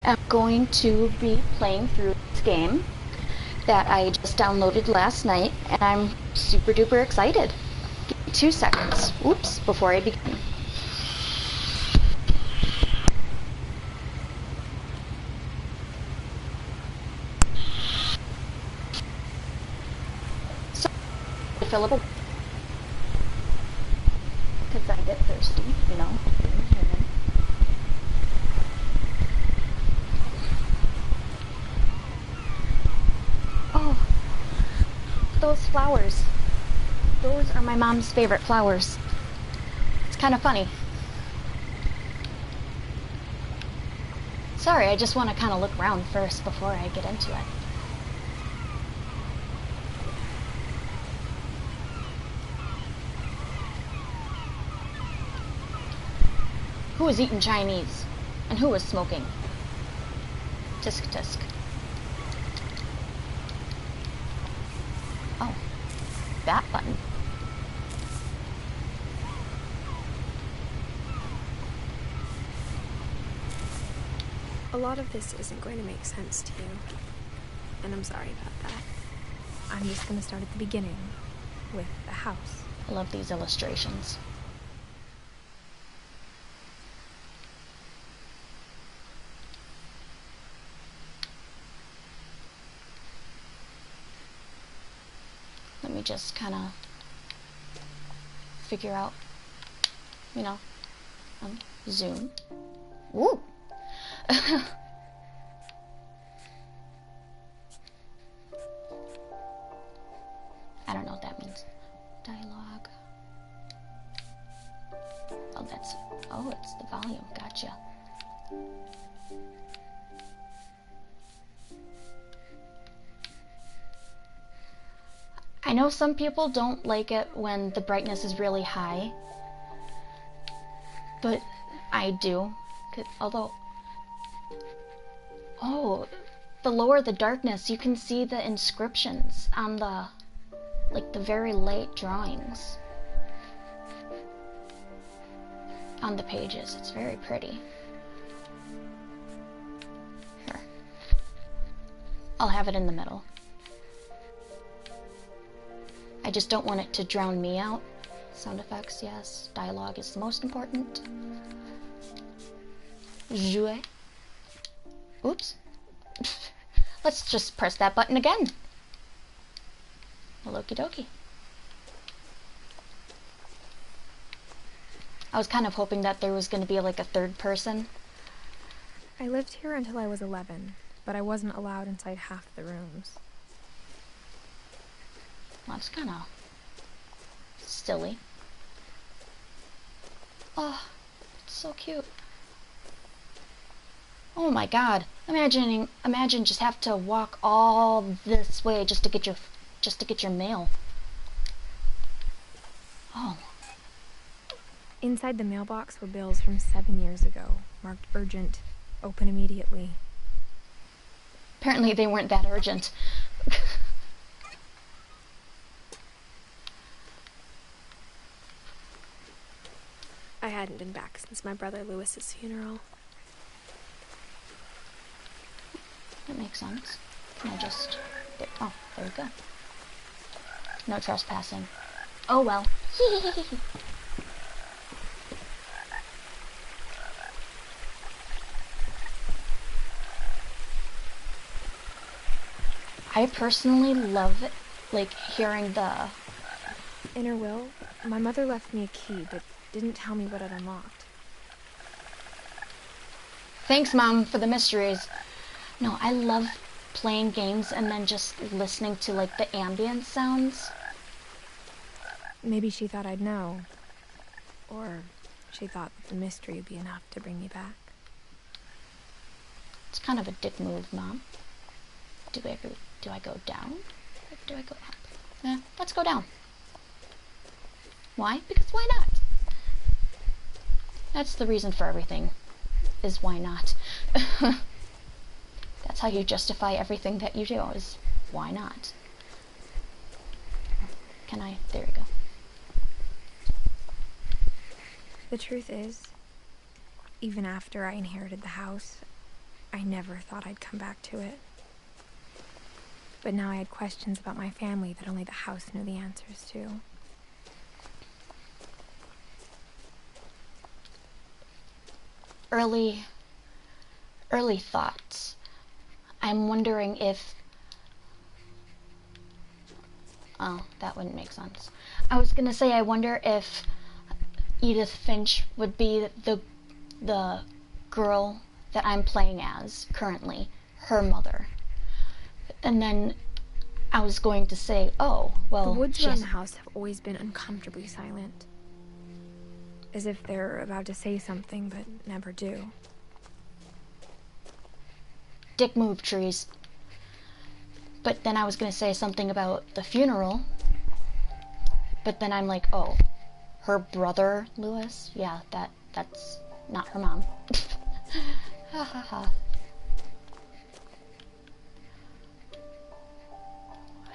I'm going to be playing through this game that I just downloaded last night, and I'm super duper excited. Give me 2 seconds. Oops, before I begin. So, I fill up a because I get thirsty, you know, being human. Oh, those flowers. Those are my mom's favorite flowers. It's kind of funny. Sorry, I just want to kind of look around first before I get into it. Who was eating Chinese? And who was smoking? Tisk tisk. Oh, that button. A lot of this isn't going to make sense to you, and I'm sorry about that. I'm just going to start at the beginning, with the house. I love these illustrations. Let me just kind of figure out, you know, zoom. Ooh! I don't know what that means. Dialogue. Oh, it's the volume. Gotcha. I know some people don't like it when the brightness is really high, but I do. Although, oh, the lower the darkness, you can see the inscriptions on the, like, the very late drawings on the pages. It's very pretty. Here. I'll have it in the middle. I just don't want it to drown me out. Sound effects, yes. Dialogue is the most important. Jouer. Oops. Let's just press that button again. Well, okie dokie. I was kind of hoping that there was going to be like a third person. I lived here until I was 11, but I wasn't allowed inside half the rooms. Well, that's kind of silly. Oh, it's so cute. Oh my god. Imagine just have to walk all this way just to get your mail. Oh. Inside the mailbox were bills from 7 years ago, marked urgent, open immediately. Apparently they weren't that urgent. I hadn't been back since my brother Lewis's funeral. That makes sense. Can I just... Oh, there we go. No trespassing. Oh well. I personally love it, like, hearing the... In her will, my mother left me a key, but didn't tell me what it unlocked. Thanks, Mom, for the mysteries. No, I love playing games and then just listening to, like, the ambient sounds. Maybe she thought I'd know. Or she thought that the mystery would be enough to bring me back. It's kind of a dick move, Mom. Do I go down? Or do I go up? Let's go down. Why? Because why not? That's the reason for everything, is why not. That's how you justify everything that you do, is why not? There we go. The truth is, even after I inherited the house, I never thought I'd come back to it. But now I had questions about my family that only the house knew the answers to. Early thoughts. I'm wondering if... Oh, that wouldn't make sense. I was gonna say, I wonder if Edith Finch would be the girl that I'm playing as currently, her mother. And then I was going to say, oh, well... The woods around the house have always been uncomfortably silent. As if they're about to say something, but never do. Dick move, trees. But then I was going to say something about the funeral. But then I'm like, oh, her brother, Lewis? Yeah, that's not her mom. Ha ha ha.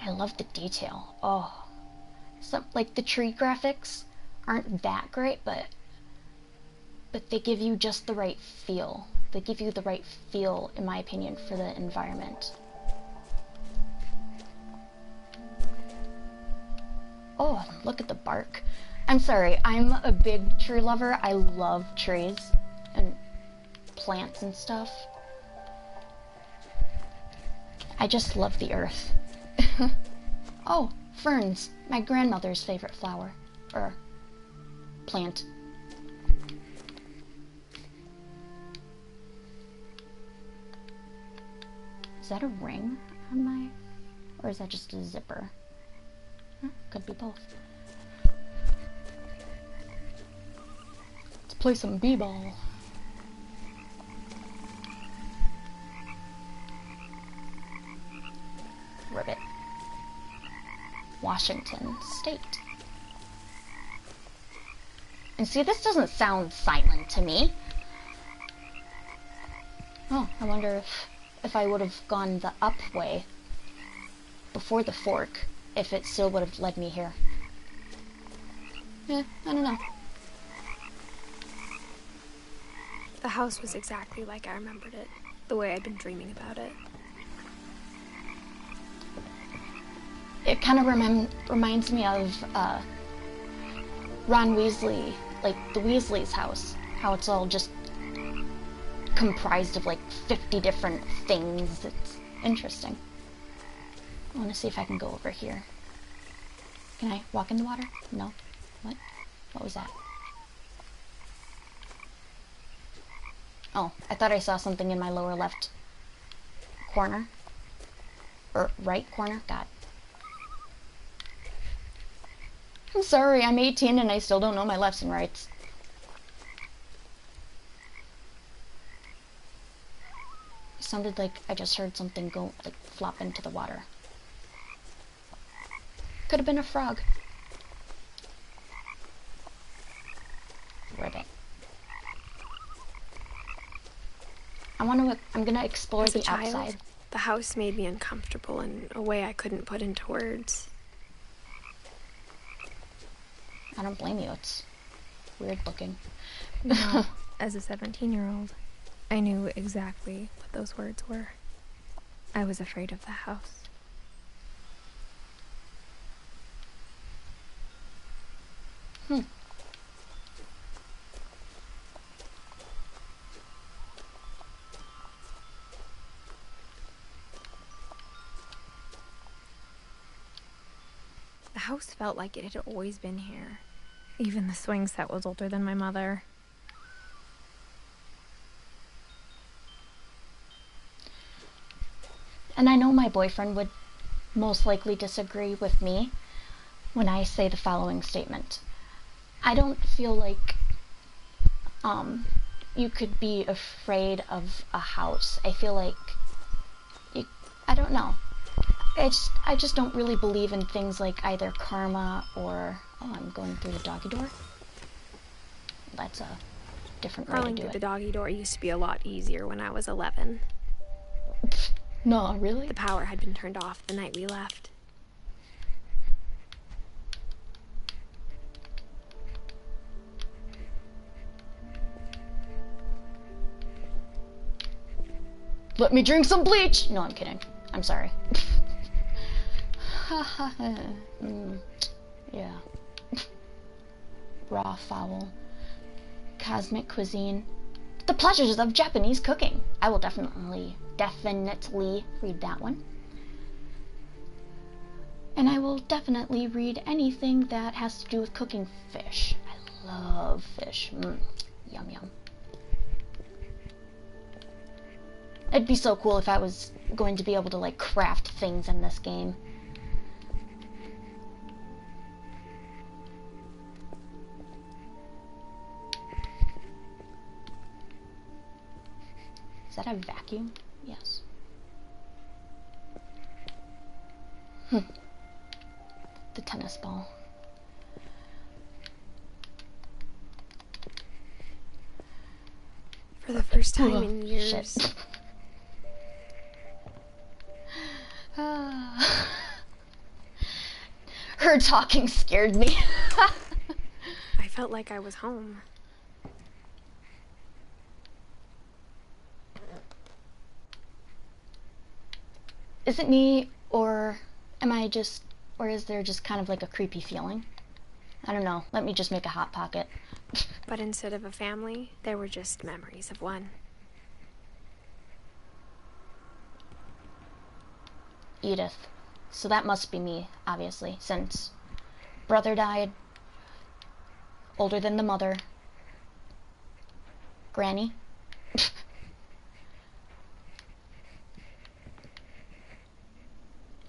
I love the detail. Oh. Like, the tree graphics aren't that great, but they give you just the right feel. They give you the right feel, in my opinion, for the environment. Oh, look at the bark. I'm sorry, I'm a big tree lover. I love trees and plants and stuff. I just love the earth. Oh, ferns. My grandmother's favorite flower. Or plant. Is that a ring on my... Or is that just a zipper? Huh, could be both. Let's play some b-ball. Ribbit. Washington State. And see, this doesn't sound silent to me. Oh, I wonder if I would have gone the up way before the fork, if it still would have led me here. I don't know. The house was exactly like I remembered it, the way I'd been dreaming about it. It kind of reminds me of Ron Weasley, like the Weasley's house. How it's all just comprised of like 50 different things. It's interesting. I want to see if I can go over here. Can I walk in the water? No. What? What was that? Oh, I thought I saw something in my lower left corner. Or right corner? God. I'm sorry, I'm 18 and I still don't know my lefts and rights. It sounded like I just heard something go, like, flop into the water. Could have been a frog. Ribbit. I'm gonna explore the outside. The house made me uncomfortable in a way I couldn't put into words. I don't blame you, it's weird looking. No, as a 17-year-old, I knew exactly what those words were. I was afraid of the house. The house felt like it had always been here. Even the swing set was older than my mother. And I know my boyfriend would most likely disagree with me when I say the following statement. I don't feel like you could be afraid of a house. I feel like I don't know. I just don't really believe in things like either karma or... Oh, I'm going through the doggy door. That's a different way to do it. Crawling through the doggy door used to be a lot easier when I was 11. No, really? The power had been turned off the night we left. Let me drink some bleach! No, I'm kidding. I'm sorry. Yeah. Raw fowl. Cosmic cuisine. The pleasures of Japanese cooking. I will definitely read that one. And I will definitely read anything that has to do with cooking fish. I love fish. Yum yum. It'd be so cool if I was going to be able to, like, craft things in this game. Is that a vacuum? Yes. The tennis ball. For the first time in years. Shit. Her talking scared me. I felt like I was home. Is it me, or is there just kind of like a creepy feeling? I don't know. Let me just make a hot pocket. But instead of a family, there were just memories of one. Edith. So that must be me, obviously, since brother died, older than the mother, granny.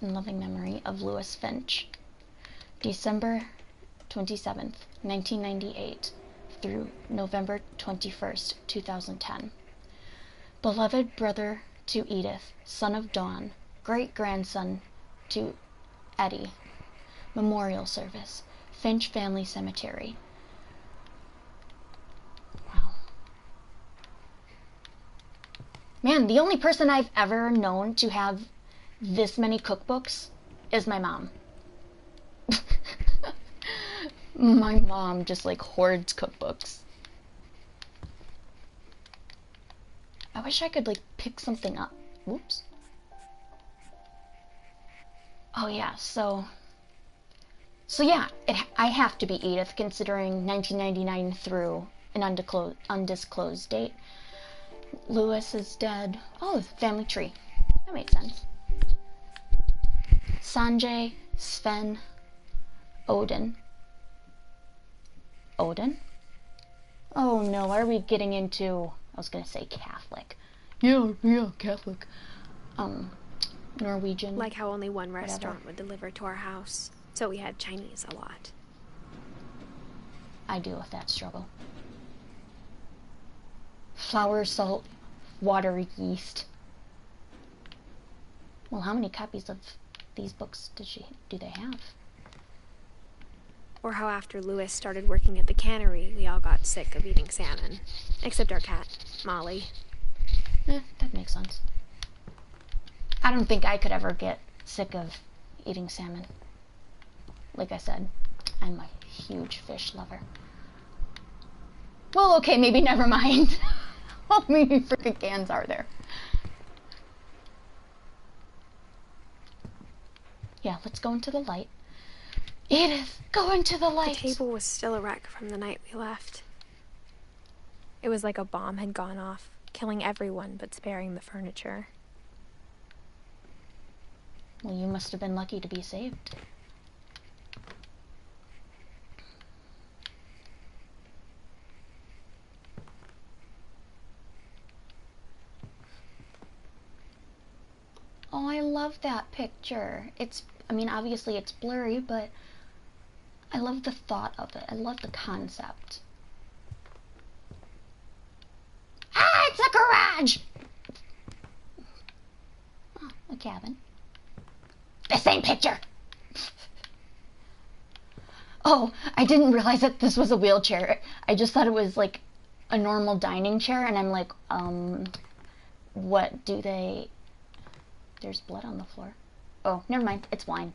In loving memory of Lewis Finch. December 27th, 1998 through November 21st, 2010. Beloved brother to Edith, son of Dawn, great-grandson to Eddie. Memorial service, Finch Family Cemetery. Wow. Man, the only person I've ever known to have this many cookbooks is my mom. My mom just, like, hoards cookbooks. I wish I could, like, pick something up. Whoops. Oh yeah, so yeah, I have to be Edith, considering 1999 through an undisclosed date. Lewis is dead. Oh, family tree. That makes sense. Sanjay, Sven, Odin. Odin? Oh no, are we getting into... I was gonna say Catholic. Yeah, Catholic. Norwegian. Like how only one restaurant would deliver to our house, so we had Chinese a lot. I deal with that struggle. Flour, salt, watery yeast. Well, how many copies of these books do they have? Or how after Lewis started working at the cannery, we all got sick of eating salmon. Except our cat, Molly. That makes sense. I don't think I could ever get sick of eating salmon. Like I said, I'm a huge fish lover. Well, okay, maybe never mind. How many freaking cans are there? Yeah, let's go into the light. Edith, go into the light! The table was still a wreck from the night we left. It was like a bomb had gone off, killing everyone but sparing the furniture. Well, you must have been lucky to be saved. Oh, I love that picture. I mean, obviously it's blurry, but I love the thought of it. I love the concept. Ah, it's a garage! Oh, a cabin. The same picture! Oh, I didn't realize that this was a wheelchair. I just thought it was like a normal dining chair, and I'm like, what do they... There's blood on the floor. Oh, never mind. It's wine.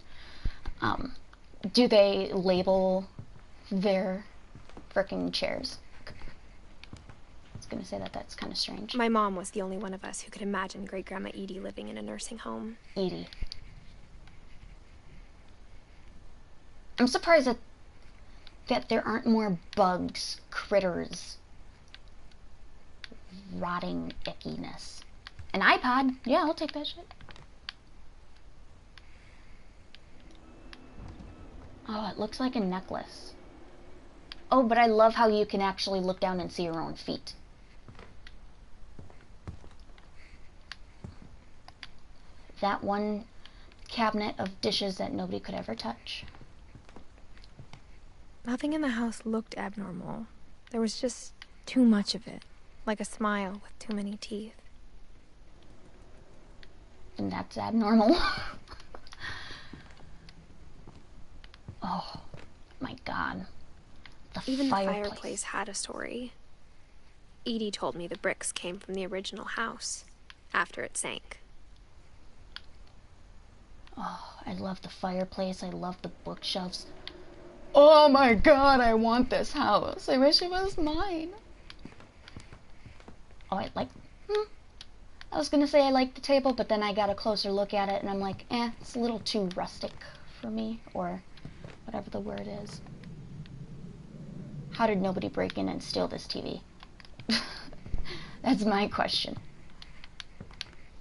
Do they label their frickin' chairs? gonna say that's kind of strange. My mom was the only one of us who could imagine Great-Grandma Edie living in a nursing home. Edie. I'm surprised that there aren't more bugs, critters, rotting ickiness. An iPod? Yeah, I'll take that shit. Oh, it looks like a necklace. Oh, but I love how you can actually look down and see your own feet. That one cabinet of dishes that nobody could ever touch. Nothing in the house looked abnormal. There was just too much of it, like a smile with too many teeth. And that's abnormal. Oh, my God. Even the fireplace had a story. Edie told me the bricks came from the original house, after it sank. Oh, I love the fireplace. I love the bookshelves. Oh my God, I want this house. I wish it was mine. Oh, I was gonna say I like the table, but then I got a closer look at it and I'm like, it's a little too rustic for me, or whatever the word is. How did nobody break in and steal this TV? That's my question.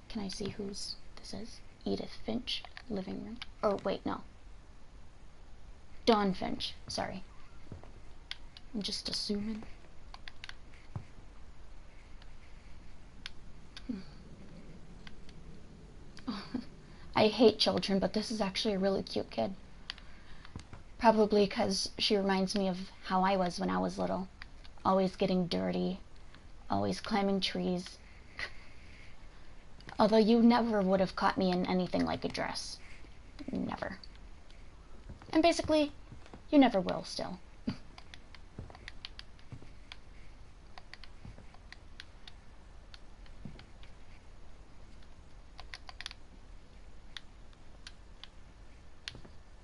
Can I see whose this is? Edith Finch, living room. Oh, wait, no. Dawn Finch, sorry. I'm just assuming. I hate children, but this is actually a really cute kid. Probably because she reminds me of how I was when I was little. Always getting dirty, always climbing trees. Although you never would have caught me in anything like a dress. Never. And basically, you never will still.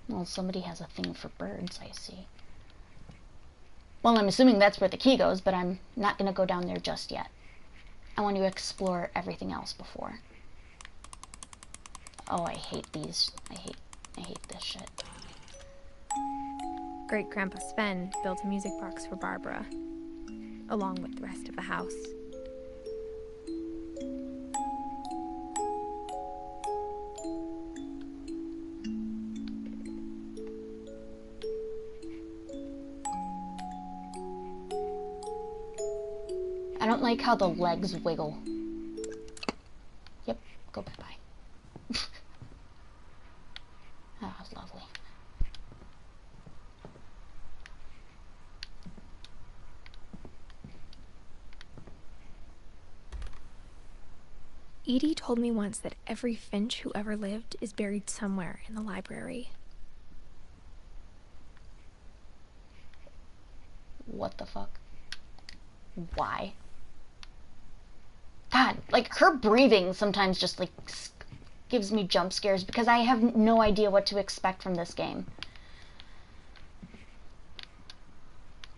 Well, somebody has a thing for birds, I see. Well, I'm assuming that's where the key goes, but I'm not going to go down there just yet. I want to explore everything else before. Oh, I hate these. I hate this shit. Great-Grandpa Sven built a music box for Barbara, along with the rest of the house. I don't like how the legs wiggle. Yep, go bye-bye. That was lovely. Edie told me once that every Finch who ever lived is buried somewhere in the library. What the fuck? Why? God, like, her breathing sometimes just, like, gives me jump scares because I have no idea what to expect from this game.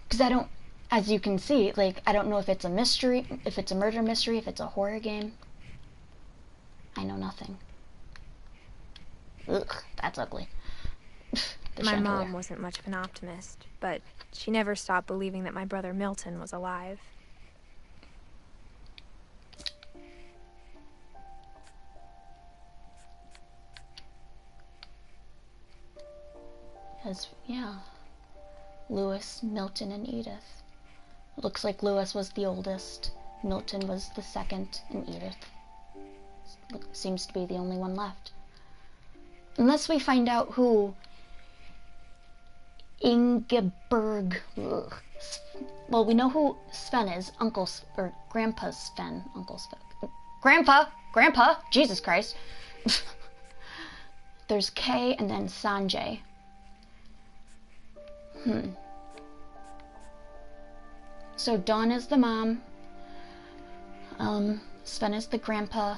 Because I don't, as you can see, like, I don't know if it's a mystery, if it's a murder mystery, if it's a horror game. I know nothing. Ugh, that's ugly. My mom wasn't much of an optimist, but she never stopped believing that my brother Milton was alive. Yeah. Lewis, Milton, and Edith. It looks like Lewis was the oldest, Milton was the second, and Edith seems to be the only one left. Unless we find out who Ingeborg... Ugh. Well, we know who Sven is. Or Grandpa Sven. Uncle Sven. Grandpa! Jesus Christ. There's Kay and then Sanjay. So Dawn is the mom. Sven is the grandpa.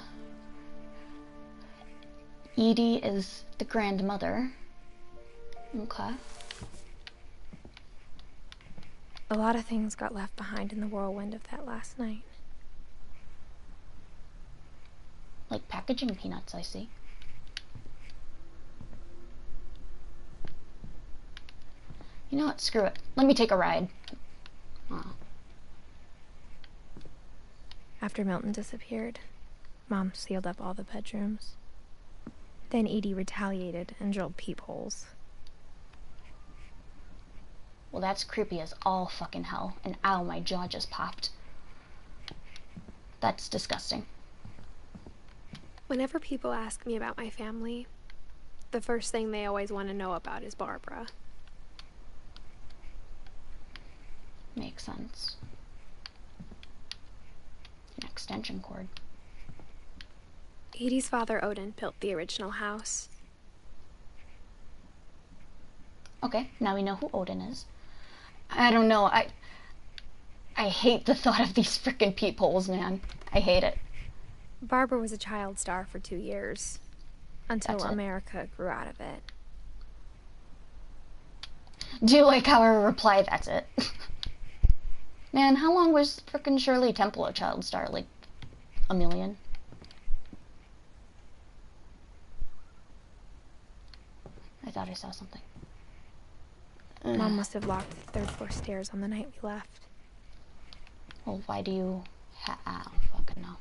Edie is the grandmother. Okay. A lot of things got left behind in the whirlwind of that last night. Like packaging peanuts, I see. You know what? Screw it. Let me take a ride. Oh. After Milton disappeared, Mom sealed up all the bedrooms. Then Edie retaliated and drilled peepholes. Well, that's creepy as all fucking hell. And ow, my jaw just popped. That's disgusting. Whenever people ask me about my family, the first thing they always want to know about is Barbara. Makes sense. An extension cord. Edie's father, Odin, built the original house. Okay, now we know who Odin is. I don't know, I hate the thought of these frickin' peepholes, man. I hate it. Barbara was a child star for 2 years, until America grew out of it. Do you like how her reply, that's it? Man, how long was frickin' Shirley Temple a child star? Like, a million? I thought I saw something. Mom must have locked the third floor stairs on the night we left. Well, why do you I don't fucking know.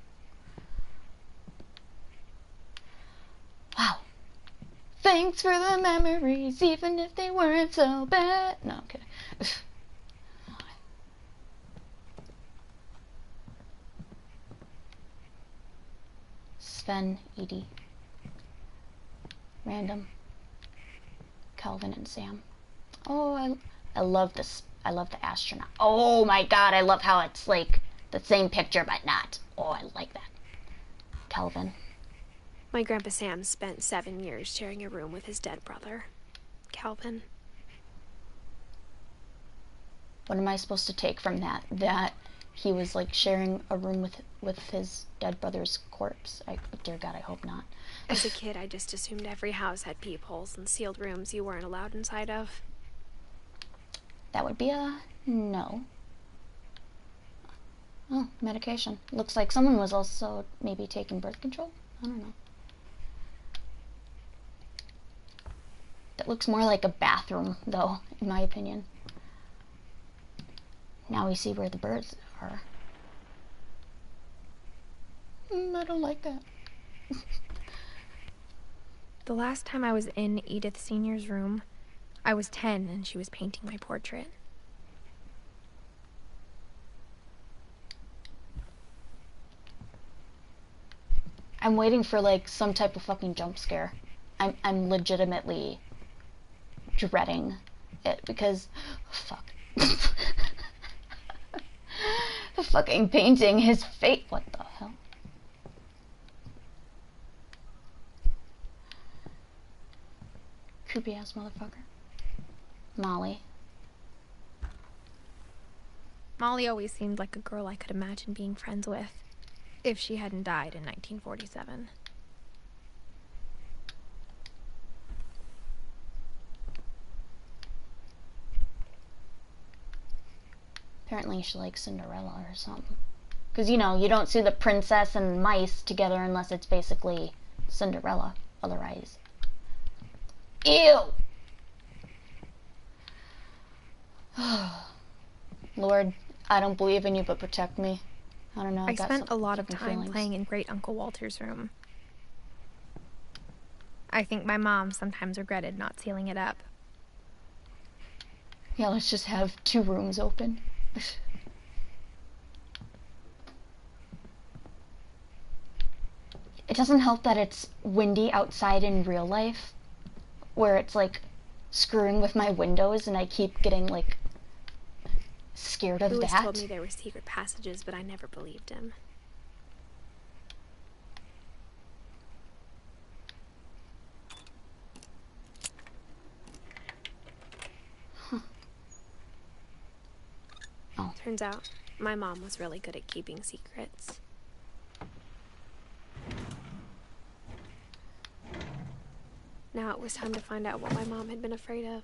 Wow. Thanks for the memories, even if they weren't so bad. No, I'm kidding. Sven, Edie. Random. Calvin and Sam. Oh, I love this. I love the astronaut. Oh my god, I love how it's like the same picture but not. Oh, I like that. Calvin. My Grandpa Sam spent 7 years sharing a room with his dead brother, Calvin. What am I supposed to take from that? That he was like sharing a room with his dead brother's corpse? Dear God, I hope not. As a kid, I just assumed every house had peepholes and sealed rooms you weren't allowed inside of. That would be a no. Oh, medication. Looks like someone was also maybe taking birth control? I don't know. That looks more like a bathroom, though, in my opinion. Now we see where the birds are. I don't like that. The last time I was in Edith Sr.'s room, I was 10 and she was painting my portrait. I'm waiting for like some type of fucking jump scare. I'm legitimately dreading it because fuck. Fucking painting his face. What the hell? Creepy ass motherfucker. Molly. Molly always seemed like a girl I could imagine being friends with, if she hadn't died in 1947. Apparently she likes Cinderella or something. Because, you know, you don't see the princess and mice together unless it's basically Cinderella. Otherwise. Ew! Lord, I don't believe in you, but protect me. I don't know. I spent a lot of time feelings. playing in Great Uncle Walter's room. I think my mom sometimes regretted not sealing it up. Yeah, let's just have 2 rooms open. It doesn't help that it's windy outside in real life, where it's like screwing with my windows and I keep getting like scared of Louis that. told me there were secret passages, but I never believed him. Huh. Oh. Turns out, my mom was really good at keeping secrets. Now it was time to find out what my mom had been afraid of.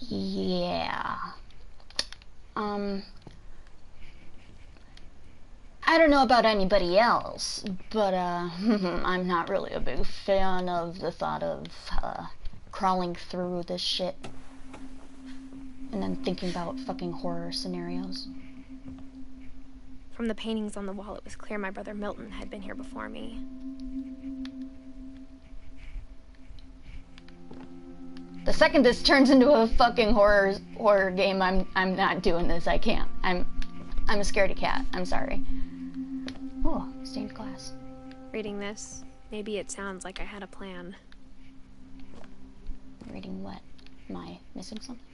Yeah. I don't know about anybody else, but, I'm not really a big fan of the thought of, crawling through this shit. And then thinking about fucking horror scenarios. From the paintings on the wall, it was clear my brother Milton had been here before me. The second this turns into a fucking horror game, I'm not doing this. I can't. I'm a scaredy cat. I'm sorry. Oh, stained glass. Reading this, maybe it sounds like I had a plan. Reading what? Am I missing something?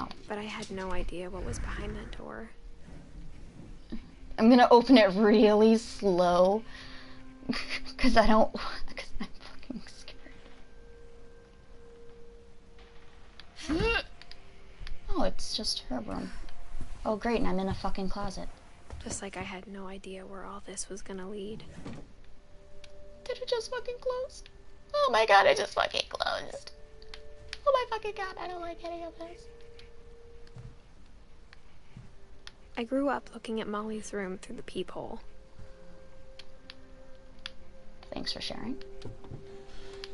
Oh. But I had no idea what was behind that door. I'm gonna open it really slow. Because I'm fucking scared. Oh, it's just her room. Oh great, and I'm in a fucking closet. Just like I had no idea where all this was gonna lead. Did it just fucking close? Oh my god, it just fucking closed. Oh my fucking god, I don't like any of this. I grew up looking at Molly's room through the peephole. Thanks for sharing.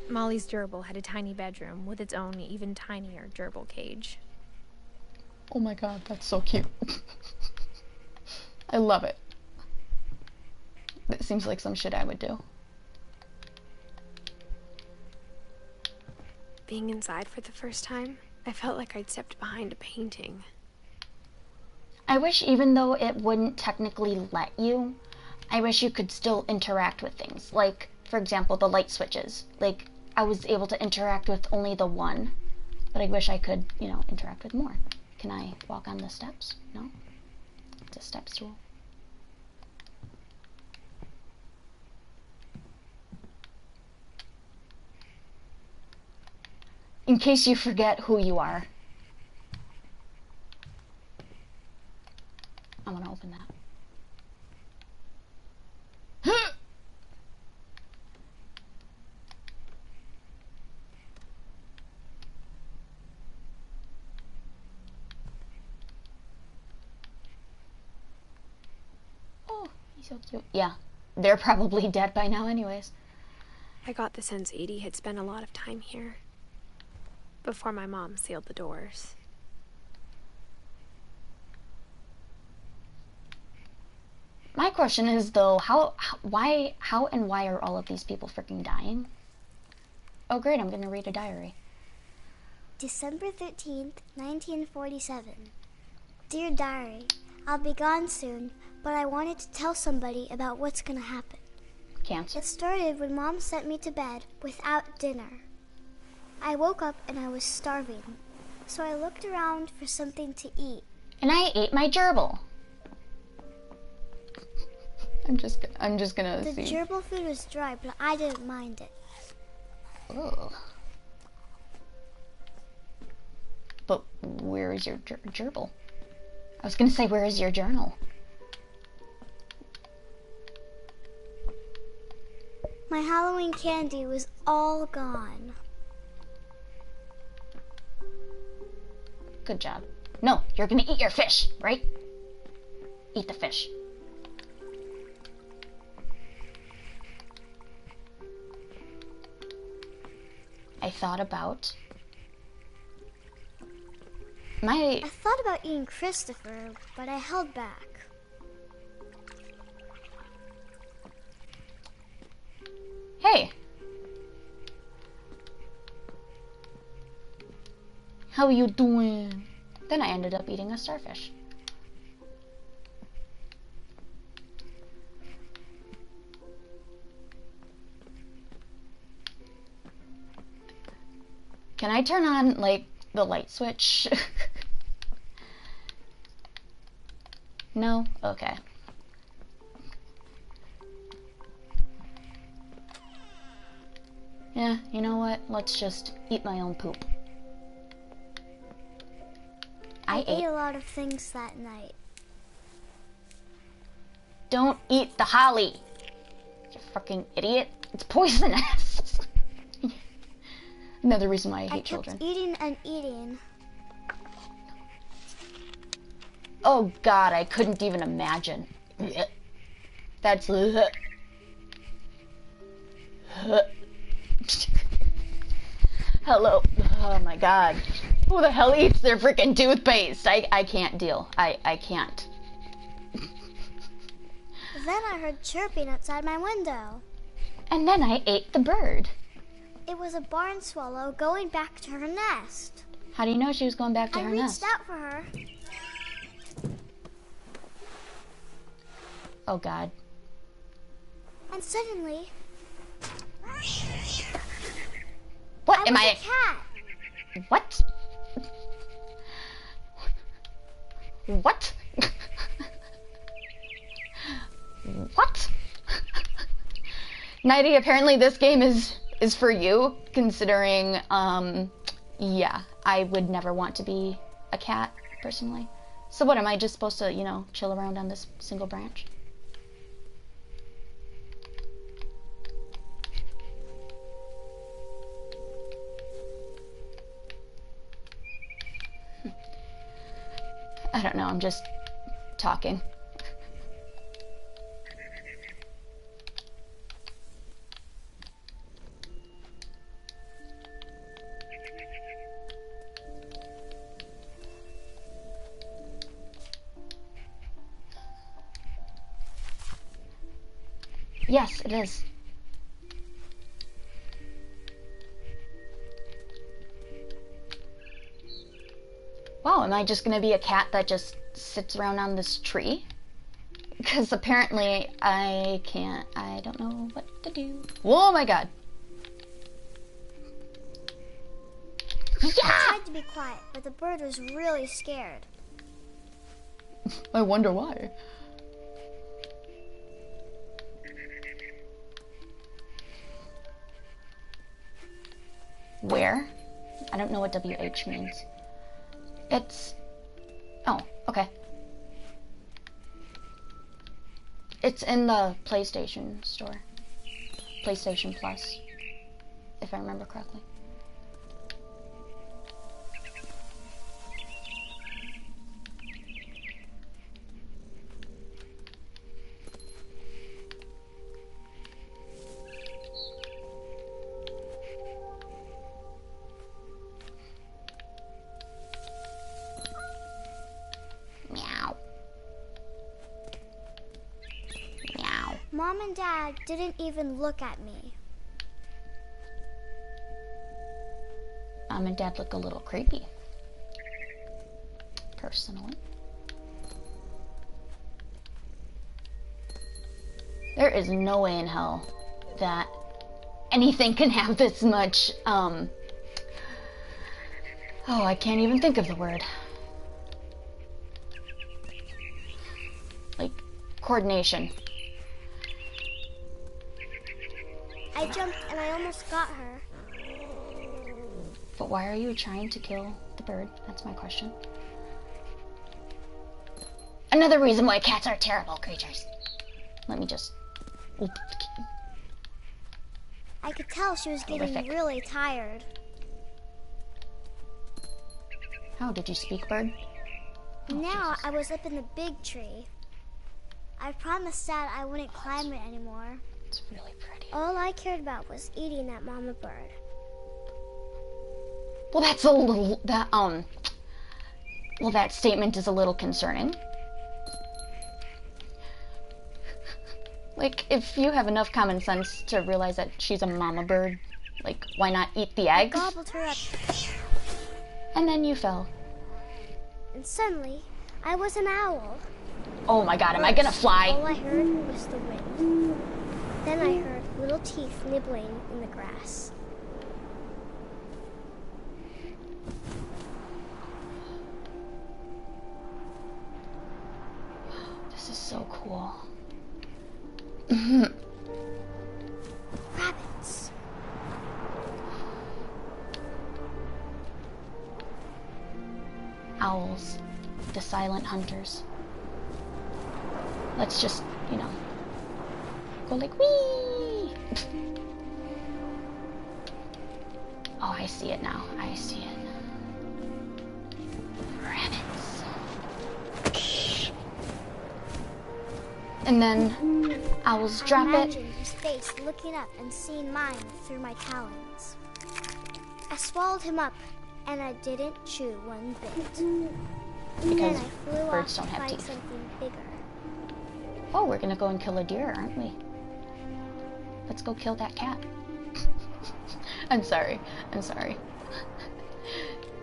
Molly's gerbil had a tiny bedroom with its own even tinier gerbil cage. Oh my god, that's so cute. I love it. It seems like some shit I would do. Being inside for the first time, I felt like I'd stepped behind a painting. I wish, even though it wouldn't technically let you, I wish you could still interact with things. Like, for example, the light switches. Like, I was able to interact with only the one, but I wish I could, you know, interact with more. Can I walk on the steps? No? It's a step stool. In case you forget who you are. I'm gonna open that. Oh, he's so cute. Yeah, they're probably dead by now anyways. I got the sense Edie had spent a lot of time here before my mom sealed the doors. My question is, though, how and why are all of these people freaking dying? Oh great, I'm gonna read a diary. December 13th, 1947. Dear Diary, I'll be gone soon, but I wanted to tell somebody about what's gonna happen. Cancer? It started when Mom sent me to bed without dinner. I woke up and I was starving, so I looked around for something to eat. And I ate my gerbil. I'm just gonna The see. gerbil food was dry, but I didn't mind it. Ugh. But where is your gerbil? I was gonna say, where is your journal? My Halloween candy was all gone. Good job. No, you're gonna eat your fish, right? Eat the fish. I thought about I thought about eating Christopher, but I held back. Hey! How you doing? Then I ended up eating a starfish. Can I turn on, like, the light switch? No? Okay. Yeah, you know what? Let's just eat my own poop. I ate a lot of things that night. Don't eat the holly. You fucking idiot. It's poisonous. Another reason why I hate children. Eating and eating. Oh god, I couldn't even imagine. That's... Hello. Oh my god. Who the hell eats their freaking toothpaste? I can't deal. I can't. Then I heard chirping outside my window. And then I ate the bird. It was a barn swallow going back to her nest. How do you know she was going back to her nest? I reached out for her. Oh god. And suddenly... What am I? A cat. What? What? What? Nighty, apparently this game is for you, considering, yeah, I would never want to be a cat, personally. So what, am I just supposed to, you know, chill around on this single branch? I don't know, I'm just talking. Yes, it is. Wow, am I just gonna be a cat that just sits around on this tree? Because apparently I don't know what to do. Oh my god. Yeah! I tried to be quiet, but the bird was really scared. I wonder why. Where? I don't know what WH means. It's... Oh, okay. It's in the PlayStation store. PlayStation Plus, if I remember correctly. Mom and Dad didn't even look at me. Mom and Dad look a little creepy, personally. There is no way in hell that anything can have this much, oh, I can't even think of the word. Like, coordination. I jumped and I almost got her. But why are you trying to kill the bird? That's my question. Another reason why cats are terrible creatures. Let me just... I could tell she was getting Horrific. really tired. How did you speak, bird? Oh, Now Jesus. I was up in the big tree. I promised Dad I wouldn't climb it anymore. It's really pretty. All I cared about was eating that mama bird. Well, that's a little... Well, that statement is a little concerning. Like, if you have enough common sense to realize that she's a mama bird, like, why not eat the eggs? I gobbled her up, And then you fell. and suddenly I was an owl. Oh my god, am I gonna All fly? I heard was the wind. Then I heard little teeth nibbling in the grass. This is so cool. Rabbits. Owls. The silent hunters. Let's just, you know, go like, wee! Oh, I see it now. I see it. Rabbits. And then owls drop it. Imagine his face looking up and seeing mine through my talons. I swallowed him up, and I didn't chew one bit. Because then I flew birds off don't to have find teeth. something bigger. Oh, we're gonna go and kill a deer, aren't we? Let's go kill that cat. I'm sorry. I'm sorry.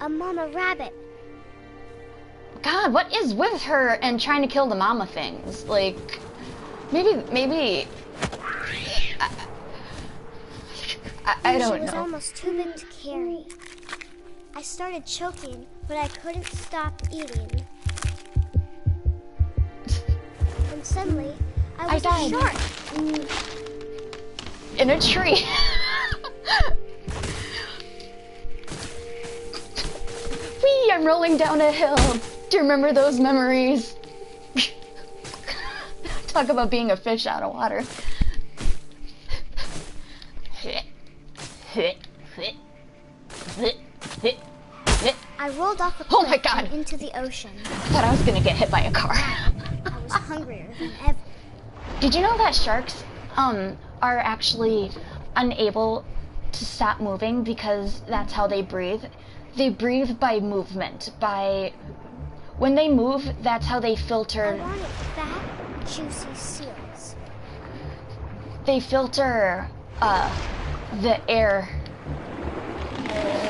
A mama rabbit. God, what is with her and trying to kill the mama things? Like, maybe. I don't She was know. almost too big to carry. I started choking, but I couldn't stop eating. And suddenly, I was died. a shark. In a tree. Whee! I'm rolling down a hill. Do you remember those memories? Talk about being a fish out of water. I rolled off a Oh cliff my God. and into the ocean. I thought I was gonna get hit by a car. I was hungrier than ever. Did you know that sharks are actually unable to stop moving because that's how they breathe? They breathe by movement. When they move, that's how they I filter. wanted fat, juicy seals. They filter the air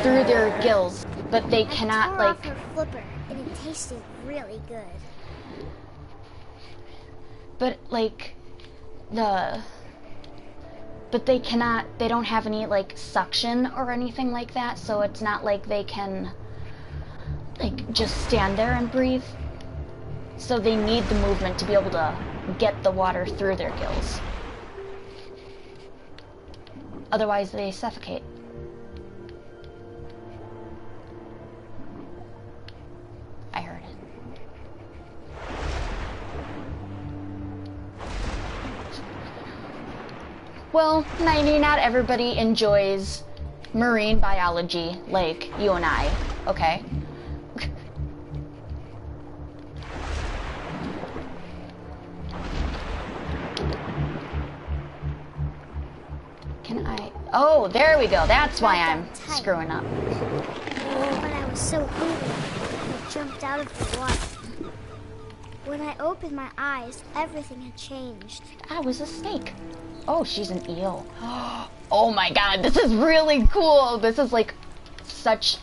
through their gills, but they I cannot tore off her flipper, and it tasted really good. But they cannot, they don't have any like suction or anything like that, so it's not like they can like just stand there and breathe. So they need the movement to be able to get the water through their gills. Otherwise they suffocate. I heard it. Well, not everybody enjoys marine biology like you and I, okay? Can I? Oh, there we go. That's why I'm screwing up. But I was so hungry, I jumped out of the water. When I opened my eyes, everything had changed. I was a snake. Oh, she's an eel. Oh my god, this is really cool. This is like such...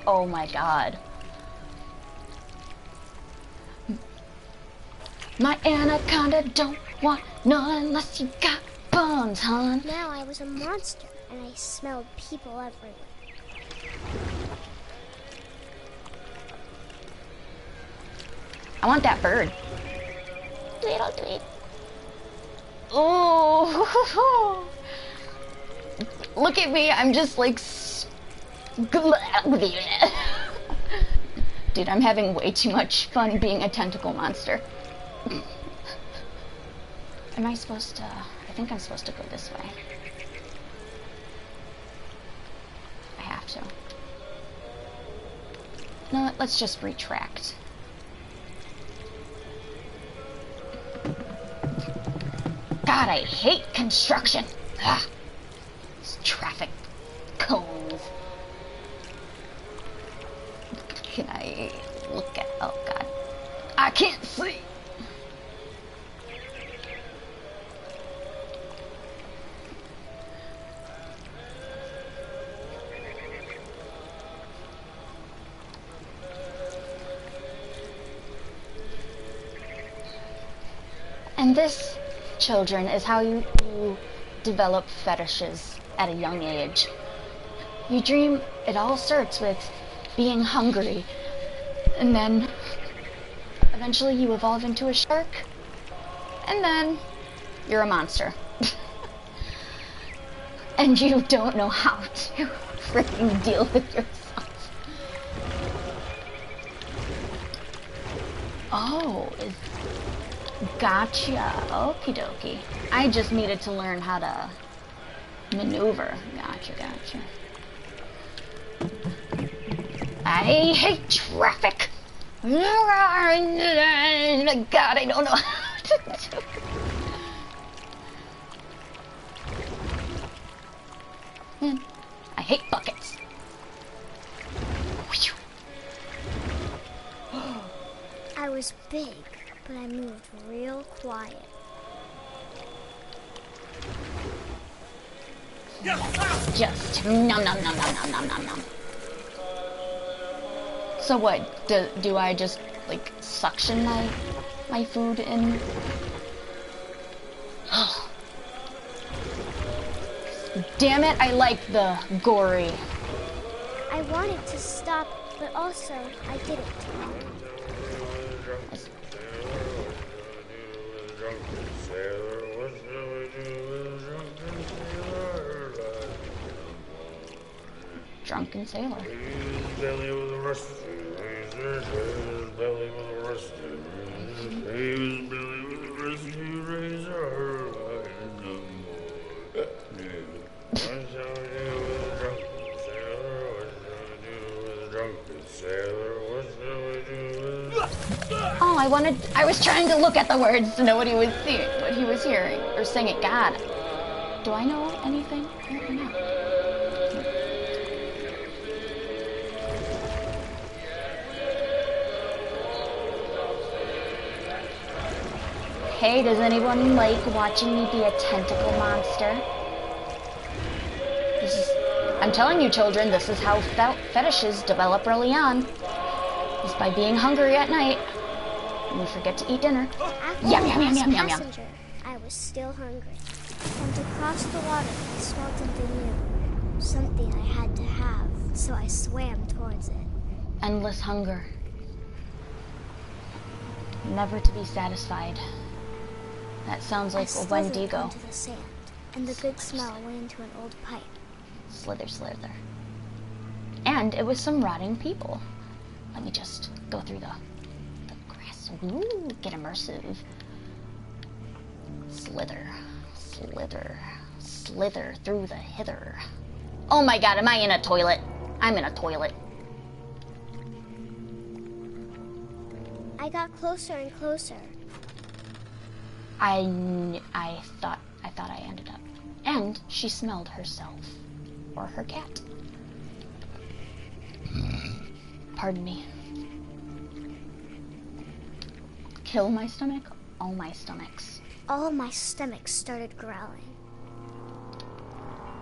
Oh my god. My anaconda don't want none unless you got bones, hon. Now I was a monster, and I smelled people everywhere. I want that bird. Little tweet. Oh, look at me. I'm just like, dude, I'm having way too much fun being a tentacle monster. Am I supposed to? I think I'm supposed to go this way. I have to. No, let's just retract. God, I hate construction. Ah, these traffic cones. Can I look at? Oh God, I can't see. And this, children, is how you develop fetishes at a young age. You dream, it all starts with being hungry, and then eventually you evolve into a shark, and then you're a monster. And you don't know how to freaking deal with yourself. Oh, gotcha. Okie dokie. I just needed to learn how to Maneuver. Gotcha, gotcha. I hate traffic. God, I don't know how to do it. Man, I hate buckets. I was big, but I moved real quiet. Just nom nom nom nom nom nom nom nom. So what? Do I just like suction my food in? Damn it! I like the gory. I wanted to stop, but also I didn't. Drunken sailor. Oh, I was trying to look at the words to know what he was hearing or singing. God, do I know anything? Apparently not. Hey, does anyone like watching me be a tentacle monster? I'm telling you, children, this is how fetishes develop early on. Is by being hungry at night. And we forget to eat dinner. After Yum, yum, yum, yum, yum, yum. passenger, I was still hungry. And to cross the water, I smelled something new. Something I had to have, so I swam towards it. Endless hunger. Never to be satisfied. That sounds like a Wendigo. Onto the sand, and the good smell went into an old pipe. Slither, slither. And it was some rotting people. Let me just go through the grass. Ooh, get immersive. Slither, slither, slither through the hither. Oh my god, am I in a toilet? I'm in a toilet. I got closer and closer. I thought I ended up. And she smelled herself. Or her cat. Pardon me. Kill my stomach? All my stomachs. All my stomach started growling.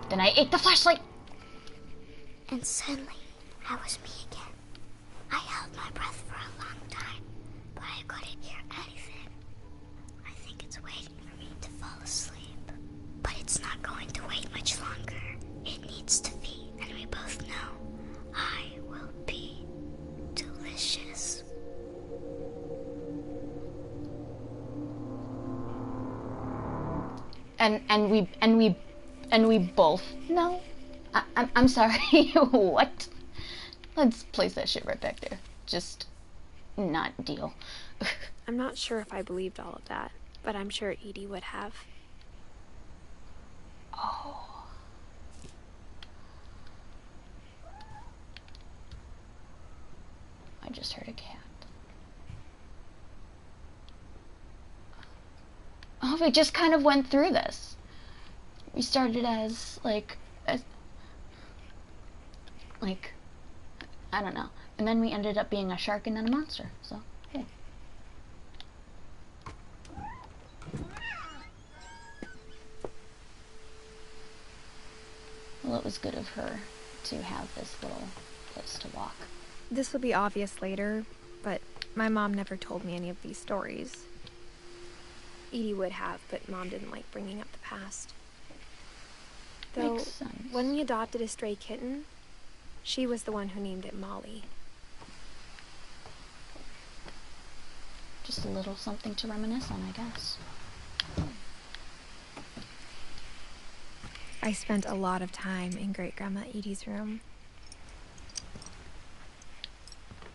Then I ate the flashlight. And suddenly, I was me again. I held my breath for a long time, but I couldn't hear anything. I think it's waiting for me to fall asleep. But it's not going to wait much longer. It needs to feed, and we both know I will be delicious. And we both know. I'm sorry. What? Let's place that shit right back there. Just not deal. I'm not sure if I believed all of that, but I'm sure Edie would have. Oh. I just heard a cat. Oh, we just kind of went through this. We started as, I don't know. And then we ended up being a shark and then a monster, so, yeah. Well, it was good of her to have this little place to walk. This will be obvious later, but my mom never told me any of these stories. Edie would have, but Mom didn't like bringing up the past. Though, Makes sense. when we adopted a stray kitten, she was the one who named it Molly. Just a little something to reminisce on, I guess. I spent a lot of time in Great-Grandma Edie's room.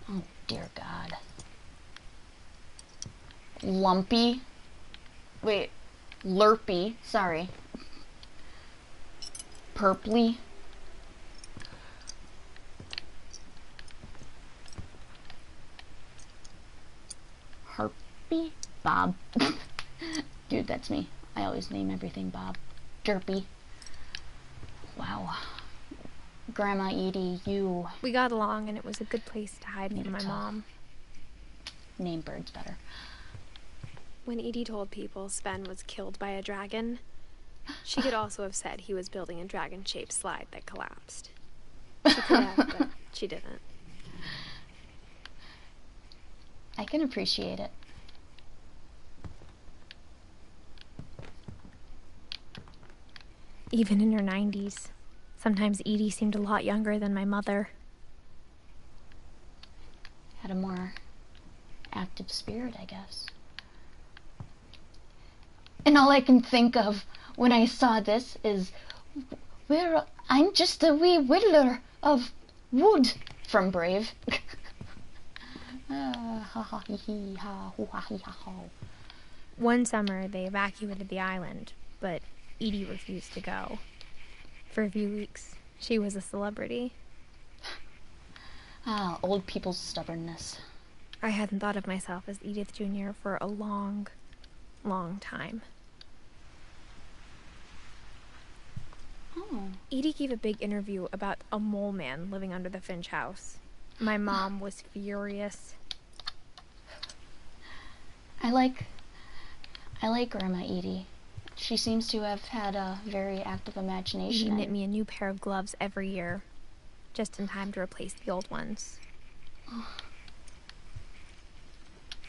Oh, dear God. Lumpy. Wait, Lurpy. Sorry. purpley. Harpy? Bob. Dude, that's me. I always name everything Bob. Derpy. Wow. Grandma Edie, you... We got along, and it was a good place to hide Need from to my mom. Name birds better. When Edie told people Sven was killed by a dragon, she could also have said he was building a dragon-shaped slide that collapsed. She could have, but she didn't. I can appreciate it. Even in her 90s, sometimes Edie seemed a lot younger than my mother. Had a more active spirit, I guess. And all I can think of when I saw this is, I'm just a wee whittler of wood from Brave. One summer, they evacuated the island, but Edie refused to go. For a few weeks, she was a celebrity. Ah, old people's stubbornness. I hadn't thought of myself as Edith Jr. for a long, long time. Oh. Edie gave a big interview about a mole man living under the Finch house. My mom was furious. I like Grandma Edie. She seems to have had a very active imagination. Edie knit me a new pair of gloves every year, just in time to replace the old ones.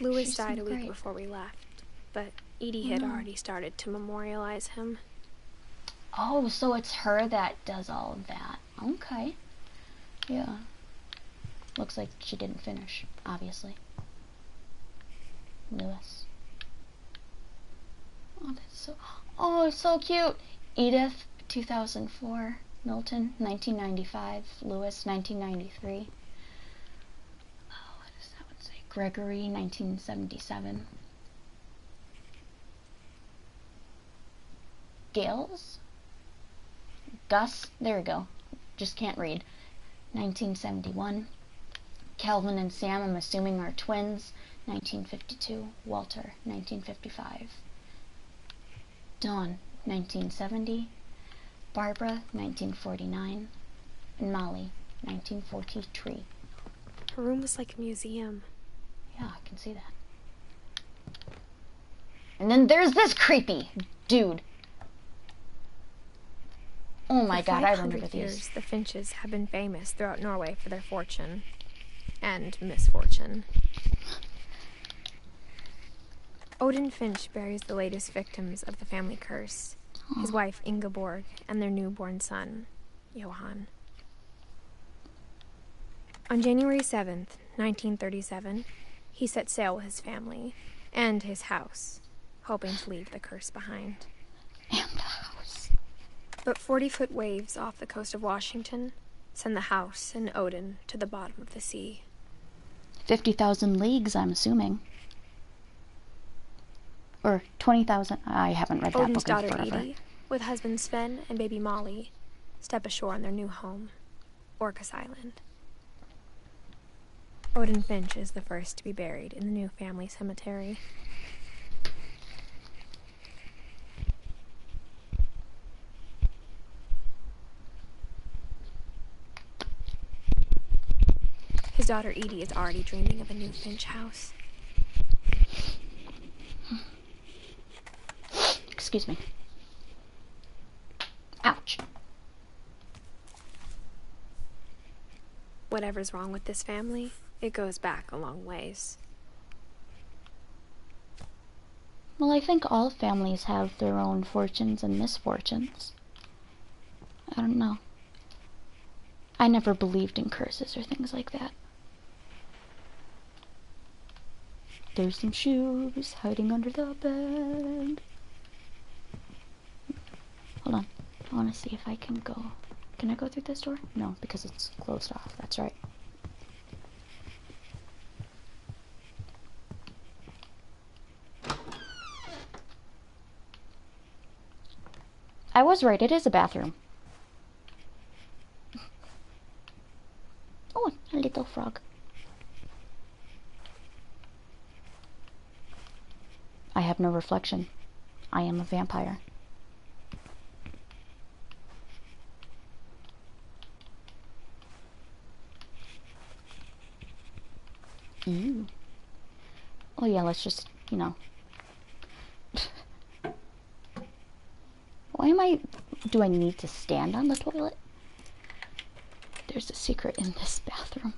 Louis died a week before we left, but Edie had already started to memorialize him. Oh, so it's her that does all of that. Okay. Yeah. Looks like she didn't finish, obviously. Louis. Oh, that's so... Oh, so cute! Edith, 2004. Milton, 1995. Louis, 1993. Oh, what does that one say? Gregory, 1977. Gales? Gus, there we go. Just can't read. 1971. Calvin and Sam, I'm assuming, are twins. 1952. Walter, 1955. Dawn, 1970. Barbara, 1949. And Molly, 1943. Her room was like a museum. Yeah, I can see that. And then there's this creepy dude. Oh my god, I remember these. Years, the Finches have been famous throughout Norway for their fortune and misfortune. Odin Finch buries the latest victims of the family curse, his wife Ingeborg and their newborn son, Johann. On January 7th, 1937, he set sail with his family and his house, hoping to leave the curse behind. And the house. But 40-foot waves off the coast of Washington send the house and Odin to the bottom of the sea. 50,000 leagues, I'm assuming. Or 20,000. I haven't read that Odin's book in daughter forever. Edie, with husband Sven and baby Molly, step ashore on their new home, Orcas Island. Odin Finch is the first to be buried in the new family cemetery. His daughter Edie is already dreaming of a new Finch house. Excuse me. Ouch. Whatever's wrong with this family, it goes back a long ways. Well, I think all families have their own fortunes and misfortunes. I don't know. I never believed in curses or things like that. There's some shoes hiding under the bed. Hold on. I want to see if I can go. Can I go through this door? No, because it's closed off. That's right. I was right. It is a bathroom. frog. I have no reflection. I am a vampire. Ew. Oh yeah, let's just, you know. Do I need to stand on the toilet? There's a secret in this bathroom.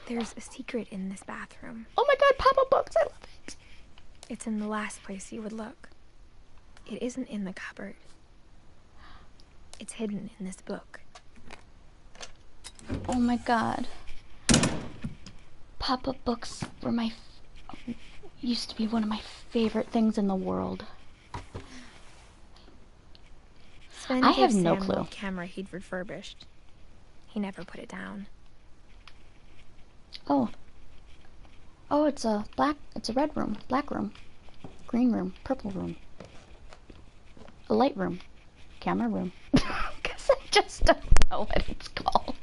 There's a secret in this bathroom. Oh my god, Papa Books, I love it. It's in the last place you would look. It isn't in the cupboard. It's hidden in this book. Oh my god. Papa Books were used to be one of my favorite things in the world. Sven I gave have no Sam clue. what camera he'd refurbished. He never put it down. Oh. Oh, it's a red room, black room, green room, purple room, a light room, camera room. Because I just don't know what it's called.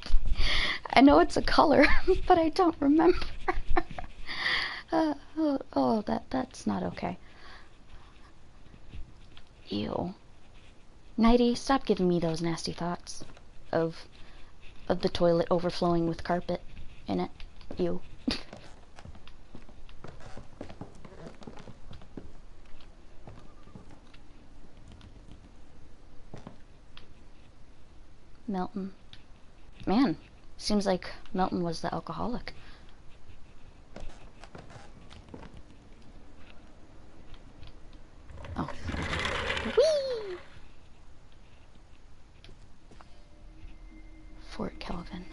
I know it's a color, but I don't remember. That's not okay. Ew. Nighty, stop giving me those nasty thoughts of the toilet overflowing with carpet in it. Ew. Milton. Man, seems like Milton was the alcoholic. Oh. Whee! Fort Calvin.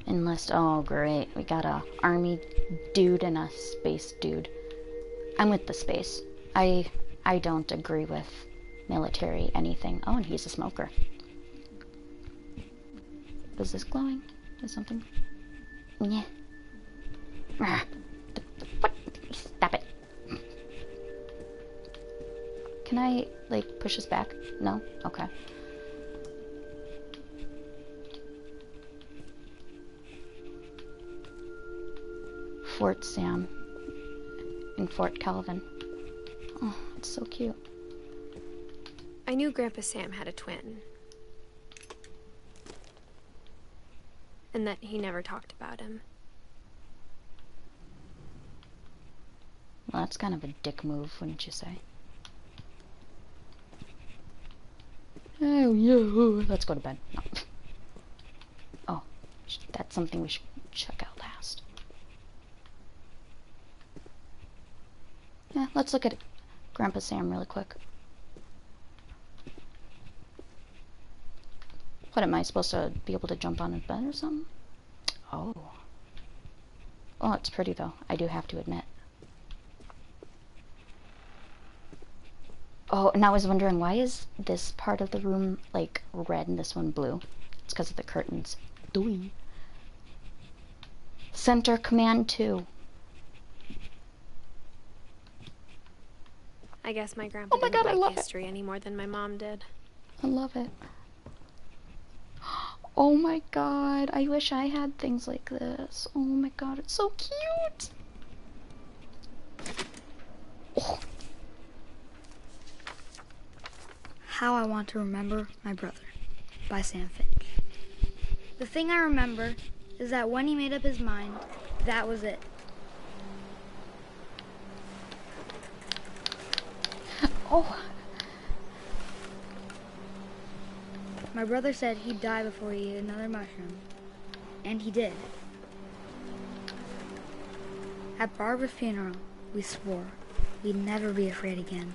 Enlist. Oh, great. We got a army dude and a space dude. I'm with the space. I don't agree with military anything. Oh, and he's a smoker. Was this glowing? Is something? Yeah. What? Stop it. Can I, like, push this back? No? Okay. Fort Sam in Fort Calvin. Oh, it's so cute. I knew Grandpa Sam had a twin. And that he never talked about him. Well, that's kind of a dick move, wouldn't you say? Oh, yeah. Let's go to bed. No. Oh, that's something we should check out last. Yeah, let's look at Grandpa Sam really quick. What, am I supposed to be able to jump on his bed or something? Oh. Oh, it's pretty though, I do have to admit. Oh, and I was wondering, why is this part of the room, like, red and this one blue? It's because of the curtains. Dooey. Center Command 2. I guess my grandpa didn't like history any more than my mom did. I love it. Oh my god, I wish I had things like this. Oh my god, it's so cute. Oh. How I Want to Remember My Brother by Sam Finch. The thing I remember is that when he made up his mind, that was it. Oh. My brother said he'd die before he ate another mushroom. And he did. At Barbara's funeral, we swore we'd never be afraid again.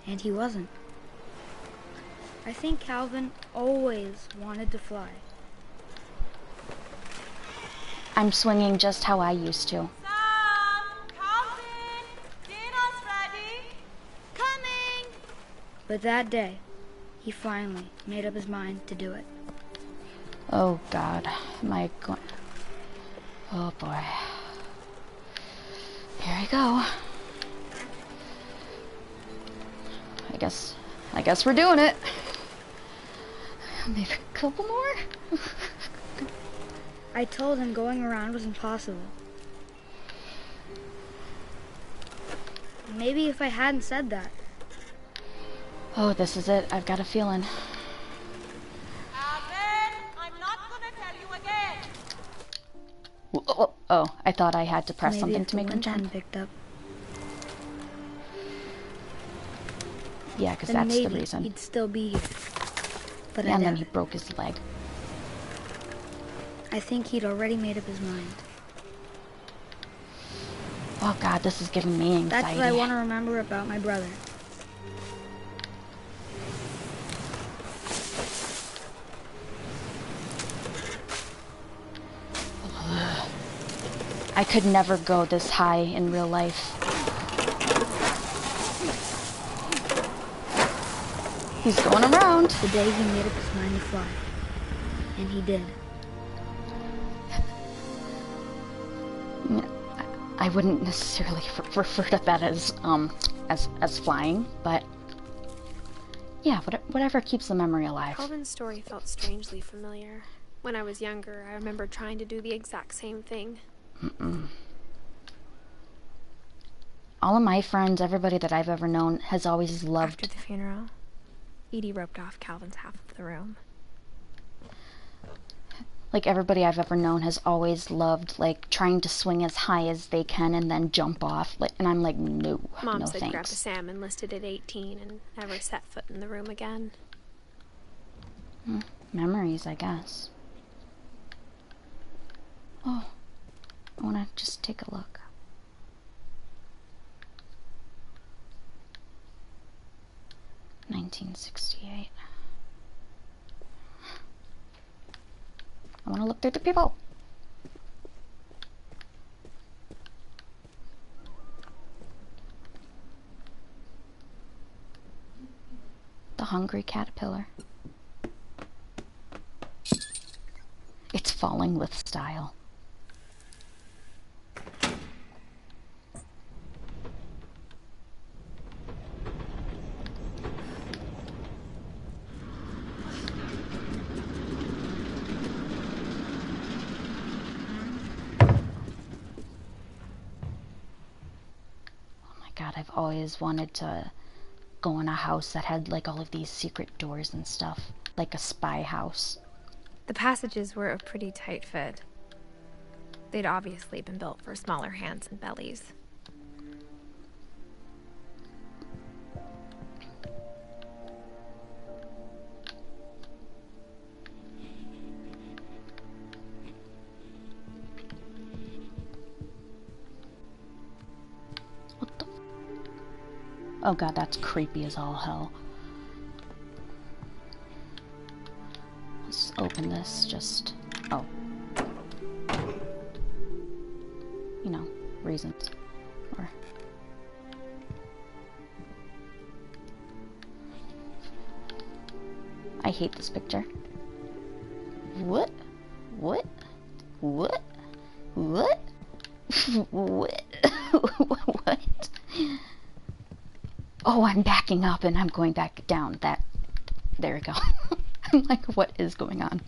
And he wasn't. I think Calvin always wanted to fly. I'm swinging just how I used to. Sam! Calvin! Dinner's ready! Coming! But that day, he finally made up his mind to do it. Oh god, am I going... Oh boy. Here we go. I guess I guess we're doing it. Maybe a couple more? I told him going around was impossible. Maybe if I hadn't said that. Oh, this is it. I've got a feeling. Calvin, I'm not gonna tell you again. Oh, I thought I had to press Maybe something if to make the him wind hadn't jump. picked up, Yeah, because then that's the maybe reason. he'd still be here. But Yeah, I and doubt then he it. broke his leg. I think he'd already made up his mind. Oh god, this is giving me anxiety. That's what I want to remember about my brother. I could never go this high in real life. He's going around. The day he made up his mind to fly. And he did. I wouldn't necessarily refer to that as flying, but yeah, whatever keeps the memory alive. Calvin's story felt strangely familiar. When I was younger, I remember trying to do the exact same thing. All of my friends, everybody that I've ever known, has always loved... After the funeral, Edie roped off Calvin's half of the room. Like, everybody I've ever known has always loved, like, trying to swing as high as they can and then jump off. Like, and I'm like, no, Mom no said thanks. Grandpa Sam enlisted at 18 and never set foot in the room again. Memories, I guess. Oh, I want to just take a look. $1968. I want to look through the people. The hungry caterpillar. It's falling with style. God, I've always wanted to go in a house that had like all of these secret doors and stuff, like a spy house. The passages were a pretty tight fit. They'd obviously been built for smaller hands and bellies. Oh god, that's creepy as all hell. Let's open this, just... oh. You know, reasons. Or... I hate this picture. What? What? What? What? What? What? Oh, I'm backing up and I'm going back down. There we go. I'm like, what is going on?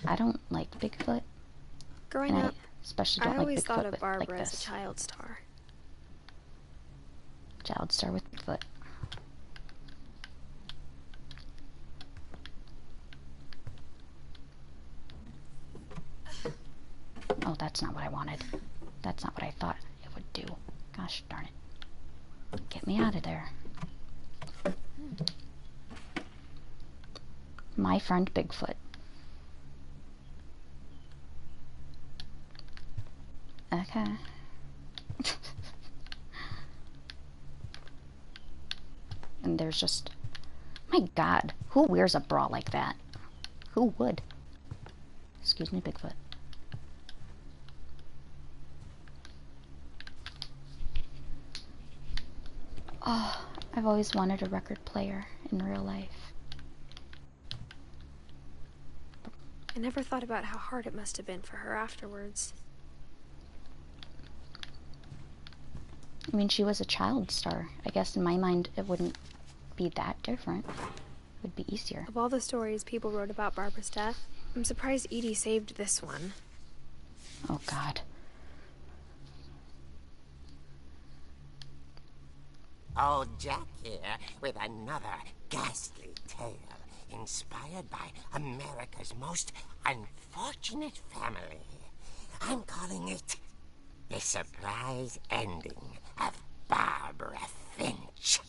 I don't like Bigfoot. Growing And up, especially I don't like always Bigfoot thought of with, Barbara like as a this. child star. Child star with Bigfoot. Oh, that's not what I wanted. That's not what I thought it would do. Gosh darn it. Get me out of there. My friend Bigfoot. Okay. And there's just... my god, who wears a bra like that? Who would? Excuse me, Bigfoot. Oh, I've always wanted a record player in real life. I never thought about how hard it must have been for her afterwards. I mean, she was a child star. I guess in my mind it wouldn't be that different. It would be easier. Of all the stories people wrote about Barbara's death, I'm surprised Edie saved this one. Oh, God. Old Jack here with another ghastly tale inspired by America's most unfortunate family. I'm calling it The Surprise Ending of Barbara Finch.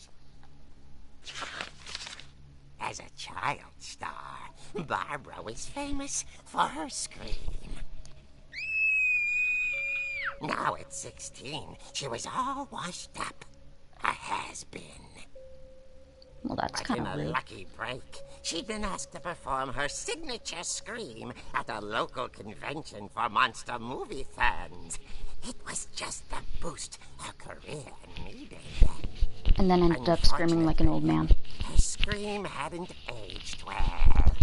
As a child star, Barbara was famous for her scream. Now at 16, she was all washed up. A has-been. Well, that's But kind in of a rude. lucky break, she'd been asked to perform her signature scream at a local convention for monster movie fans. It was just the boost her career needed. And then ended up screaming like an old man. Her scream hadn't aged well.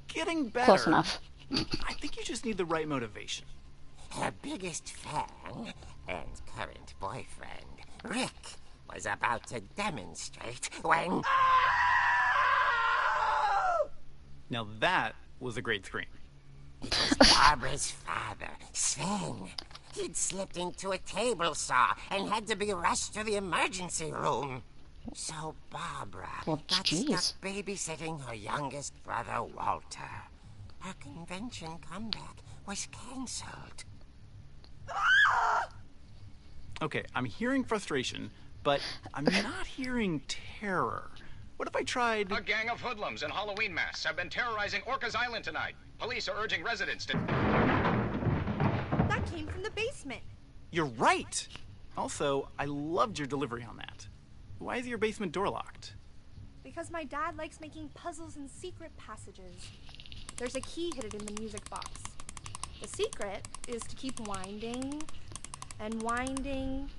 Getting better. Close enough. I think you just need the right motivation. Her biggest fan and current boyfriend, Rick, was about to demonstrate when... Now that was a great scream. It was Barbara's father, Sven. He'd slipped into a table saw and had to be rushed to the emergency room. So Barbara Well, got jeez. stuck babysitting her youngest brother, Walter. Her convention comeback was cancelled. Okay, I'm hearing frustration, but I'm not hearing terror. What if I tried... A gang of hoodlums in Halloween masks have been terrorizing Orcas Island tonight. Police are urging residents to... That came from the basement. You're right! Also, I loved your delivery on that. Why is your basement door locked? Because my dad likes making puzzles and secret passages. There's a key hidden in the music box. The secret is to keep winding and winding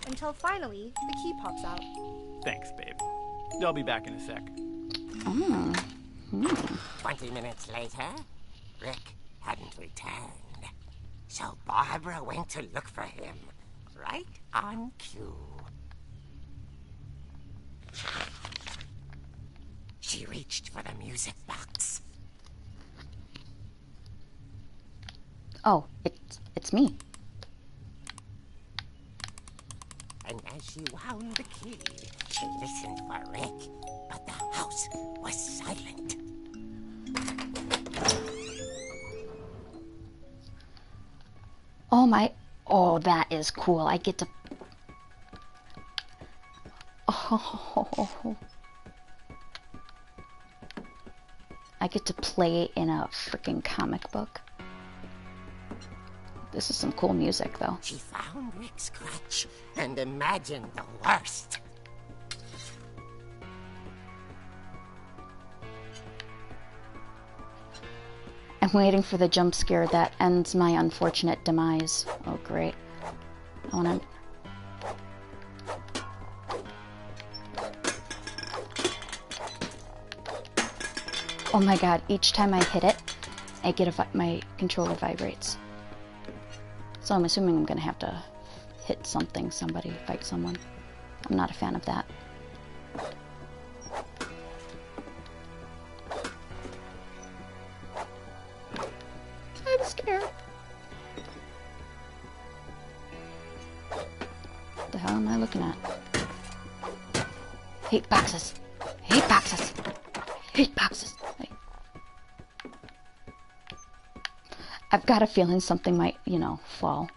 until finally the key pops out. Thanks, babe. I'll be back in a sec. 20 minutes later, Rick hadn't returned. So Barbara went to look for him, right on cue. She reached for the music box. Oh, it's me. And as she wound the key, she listened for Rick, but the house was silent. Oh my... Oh, that is cool. I get to... Oh... I get to play in a freaking comic book. This is some cool music, though. She found Rick's crutch and imagined the worst. I'm waiting for the jump scare that ends my unfortunate demise. Oh, great. I wanna... Oh my god, each time I hit it, I get my controller vibrates. So I'm assuming I'm gonna have to hit something, somebody, fight someone. I'm not a fan of that. I'm scared. What the hell am I looking at? Hate boxes. Hate boxes. Hate boxes. I've got a feeling something might, you know, fall.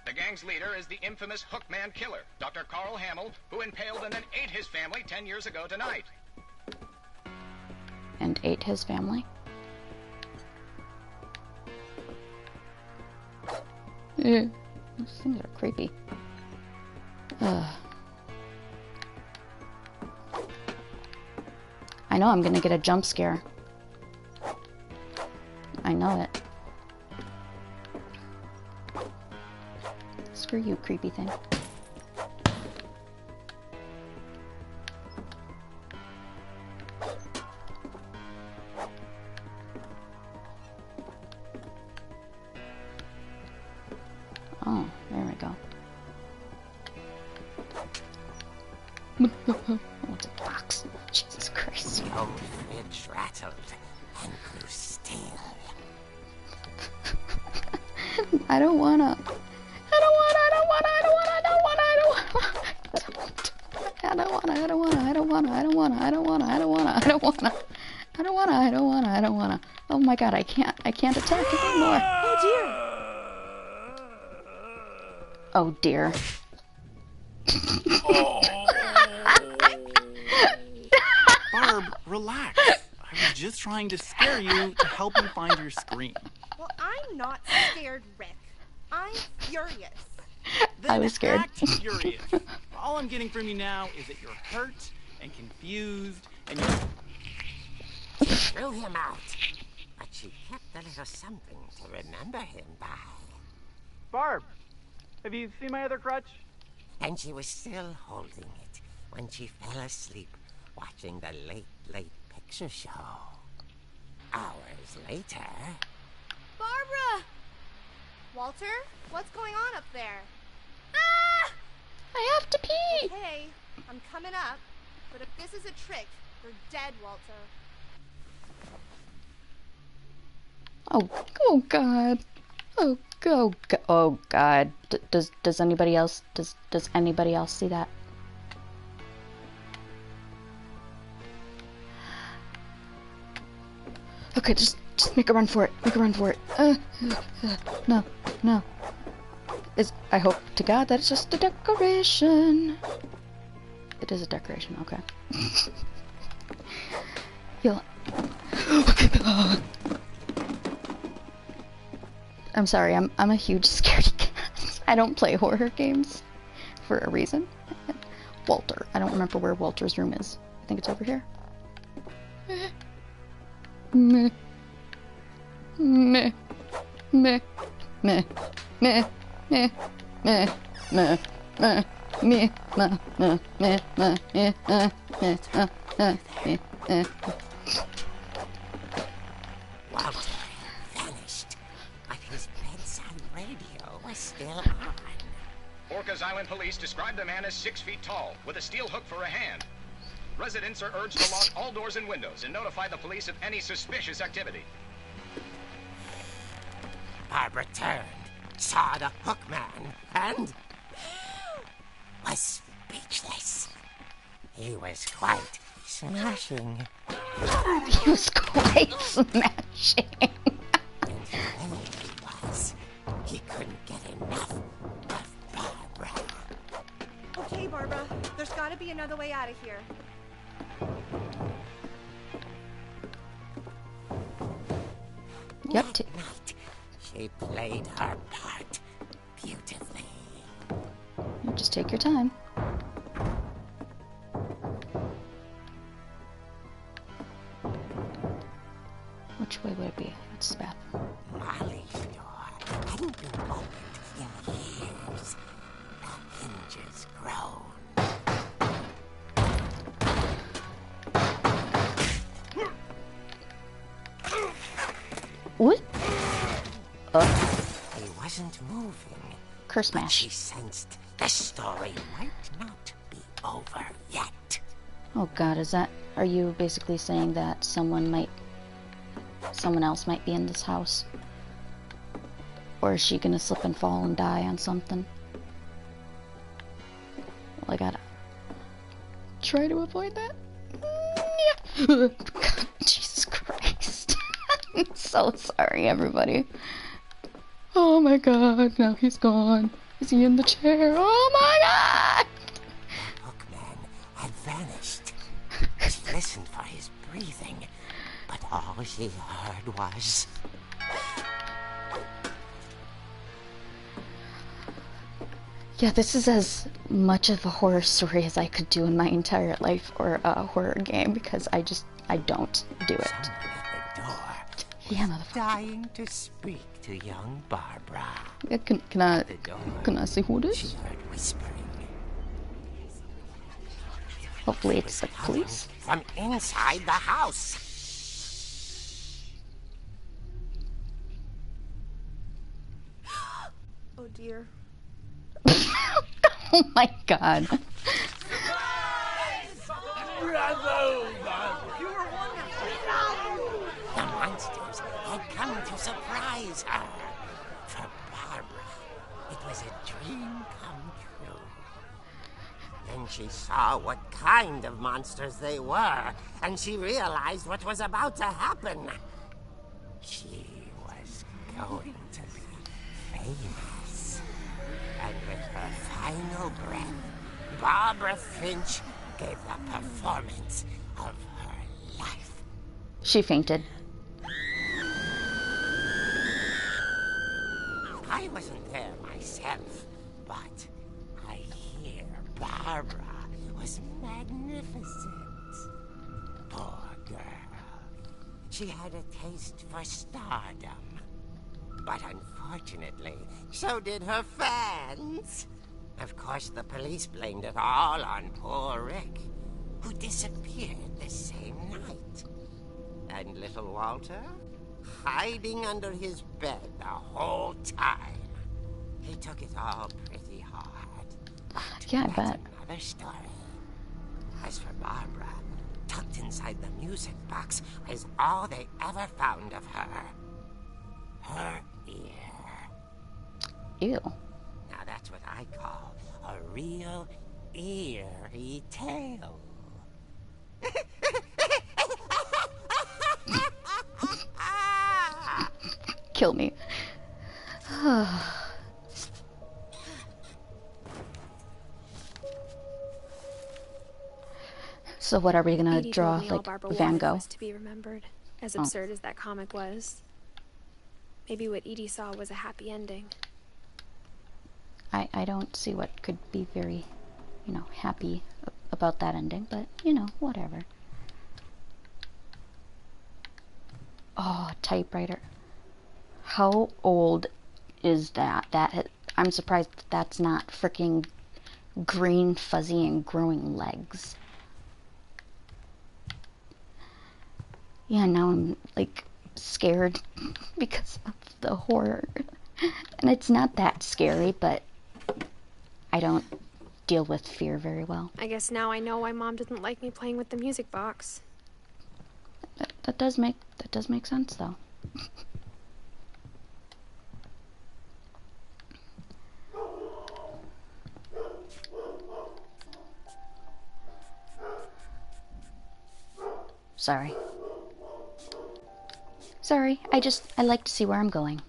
The gang's leader is the infamous Hookman Killer, Dr. Carl Hamill, who impaled and then ate his family 10 years ago tonight. And ate his family? These things are creepy. Ugh. I know I'm gonna get a jump scare. I know it. Screw you, creepy thing. What's a box? Jesus Christ. The old fridge rattled and grew still. I don't wanna. Oh my god, I can't attack anymore. Oh dear. Barb, relax. I was just trying to scare you to help you find your scream. Well, I'm not scared, Rick. I'm furious. Then I was scared. act furious. All I'm getting from you now is that you're hurt and confused and you're... She threw him out, but she kept a little something to remember him by. Barb, have you seen my other crutch? And she was still holding it when she fell asleep watching the late picture show. Hours later... Barbara! Walter, what's going on up there? Ah! I have to pee! Okay, I'm coming up, but if this is a trick, you're dead, Walter. Oh god. Oh god. Does anybody else see that? Okay, just make a run for it. No. I hope to God that it's just a decoration. It is a decoration, okay. I'm sorry, I'm a huge scaredy cat. I don't play horror games for a reason. Walter. I don't remember where Walter's room is. I think it's over here. Meh. Meh. Meh. Meh. Meh. Meh. Meh. Meh. Meh. Meh. Meh. Meh. Meh. Meh. Meh. Meh. Meh. Walter vanished, but his bedside radio was still on. Orcas Island police described the man as 6 feet tall, with a steel hook for a hand. Residents are urged to lock all doors and windows and notify the police of any suspicious activity. Barbara turned, saw the hook man, and was speechless. He was quite smashing. He was quite smashing. And there he was. He couldn't get enough of Barbara. Okay, Barbara, there's gotta be another way out of here. Yep. That night, she played her part beautifully. Just take your time. Which way would it be? That's the bathroom. Molly's door hadn't been opened in years. The hinges groaned. What? He wasn't moving. Curse But mash. she sensed the story might not be over yet. Oh god, are you basically saying that someone else might be in this house? Or is she gonna slip and fall and die on something? Well, I gotta try to avoid that. Yeah. God, Jesus Christ. I'm so sorry, everybody. Oh my god, now he's gone. Is he in the chair? Oh my god! Hookman had vanished. She listened for his breathing, but all she heard was... Yeah, this is as much of a horror story as I could do in my entire life, or a horror game, because I don't do it. Someone at the door Yeah, motherfucker. dying to speak to young Barbara. Yeah, can I see who it She is? heard whispering. Hopefully it's the police. From inside the house. Oh dear. Oh my god. Bravo, Barbara! You were wonderful! The monsters had come to surprise her. For Barbara, it was a dream come true. Then she saw what kind of monsters they were, and she realized what was about to happen. She was going to be famous. And with her final breath, Barbara Finch gave the performance of her life. She fainted. I wasn't there myself, but I hear Barbara was magnificent. Poor girl. She had a taste for stardom. But unfortunately, so did her fans. Of course, the police blamed it all on poor Rick, who disappeared the same night. And little Walter, hiding under his bed the whole time. He took it all pretty hard. But Yeah, I that's bet. another story. As for Barbara, tucked inside the music box was all they ever found of her. Her ear. Ew. Now that's what I call a real eerie tale. Kill me. So what are we gonna Edie draw, told me all like Barbara Van wanted Gogh? was to be remembered, as absurd as that comic was. Maybe what Edie saw was a happy ending. I don't see what could be very, happy about that ending, but, whatever. Oh, typewriter. How old is that? I'm surprised that's not freaking green, fuzzy, and growing legs. Yeah, now I'm, like, scared because of the horror. And it's not that scary, but I don't deal with fear very well. I guess now I know why Mom didn't like me playing with the music box. That does make sense, though. Sorry. Sorry, I like to see where I'm going.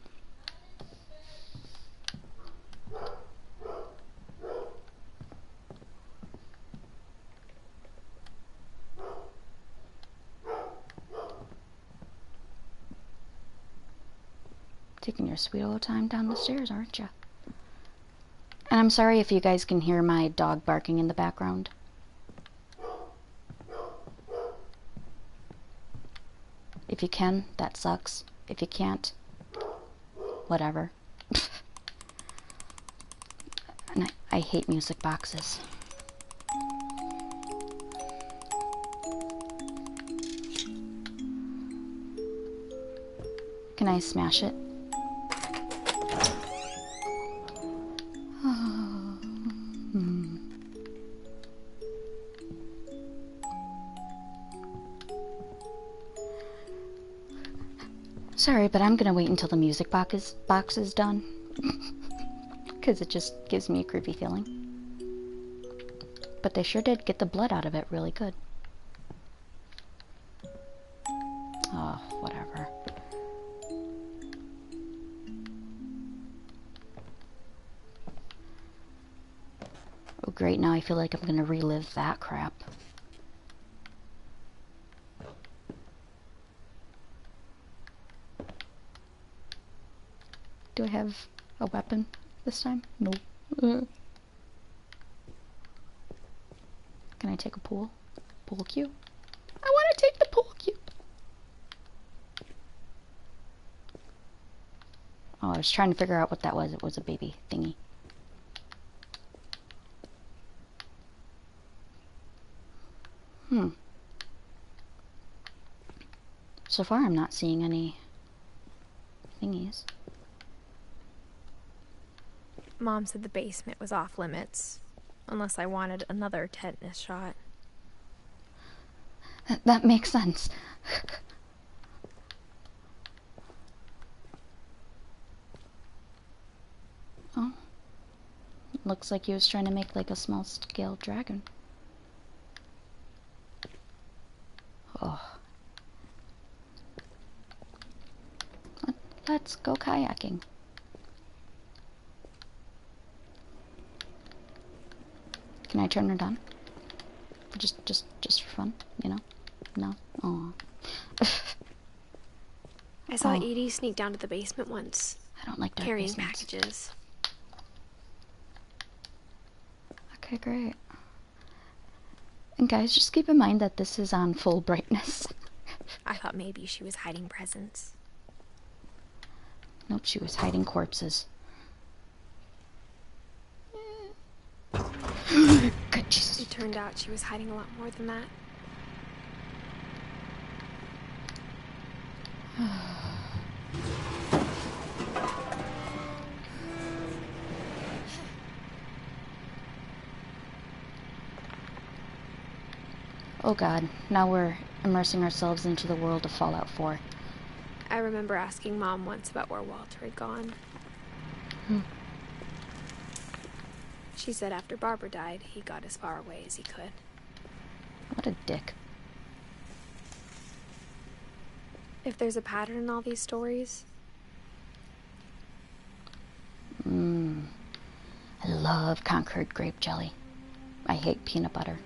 Taking your sweet old time down the stairs, aren't you? And I'm sorry if you guys can hear my dog barking in the background. If you can, that sucks. If you can't, whatever. And I hate music boxes. Can I smash it? Sorry, but I'm gonna wait until the music box is done. Because it just gives me a creepy feeling. But they sure did get the blood out of it really good. Oh, whatever. Oh great, now I feel like I'm gonna relive that crap. Do I have a weapon this time? No. Can I take a pool? Pool cue? I want to take the pool cue! Oh, I was trying to figure out what that was. It was a baby thingy. So far I'm not seeing any thingies. Mom said the basement was off limits, unless I wanted another tetanus shot. That makes sense. Oh. Looks like he was trying to make like a small scale dragon. Oh. Let's go kayaking. Can I turn it on? Just for fun, you know? No? Aw. I saw Edie sneak down to the basement once. I don't like dark carrying basements. packages. Okay, great. And guys, just keep in mind that this is on full brightness. I thought maybe she was hiding presents. Nope, she was hiding corpses. Good Jesus. It turned out she was hiding a lot more than that. Oh god, now we're immersing ourselves into the world of Fallout 4. I remember asking Mom once about where Walter had gone. She said after Barbara died, he got as far away as he could. What a dick. If there's a pattern in all these stories... I love Concord grape jelly. I hate peanut butter.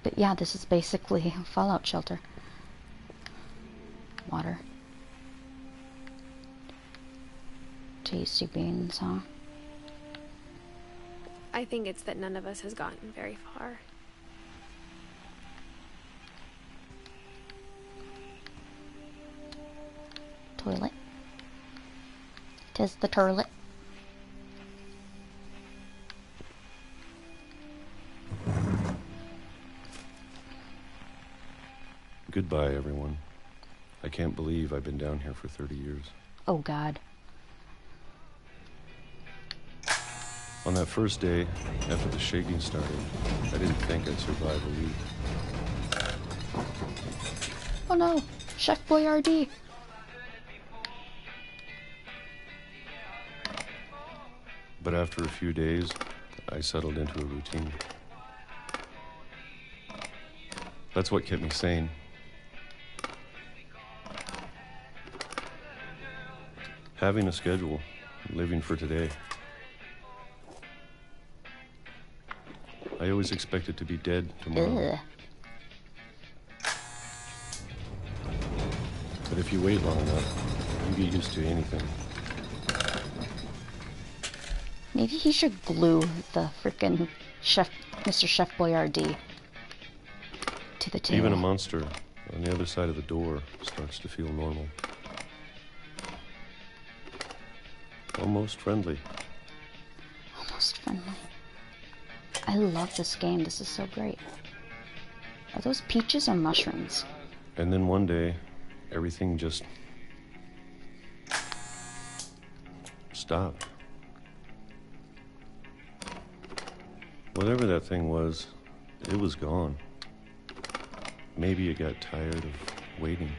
But yeah, this is basically a Fallout shelter. Water. Tasty beans, huh? I think it's that none of us has gotten very far. Toilet. 'Tis the toilet. Goodbye, everyone. I can't believe I've been down here for 30 years. Oh god. On that first day, after the shaking started, I didn't think I'd survive a week. Oh no! Chef Boyardee! But after a few days, I settled into a routine. That's what kept me sane. Having a schedule, living for today. I always expected to be dead tomorrow. Ugh. But if you wait long enough, you get used to anything. Maybe he should glue the frickin' Mr. Chef Boyardee to the table. Even a monster on the other side of the door starts to feel normal. Almost friendly. Almost friendly. I love this game. This is so great. Are those peaches or mushrooms? And then one day, everything just stopped. Whatever that thing was, it was gone. Maybe it got tired of waiting.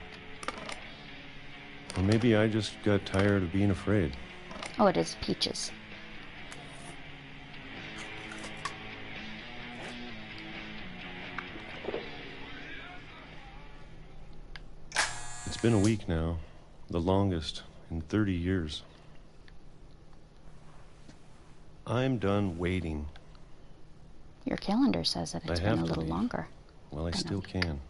Or maybe I just got tired of being afraid. Oh, it is peaches. It's been a week now, the longest in 30 years. I'm done waiting. Your calendar says that it's I been have a to little leave. longer. Well, I still can.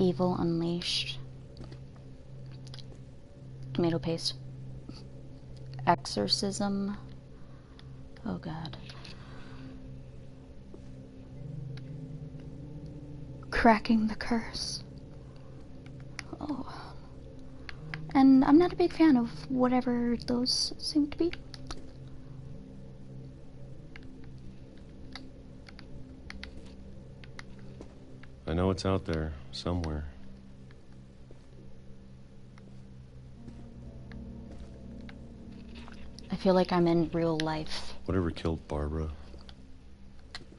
Evil Unleashed. Tomato paste. Exorcism. Oh god. Cracking the curse. Oh. And I'm not a big fan of whatever those seem to be. I know it's out there, somewhere. I feel like I'm in real life. Whatever killed Barbara.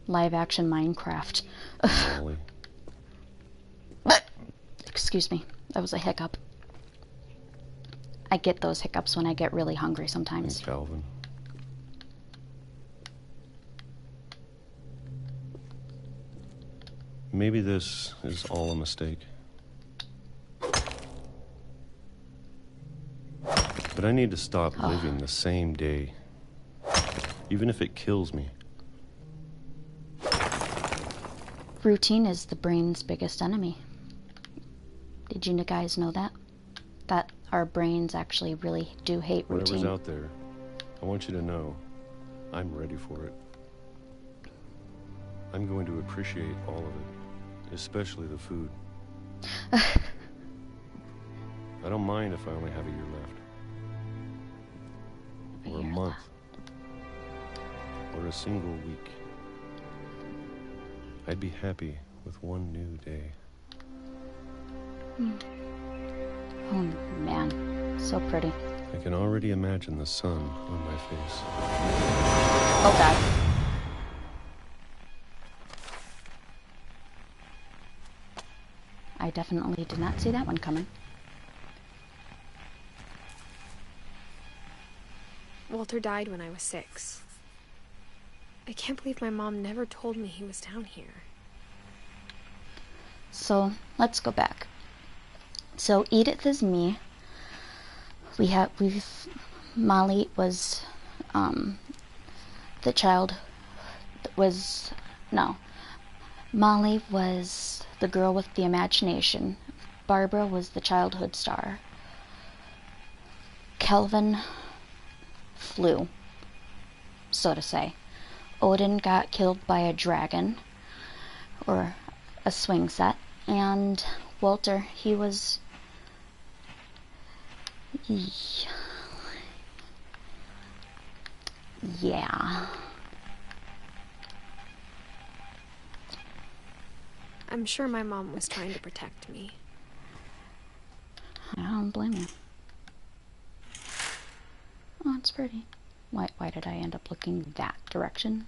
Live action Minecraft. Molly. Excuse me, that was a hiccup. I get those hiccups when I get really hungry sometimes. And Calvin. Maybe this is all a mistake. But I need to stop living the same day. Even if it kills me. Routine is the brain's biggest enemy. Did you guys know that? That our brains actually really do hate routine. Whatever's out there, I want you to know I'm ready for it. I'm going to appreciate all of it, especially the food. I don't mind if I only have a year left. Or a month. Or a single week. I'd be happy with one new day. Oh man, so pretty. I can already imagine the sun on my face. Oh god. I definitely did not see that one coming. Walter died when I was 6. I can't believe my mom never told me he was down here. So, let's go back. So, Edith is me. Molly was, Molly was the girl with the imagination. Barbara was the childhood star. Kelvin flew, so to say. Odin got killed by a dragon, or a swing set, and Walter, he was... yeah. I'm sure my mom was trying to protect me. I don't blame you. Oh, it's pretty. Why did I end up looking that direction?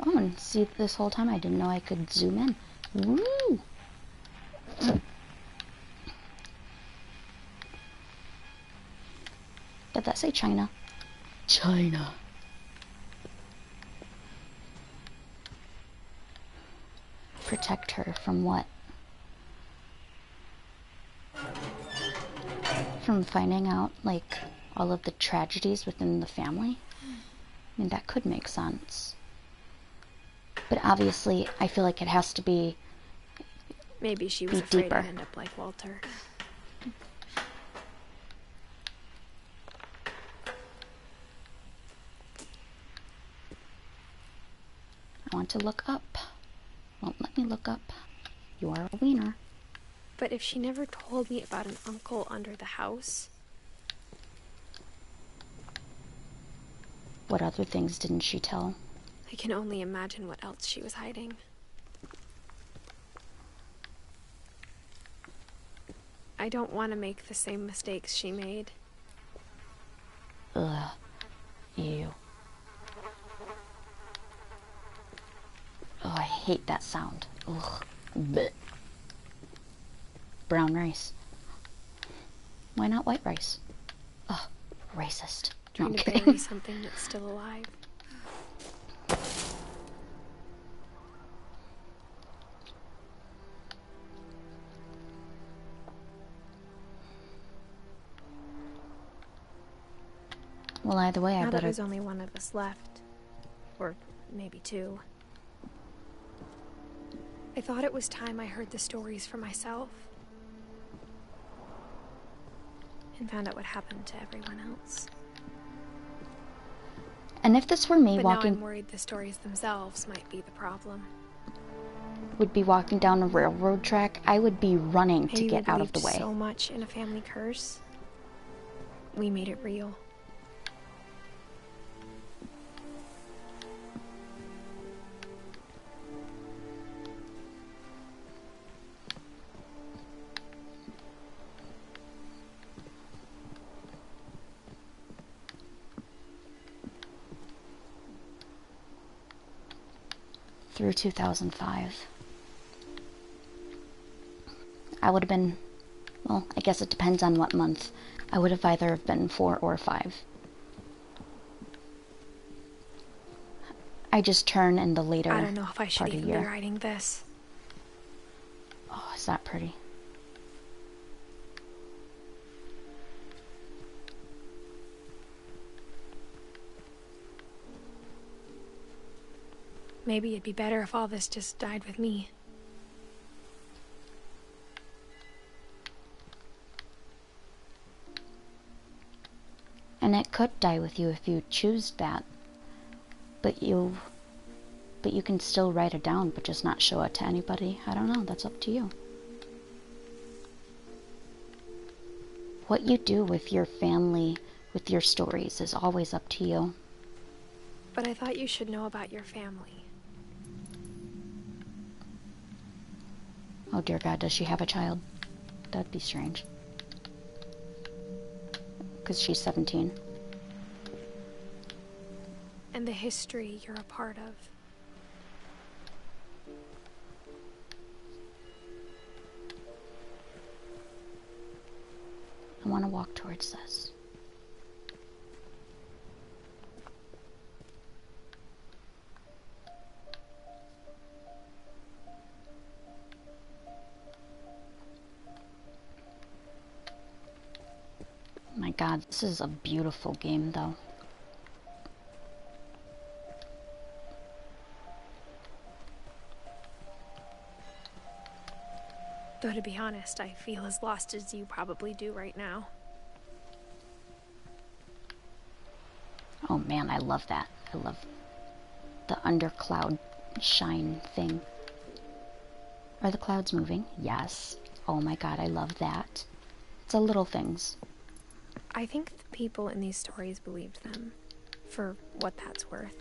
Oh, and see, this whole time I didn't know I could zoom in. Woo! Did that say China? China. Protect her from what? From finding out, like, all of the tragedies within the family? I mean, that could make sense. But obviously, I feel like it has to be... Maybe she was afraid I'd end up like Walter. I want to look up. Won't let me look up. You are a wiener. But if she never told me about an uncle under the house... What other things didn't she tell? I can only imagine what else she was hiding. I don't want to make the same mistakes she made. Ugh. Ew. Oh, I hate that sound. Ugh. Blech. Brown rice. Why not white rice? Ugh. Racist. Trying No, to I'm kidding. bury something that's still alive. Well, either way, I Now that better... there's only one of us left. Or maybe 2. I thought it was time I heard the stories for myself. And found out what happened to everyone else. And if this were me But now walking... I'm worried the stories themselves might be the problem. would be walking down a railroad track, I would be running to get out of the way. So much in a family curse. We made it real. Through 2005. I would have been, well, I guess it depends on what month. I would have either been 4 or 5. I just turn in the later I don't know if I should even be writing this. Oh, is that pretty? Maybe it'd be better if all this just died with me. And it could die with you if you choose that. But you can still write it down, but just not show it to anybody. I don't know, that's up to you. What you do with your family, with your stories, is always up to you. But I thought you should know about your family. Oh dear God, does she have a child? That'd be strange. Because she's 17. And the history you're a part of. I want to walk towards this. My God, this is a beautiful game, though. Though to be honest, I feel as lost as you probably do right now. Oh man, I love that. I love the undercloud shine thing. Are the clouds moving? Yes. Oh my God, I love that. It's the little things. I think the people in these stories believed them, for what that's worth.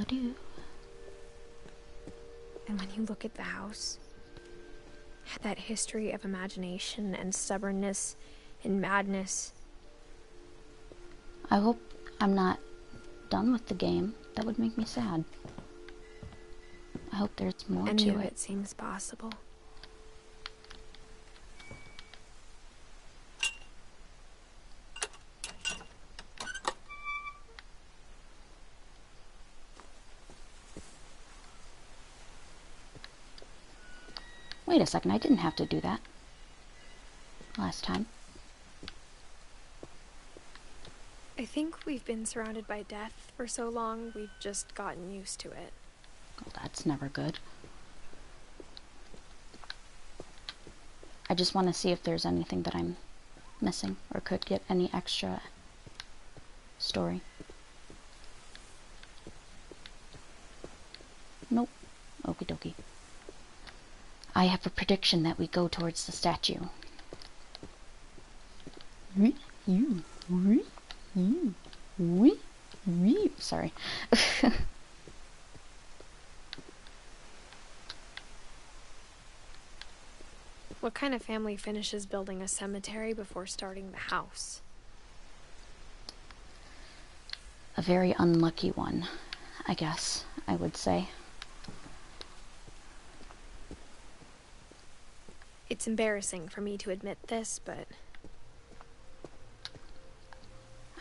Do. And when you look at the house, that history of imagination and stubbornness and madness. I hope I'm not done with the game. That would make me sad. I hope there's more to it. And you, it seems possible. Wait a second, I didn't have to do that last time. I think we've been surrounded by death for so long, we've just gotten used to it. Well, that's never good. I just want to see if there's anything that I'm missing or could get any extra story. Nope. Okie dokie. I have a prediction that we go towards the statue. Sorry. What kind of family finishes building a cemetery before starting the house? A very unlucky one, I guess, I would say. It's embarrassing for me to admit this, but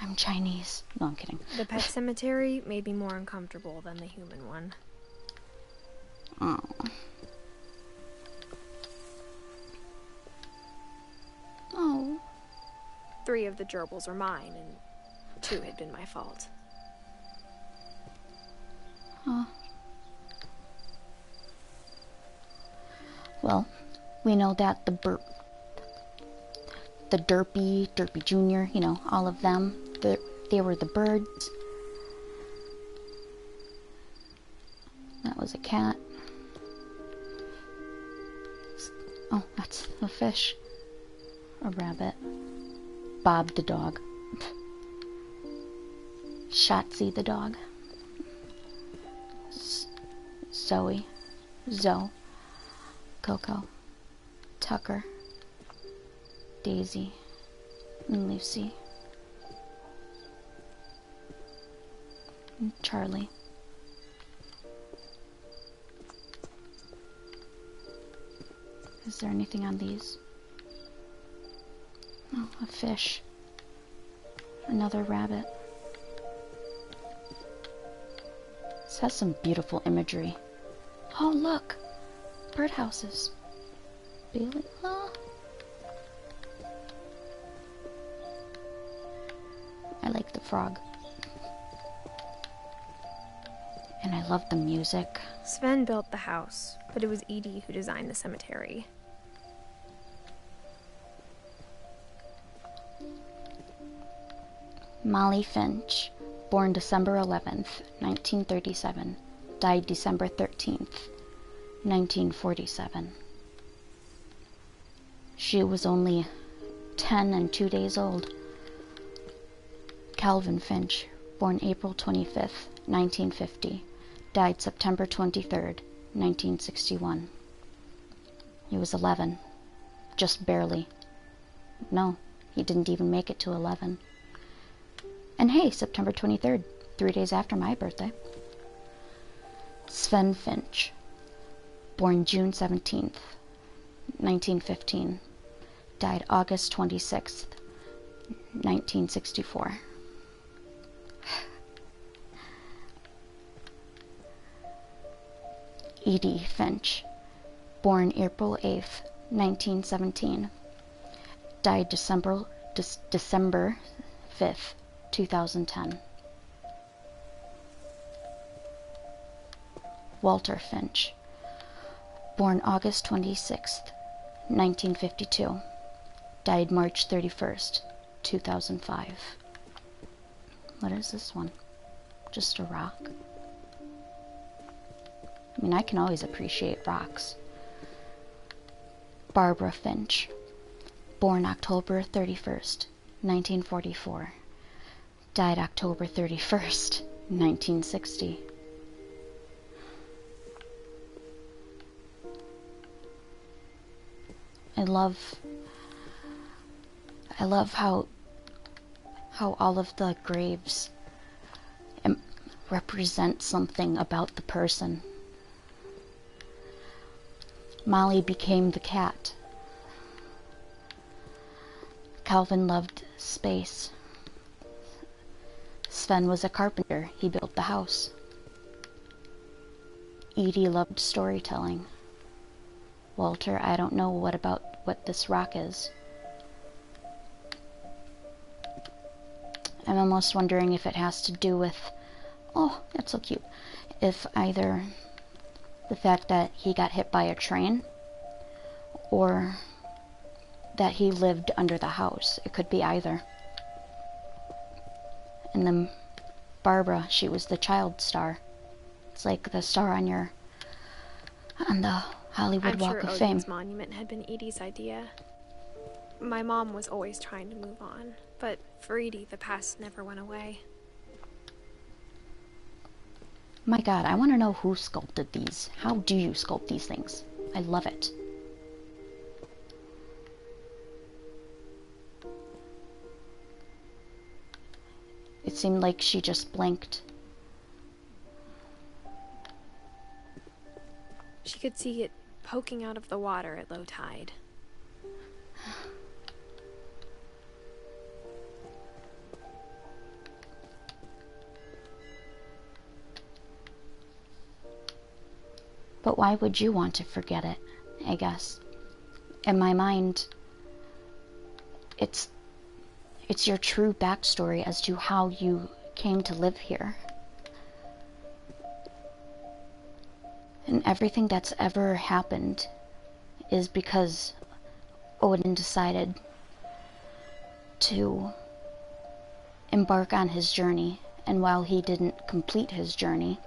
I'm Chinese. No, I'm kidding. the pet cemetery made me more uncomfortable than the human one. Oh. Oh. 3 of the gerbils are mine, and too had been my fault. Huh. Well, we know that the Derpy Jr., you know, all of them, they were the birds. That was a cat. Oh, that's a fish. A rabbit. Bob the dog. Shotzi the dog. Zoe. Coco. Tucker. Daisy. And Lucy. And Charlie. Is there anything on these? Oh, a fish. Another rabbit. This has some beautiful imagery. Oh, look! Birdhouses. Bailey. Oh. I like the frog. And I love the music. Sven built the house, but it was Edie who designed the cemetery. Molly Finch, born December 11th, 1937, died December 13th, 1947. She was only 10 and 2 days old. Calvin Finch, born April 25th, 1950, died September 23rd, 1961. He was 11, just barely. No, he didn't even make it to 11. And hey, September 23rd, 3 days after my birthday. Sven Finch, born June 17th, 1915, died August 26th, 1964. Edie Finch, born April 8th, 1917, died December 5th, 2010. Walter Finch, born August 26th, 1952, died March 31st, 2005. What is this one? Just a rock? I mean, I can always appreciate rocks. Barbara Finch, born October 31st, 1944, died October 31st, 1960. I love how all of the graves represent something about the person. Molly became the cat. Calvin loved space. Sven was a carpenter. He built the house. Edie loved storytelling. Walter, I don't know what this rock is. I'm almost wondering if it has to do with, oh, that's so cute, if either the fact that he got hit by a train or that he lived under the house. It could be either. And then Barbara, she was the child star. It's like the star on the Hollywood Walk of Fame. Odin's monument had been Edie's idea. My mom was always trying to move on, but for Edie, the past never went away. My God, I want to know who sculpted these. How do you sculpt these things? I love it. It seemed like she just blinked. She could see it poking out of the water at low tide. But why would you want to forget it, I guess? In my mind, it's It's your true backstory as to how you came to live here. And everything that's ever happened is because Odin decided to embark on his journey, and while he didn't complete his journey,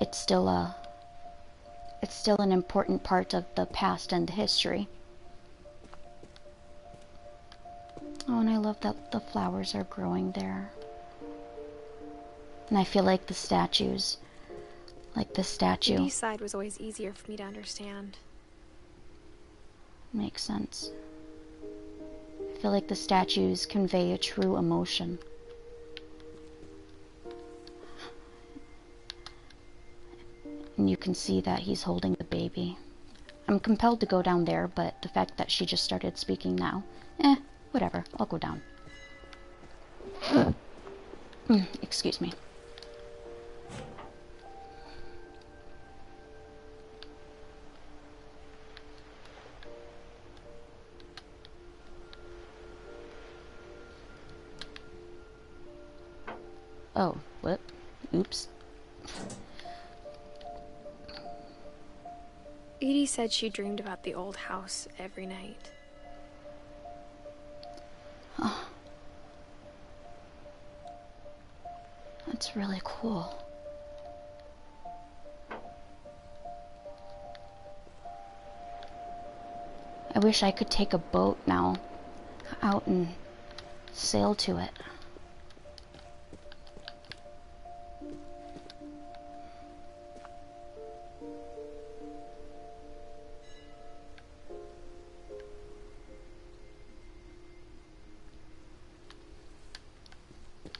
it's still an important part of the past and the history. Oh, and I love that the flowers are growing there. And I feel like the statues, like the statue. Edie's side was always easier for me to understand. Makes sense. I feel like the statues convey a true emotion. And you can see that he's holding the baby. I'm compelled to go down there, but the fact that she just started speaking now, whatever, I'll go down. Excuse me. Oh, what? Oops. Edie said she dreamed about the old house every night. Oh. That's really cool. I wish I could take a boat now out and sail to it.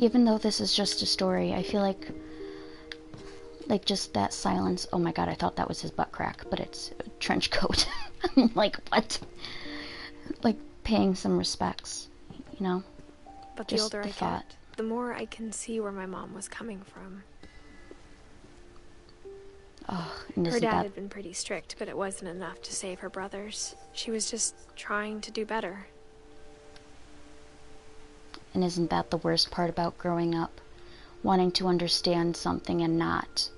Even though this is just a story, I feel like just that silence. Oh my god, I thought that was his butt crack, but it's a trench coat. I'm like, what? Like paying some respects, you know? But the older I get, the more I can see where my mom was coming from. Oh, and her dad had been pretty strict, but it wasn't enough to save her brothers. She was just trying to do better. And isn't that the worst part about growing up? Wanting to understand something and not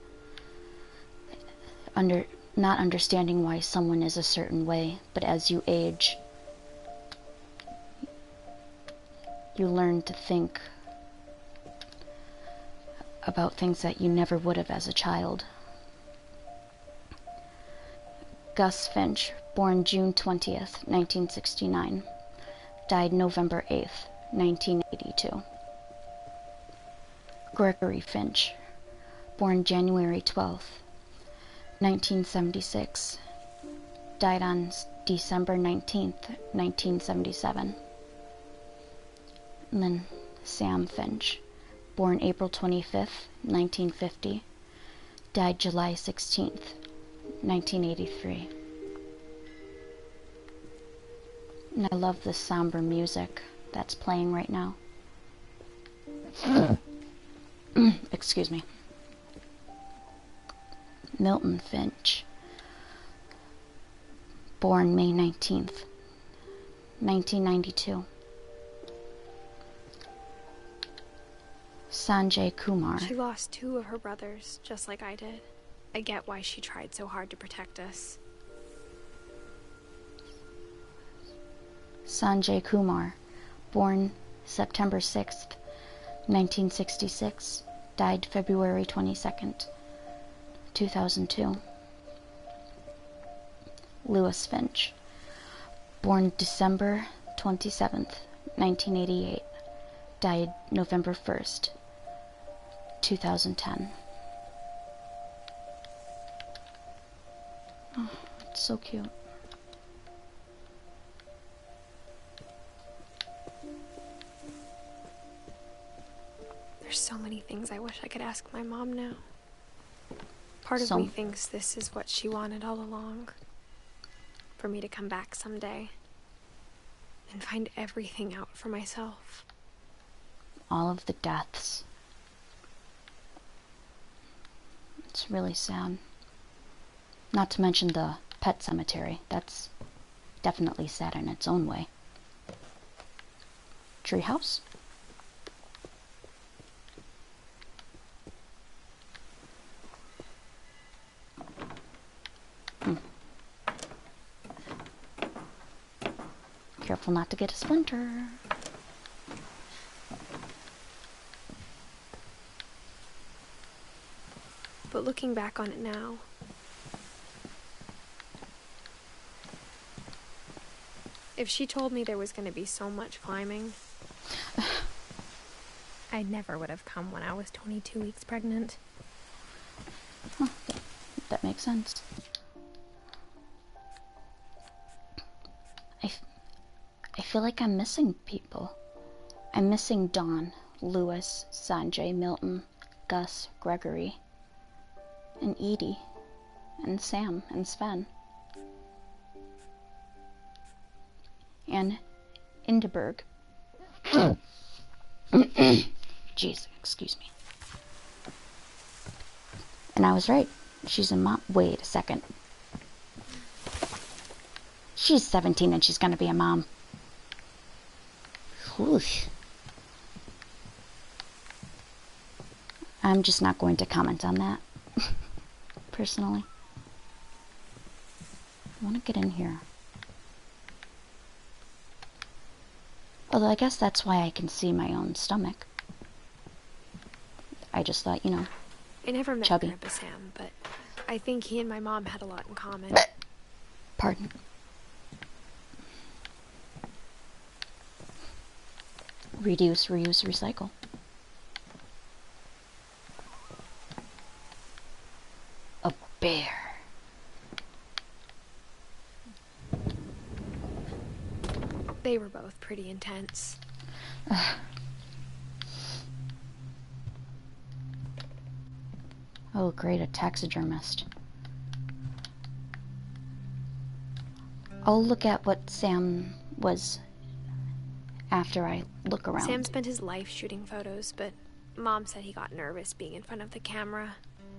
understanding why someone is a certain way, but as you age, you learn to think about things that you never would have as a child. Gus Finch, born June 20th, 1969, died November 8th, 1982. Gregory Finch, born January 12th, 1976, died on December 19th, 1977. And then Sam Finch, born April 25th, 1950, died July 16th, 1983. And I love the somber music that's playing right now. Excuse me. Milton Finch, born May 19th, 1992. Sanjay Kumar. She lost 2 of her brothers, just like I did. I get why she tried so hard to protect us. Sanjay Kumar, born September 6th, 1966, died February 22nd, 2002. Lewis Finch, born December 27th, 1988, died November 1st, 2010. Oh, it's so cute. There's so many things I wish I could ask my mom now. Part of me thinks this is what she wanted all along. For me to come back someday and find everything out for myself. All of the deaths. It's really sad. Not to mention the pet cemetery. That's definitely sad in its own way. treehouse. Careful not to get a splinter. But looking back on it now, if she told me there was going to be so much climbing, I never would have come when I was 22 weeks pregnant. Huh, that makes sense. I feel like I'm missing people. I'm missing Dawn, Lewis, Sanjay, Milton, Gus, Gregory, and Edie, and Sam, and Sven. And Indeberg. Jeez, excuse me. And I was right. She's a mom. Wait a second. She's 17 and she's gonna be a mom. Whoosh. I'm just not going to comment on that. Personally. I want to get in here. Although I guess that's why I can see my own stomach. I just thought, you know, I never met chubby. Grandpa Sam, but I think he and my mom had a lot in common. Pardon. Reduce, reuse, recycle. A bear. They were both pretty intense. Oh, great, a taxidermist. I'll look at what Sam was after I look around. Sam spent his life shooting photos, but Mom said he got nervous being in front of the camera.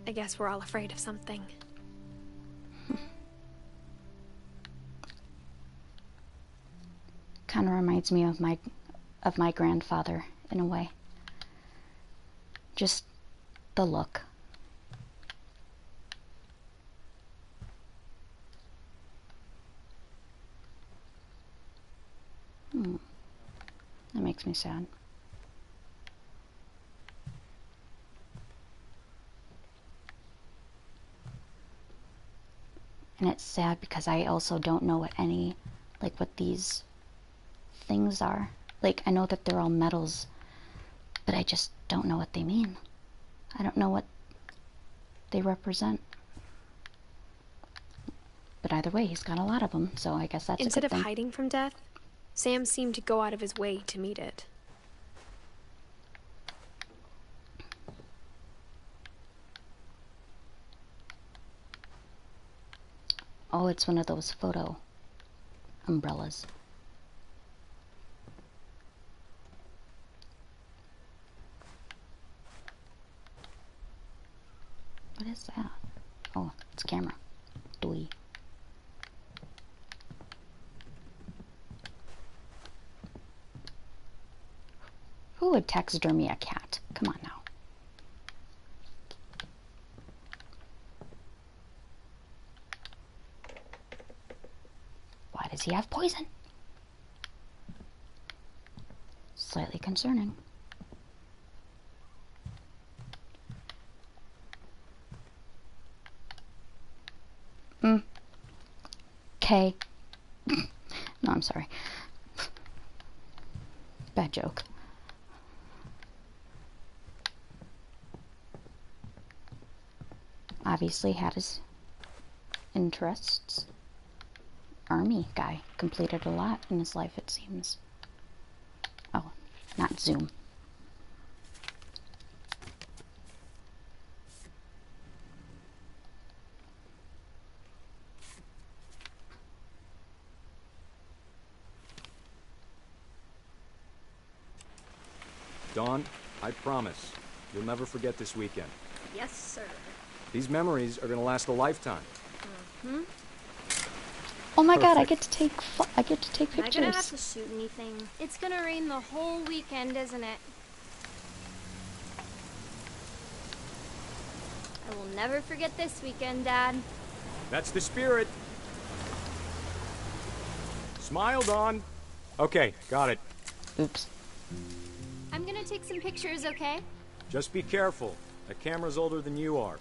I guess we're all afraid of something. Kind of reminds me of my grandfather in a way. Just the look. That makes me sad. And it's sad because I also don't know what what these things are. Like, I know that they're all metals, but I just don't know what they mean. I don't know what they represent. But either way, he's got a lot of them, so I guess that's Instead a good of thing. hiding from death, Sam seemed to go out of his way to meet it. Oh, it's one of those photo umbrellas. What is that? Oh, it's a camera. Doi. Who would taxidermy a cat? Come on now. Why does he have poison? Slightly concerning. Okay. No, I'm sorry. Bad joke. Obviously had his interests. Army guy. Completed a lot in his life, it seems. Oh, not zoom. Dawn, I promise, you'll never forget this weekend. Yes, sir. These memories are gonna last a lifetime. Oh my god, I Perfect. get to take Am I gonna have pictures. to shoot anything? It's gonna rain the whole weekend, isn't it? I will never forget this weekend, Dad. That's the spirit. Smile, Dawn. Okay, got it. Oops. I'm gonna take some pictures, okay? Just be careful. That camera's older than you are.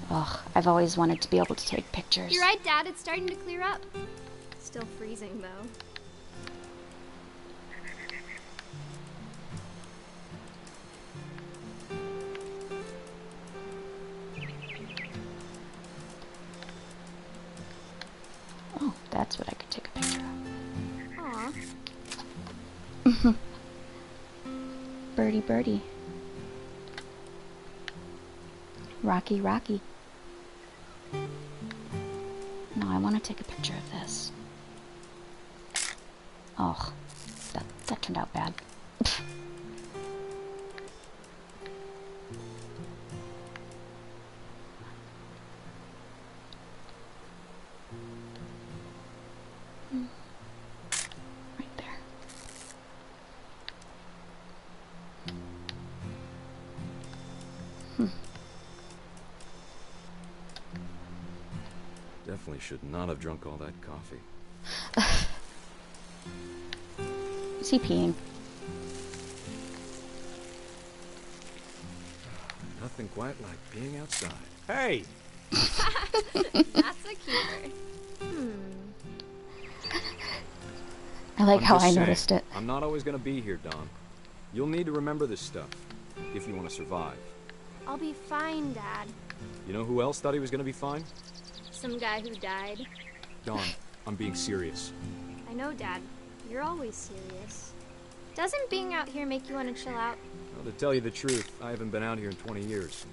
Ugh, I've always wanted to be able to take pictures. You're right, Dad. It's starting to clear up. Still freezing, though. Oh, that's what I could take a picture Aw. of. Birdie, birdie. Rocky, Rocky. No, I want to take a picture of this. Oh, that turned out bad. Right there. Definitely should not have drunk all that coffee. Is he peeing? Nothing quite like being outside. Hey! That's a keeper. I like I'm how just I saying, noticed it. I'm not always gonna be here, Dawn. You'll need to remember this stuff if you want to survive. I'll be fine, Dad. You know who else thought he was gonna be fine? Some guy who died. Dawn, I'm being serious. I know, Dad. You're always serious. Doesn't being out here make you want to chill out? Well, to tell you the truth, I haven't been out here in 20 years.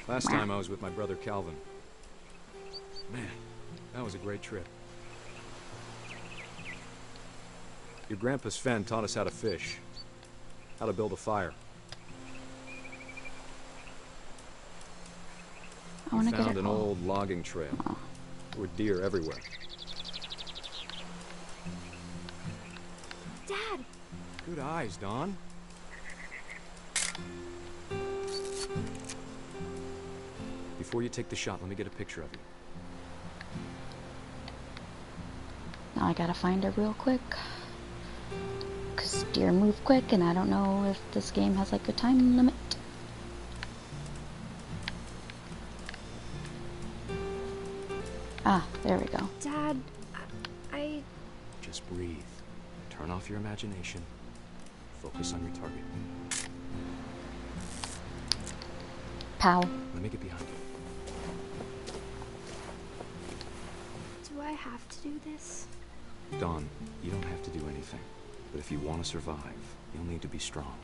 Last time I was with my brother Calvin. Man, that was a great trip. Your grandpa Sven taught us how to fish, how to build a fire. I want We to get found it an all. old logging trail. There were deer everywhere. Dad! Good eyes, Dawn. Before you take the shot, let me get a picture of you. Now I gotta find her real quick. Cause deer move quick and I don't know if this game has like a time limit. Ah, there we go. Dad, I... Just breathe. Turn off your imagination. Focus on your target. Pow. Let me get behind you. Do I have to do this? Dawn, you don't have to do anything. But if you want to survive, you'll need to be strong.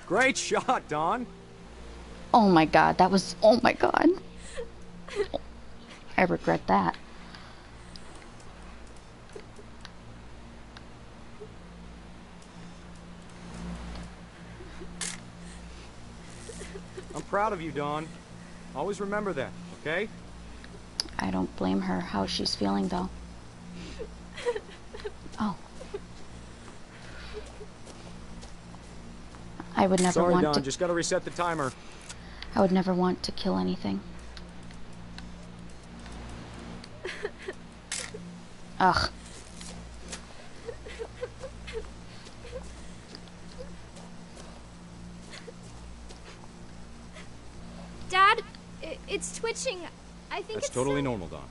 Great shot, Dawn! Oh my god, that was... Oh my god. I regret that. I'm proud of you, Dawn. Always remember that, okay? I don't blame her how she's feeling though. Oh. I would never Sorry, want Dawn, to... just gotta reset the timer. I would never want to kill anything. Ugh. Dad, it's twitching. I think That's it's totally normal, Dawn.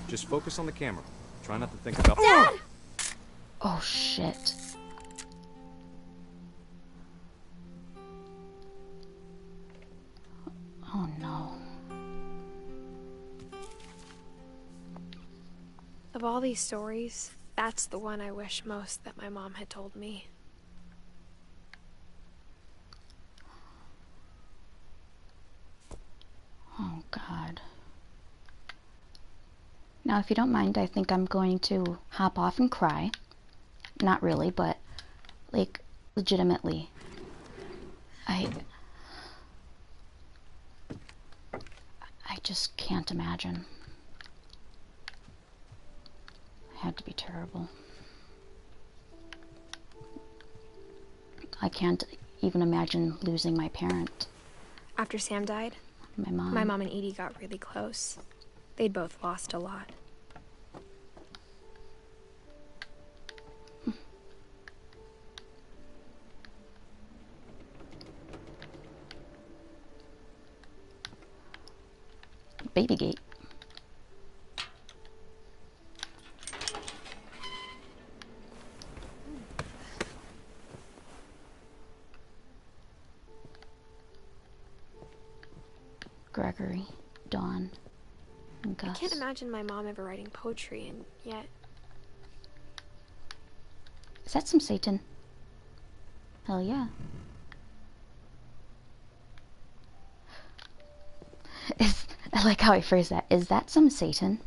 Just focus on the camera. Try not to think about... Dad! Oh shit. Oh no. Of all these stories, that's the one I wish most that my mom had told me. Now, if you don't mind, I think I'm going to hop off and cry. Not really, but, like, legitimately. I just can't imagine. It had to be terrible. I can't even imagine losing my parent. After Sam died, my mom and Edie got really close. They'd both lost a lot. Babygate. Gregory, Dawn, and Gus. I can't imagine my mom ever writing poetry, and yet... Is that some Satan? Hell yeah. I like how I phrase that. Is that some Satan?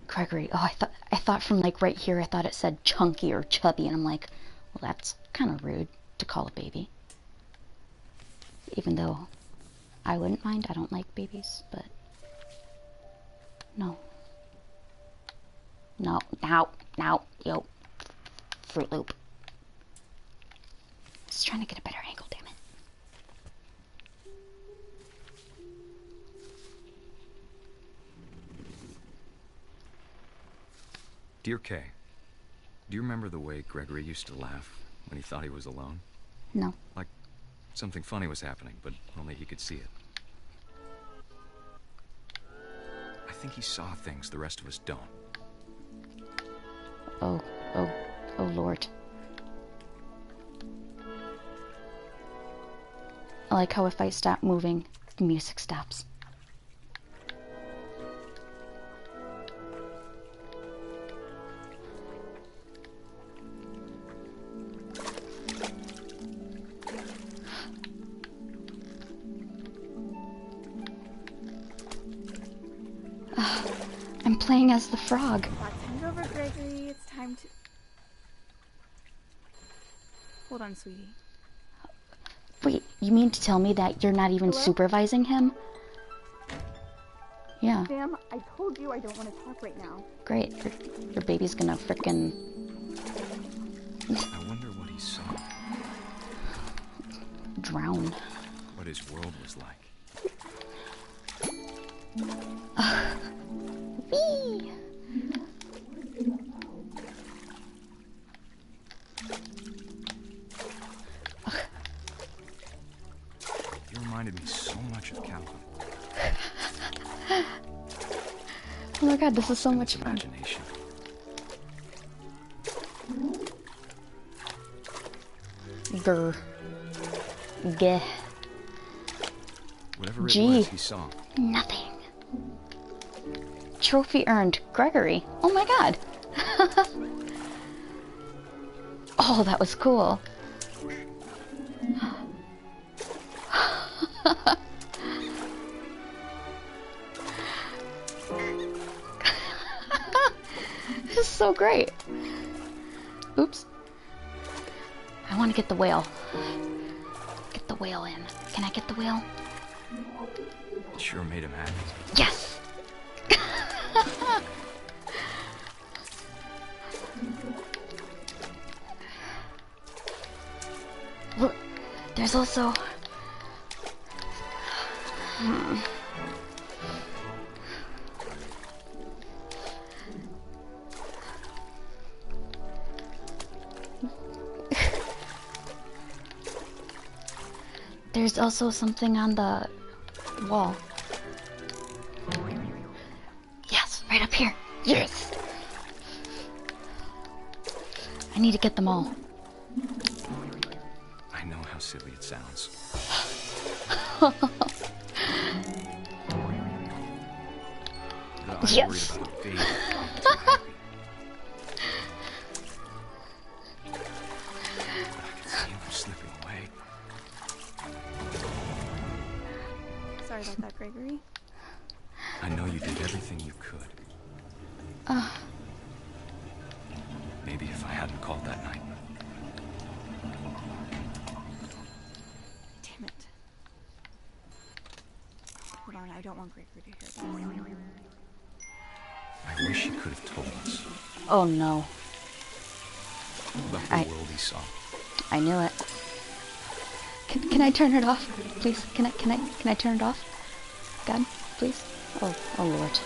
Gregory. Oh, I thought from like right here, I thought it said chunky or chubby, and I'm like, well, that's kind of rude to call a baby. Even though I wouldn't mind. I don't like babies, but no. No, now, yo. Fruit Loop. Just trying to get a better angle, damn it. Dear Kay, do you remember the way Gregory used to laugh when he thought he was alone? No. Like something funny was happening, but only he could see it. I think he saw things the rest of us don't. Oh Lord. I like how if I stop moving, the music stops. I'm playing as the frog. Hand over, Gregory. It's time to... Hold on, sweetie. Wait, you mean to tell me that you're not even supervising him? Yeah. Sam, I told you I don't want to talk right now. Great. Your baby's gonna frickin'... I wonder what he saw. Drown. What his world was like. Whee! You reminded me so much of Calvin. Oh my god, this is so much fun. Imagination. Grr. Geh. Whatever it was he saw. Nothing. Trophy earned. Gregory. Oh my god. Oh, that was cool. This is so great. Oops. I want to get the whale. Get the whale in. Can I get the whale? Sure made him happy. Yes! Look, there's also... There's also something on the wall. Yes, right up here. Yes! I need to get them all. I know how silly it sounds. Yes! Sorry about that, Gregory. I know you did everything you could. Maybe if I hadn't called that night. Damn it. Hold on, I don't want Gregory to hear this. I wish he could have told us. Oh no. About the world he saw. I knew it. Can I turn it off? Please, can I turn it off? God, please? Oh Lord.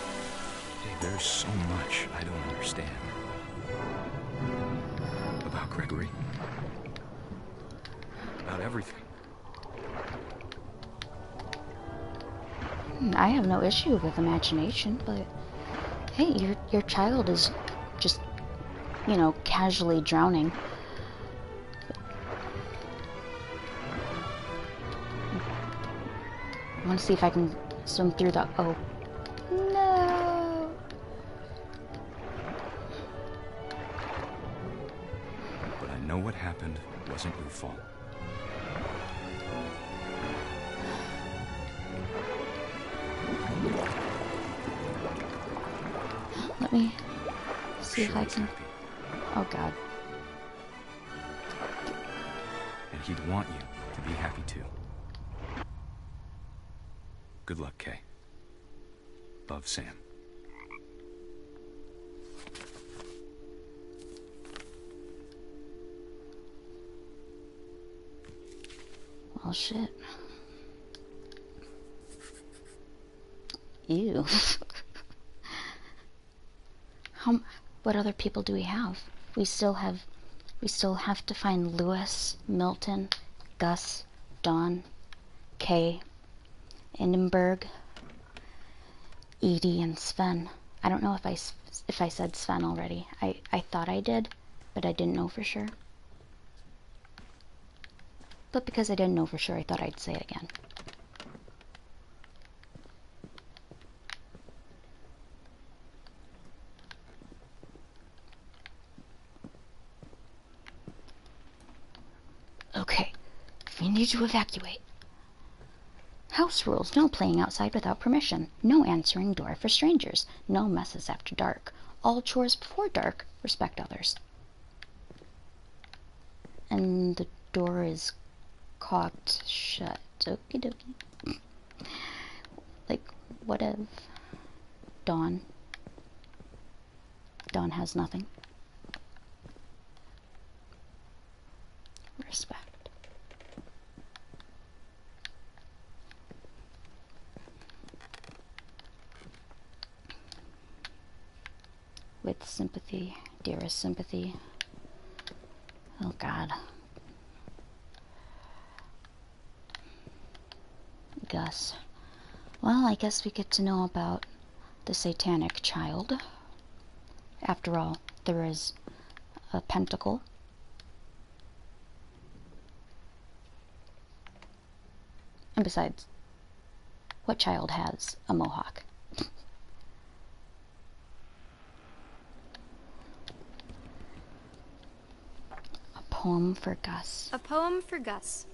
Hey, there's so much I don't understand. About Gregory. About everything. I have no issue with imagination, but hey, your child is just, you know, casually drowning. I want to see if I can swim through the... Oh. No! But I know what happened wasn't your fault. Let me see if I can... Oh God. And he'd want you to be happy too. Good luck, Kay. Love, Sam. Well, shit. Ew. What other people do we have? We still have to find Lewis, Milton, Gus, Dawn, Kay, Hindenburg, Edie, and Sven. I don't know if I said Sven already. I thought I did, but I didn't know for sure. But because I didn't know for sure, I thought I'd say it again. Okay, we need to evacuate. House rules: no playing outside without permission, no answering door for strangers, no messes after dark, all chores before dark, respect others. And the door is caulked shut. Okie dokie. Like, what if Dawn has nothing? Respect. With sympathy, dearest sympathy. Oh God. Gus. Well, I guess we get to know about the satanic child. After all, there is a pentacle. And besides, what child has a mohawk? A poem for Gus. A poem for Gus,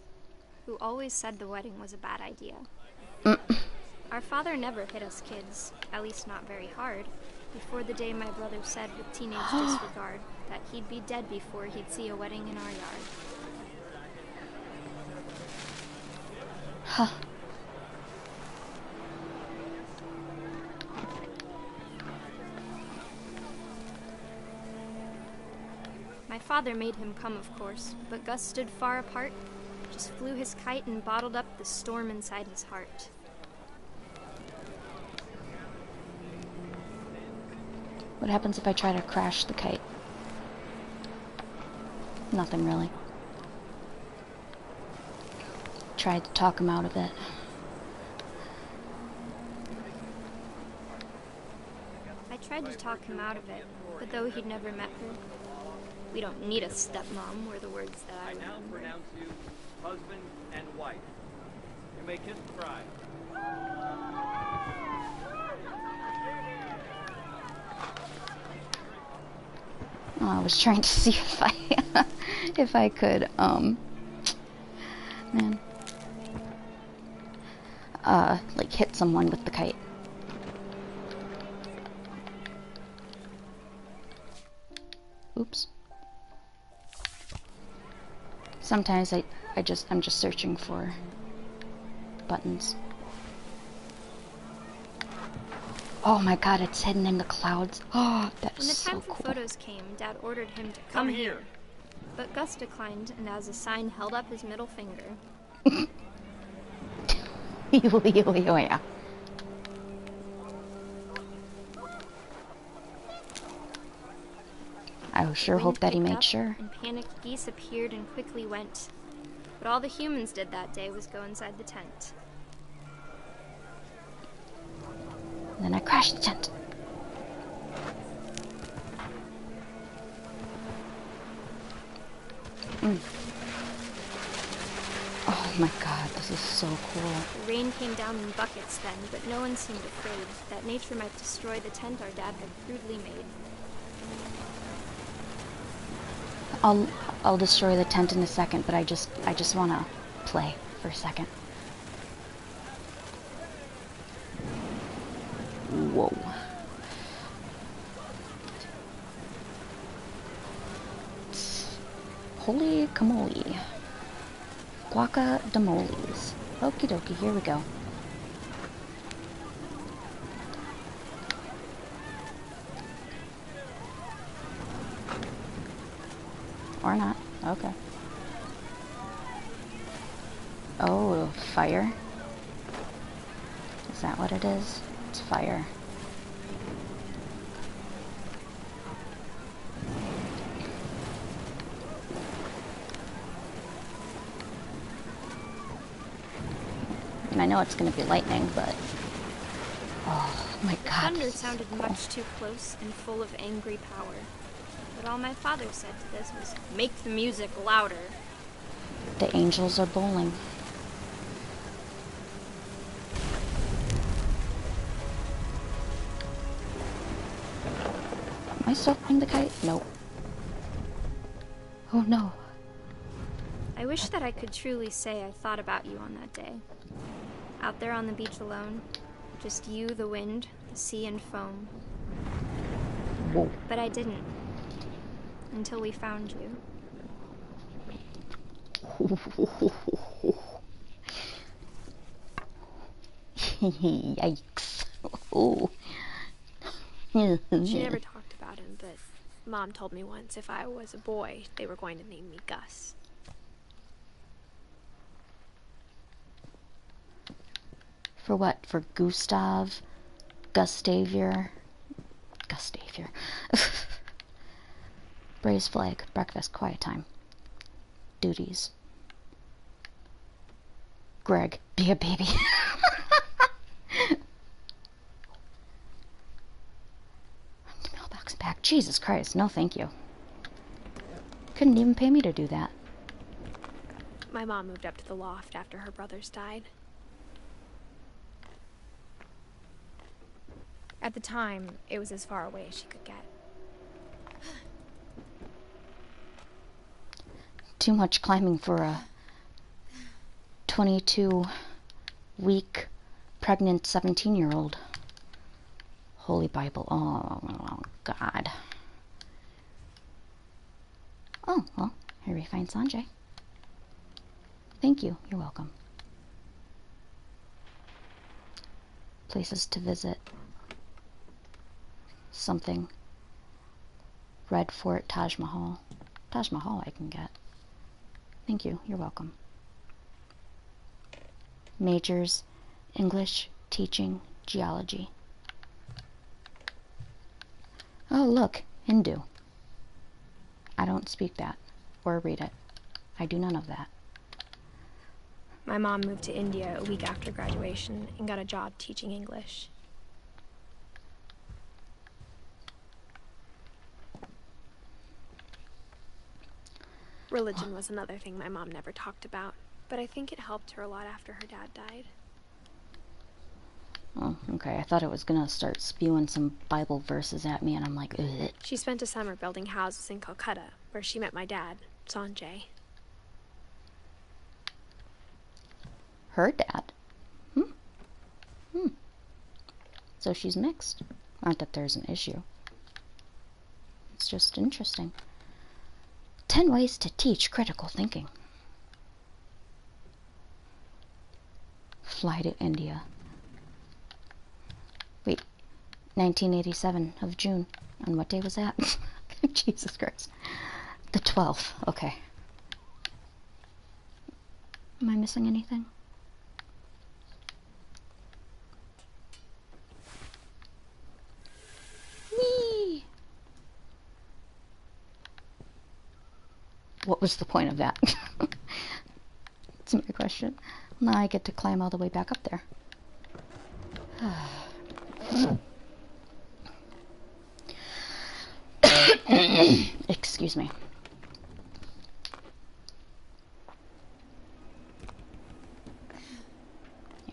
who always said the wedding was a bad idea. Our father never hit us kids, at least not very hard, before the day my brother said with teenage disregard that he'd be dead before he'd see a wedding in our yard. Huh. My father made him come, of course, but Gus stood far apart, just flew his kite and bottled up the storm inside his heart. What happens if I try to crash the kite? Nothing really. Tried to talk him out of it. I tried to talk him out of it, but though he'd never met her, we don't need a stepmom were the words that I now remember. pronounce you husband and wife. You may kiss the bride. I was trying to see if I could, like hit someone with the kite. Oops. Sometimes I'm just searching for buttons. Oh my god, it's hidden in the clouds. Oh, that is so cool. When the time for photos came, Dad ordered him to come here. But Gus declined, and as a sign held up his middle finger. Yeah. I sure hope that he made sure. And panicked geese appeared and quickly went. But all the humans did that day was go inside the tent. Then I crashed the tent. Oh my god, this is so cool. The rain came down in buckets then, but no one seemed afraid that nature might destroy the tent our dad had crudely made. I'll destroy the tent in a second, but I just want to play for a second. Whoa. Holy camole. Guacamoles. Okie dokie, here we go. Or not. Okay. Oh, fire. Is that what it is? It's fire. And I know it's going to be lightning, but... Oh my god. The thunder sounded much too close and full of angry power. But all my father said to this was, make the music louder. The angels are bowling. Am I still flying the kite? Nope. Oh no. I wish that I could truly say I thought about you on that day. Out there on the beach alone. Just you, the wind, the sea and foam. Whoa. But I didn't. Until we found you. Yikes. Oh. She never talked about him, but Mom told me once if I was a boy, they were going to name me Gus. For what? For Gustav? Gustavier? Raise flag. Breakfast. Quiet time. Duties. Greg. Be a baby. Mailbox back. Jesus Christ. No thank you. Couldn't even pay me to do that. My mom moved up to the loft after her brothers died. At the time, it was as far away as she could get. Too much climbing for a 22-week pregnant 17-year-old. Holy Bible. Oh, God. Oh, well, here we find Sanjay. Thank you. You're welcome. Places to visit. Something. Red Fort, Taj Mahal. Taj Mahal I can get. Thank you. You're welcome. Majors, English, teaching, geology. Oh, look. Hindu. I don't speak that or read it. I do none of that. My mom moved to India a week after graduation and got a job teaching English. Religion was another thing my mom never talked about, but I think it helped her a lot after her dad died. Oh, okay. I thought it was gonna start spewing some Bible verses at me, and I'm like, ugh. She spent a summer building houses in Calcutta, where she met my dad, Sanjay. Her dad? So she's mixed. Not that there's an issue. It's just interesting. 10 ways to teach critical thinking. Fly to India. Wait, 1987 of June. On what day was that? Jesus Christ. The 12th. Okay. Am I missing anything? Whee! What was the point of that? That's my question. Now I get to climb all the way back up there. Excuse me.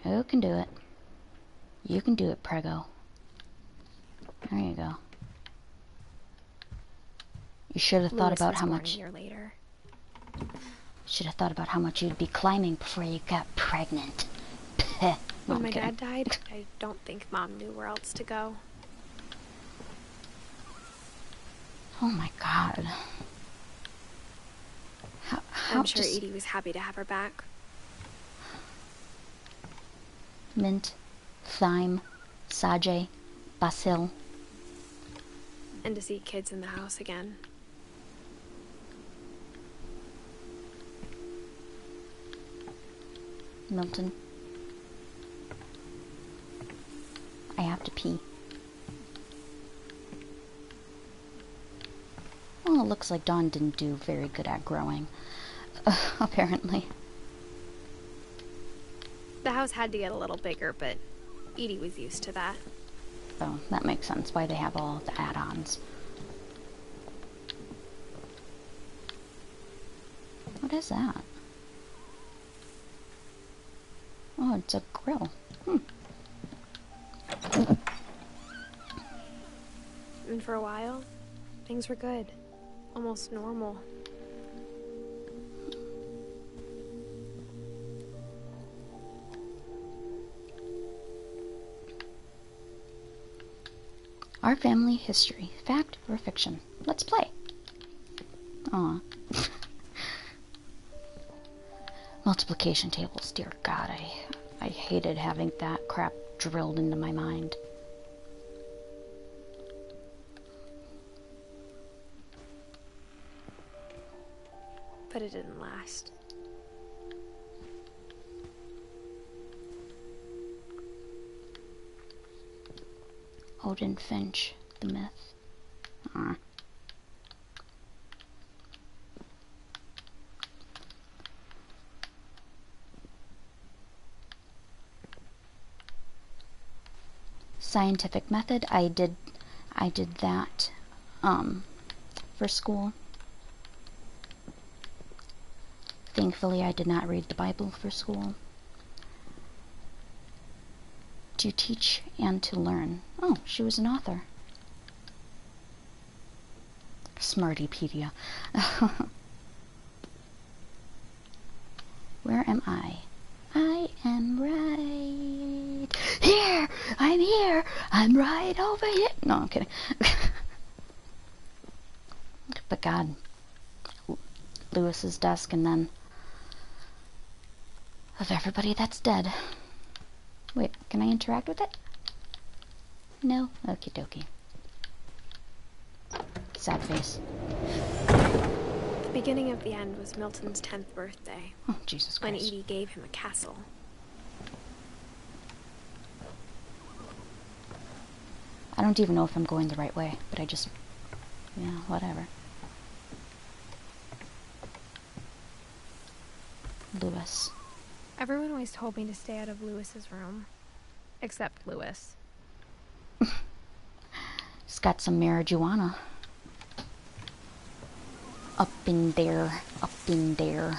You can do it. You can do it, Prego. There you go. You should have thought about how much. Should have thought about how much you'd be climbing before you got pregnant. No, when my dad died, I don't think Mom knew where else to go. Oh my God. How I'm sure Edie was happy to have her back. Mint, thyme, sage, basil. And to see kids in the house again. Milton. I have to pee. Well, it looks like Dawn didn't do very good at growing. Apparently. The house had to get a little bigger, but Edie was used to that. Oh, that makes sense why they have all the add-ons. What is that? Oh, it's a grill. And for a while, things were good. Almost normal. Our family history. Fact or fiction? Let's play. Aw. Multiplication tables. Dear God, I hated having that crap drilled into my mind. But it didn't last. Odin Finch, the myth. Scientific method. I did that for school. Thankfully, I did not read the Bible for school. To teach and to learn. Oh, she was an author. Smartypedia. Where am I? I am right here. I'm here. I'm right over here. No, I'm kidding. But God, Lewis's desk, and then of everybody that's dead. Wait, can I interact with it? No? Okie dokie. Sad face. The beginning of the end was Milton's 10th birthday. Oh, Jesus Christ. When Edie gave him a castle. I don't even know if I'm going the right way, but I just... yeah, whatever. Lewis. Everyone always told me to stay out of Lewis's room. Except Lewis. He's got some marijuana. Up in there. Up in there.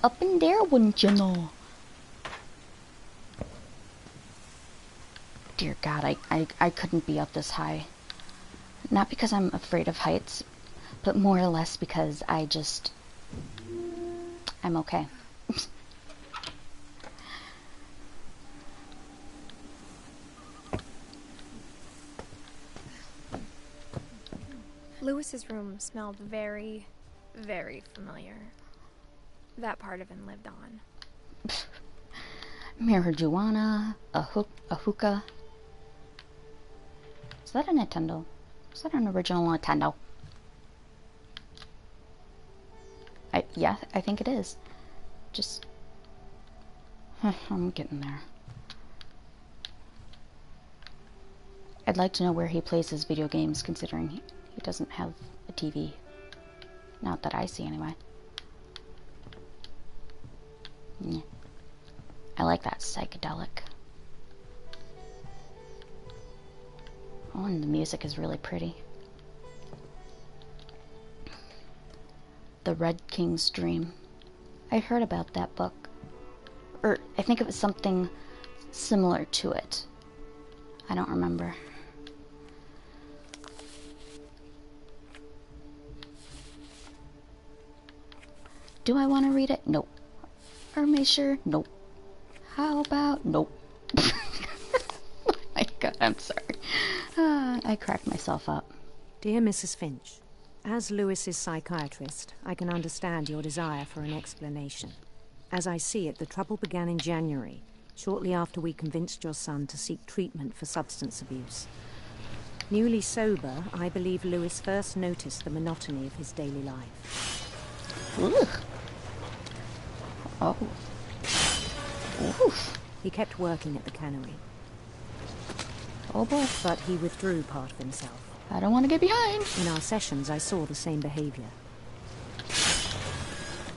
Up in there, wouldn't you know? Dear God, I couldn't be up this high. Not because I'm afraid of heights, but more or less because I'm okay. Lewis's room smelled very, very familiar. That part of him lived on. Marijuana, a hookah. Is that a Nintendo? Is that an original Nintendo? Yeah, I think it is. Just... I'm getting there. I'd like to know where he plays his video games, considering he doesn't have a TV. Not that I see, anyway. Yeah. I like that psychedelic. Oh, and the music is really pretty. The Red King's Dream. I heard about that book. Or, I think it was something similar to it. I don't remember. Do I want to read it? Nope. Are we sure? Nope. How about? Nope. Oh my god, I'm sorry. I cracked myself up. Dear Mrs. Finch, as Lewis's psychiatrist, I can understand your desire for an explanation. As I see it, the trouble began in January, shortly after we convinced your son to seek treatment for substance abuse. Newly sober, I believe Lewis first noticed the monotony of his daily life. Ugh. Oh. Oof. He kept working at the cannery. Oh boy. But he withdrew part of himself. I don't want to get behind. In our sessions, I saw the same behavior.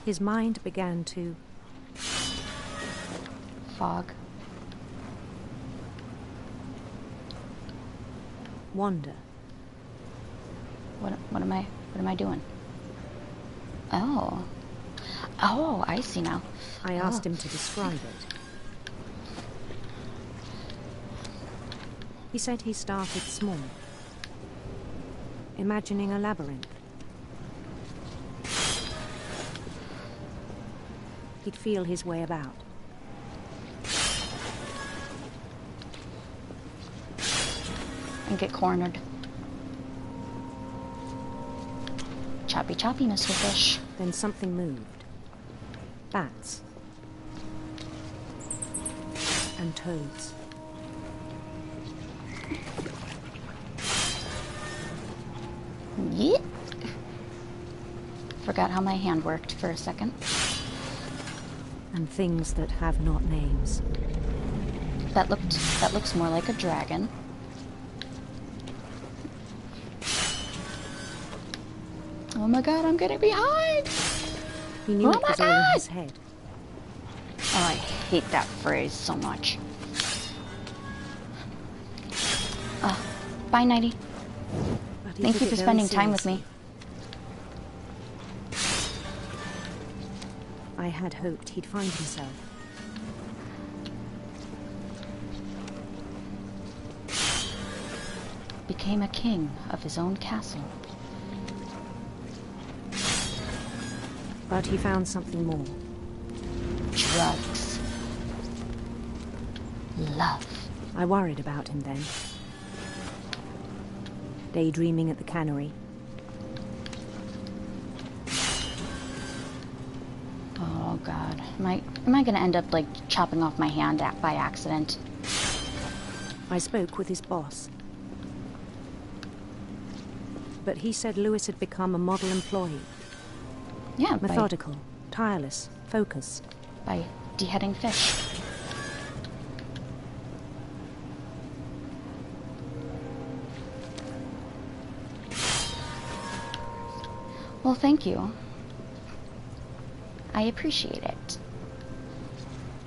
His mind began to... fog. Wander. What am I doing? Oh. Oh, I see now. I asked him to describe it. He said he started small, imagining a labyrinth. He'd feel his way about. And get cornered. Choppy choppy, Mr. Fish. Then something moved. Bats. And toads. Yeet. Forgot how my hand worked for a second. And things that have not names. That looks more like a dragon. Oh my god, I'm getting behind! He knew it was all in his head. Oh, I hate that phrase so much. Bye, Nighty. Thank you for spending time with me. I had hoped he'd find himself. Became a king of his own castle. But he found something more. Drugs. Love. I worried about him then. Daydreaming at the cannery. Oh god. Am I gonna end up like chopping off my hand by accident? I spoke with his boss. But he said Lewis had become a model employee. Yeah, methodical, tireless, focused. By beheading fish. Well, thank you. I appreciate it.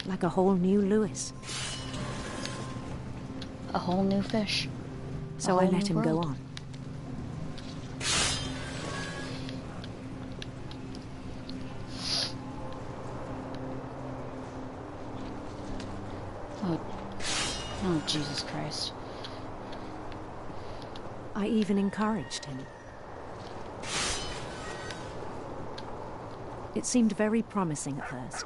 Like a whole new Lewis. A whole new fish. So I let him go on. Oh, Jesus Christ. I even encouraged him. It seemed very promising at first.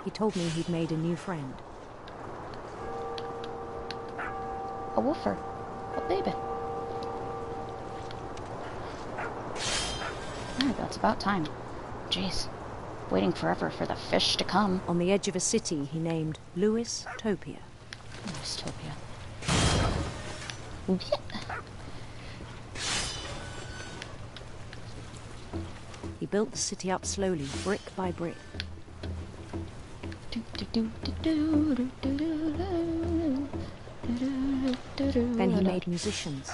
He told me he'd made a new friend. A woofer. Oh, baby. Alright, that's about time. Jeez. Waiting forever for the fish to come. On the edge of a city he named Louis Topia. Dystopia. He built the city up slowly, brick by brick. Then he made musicians.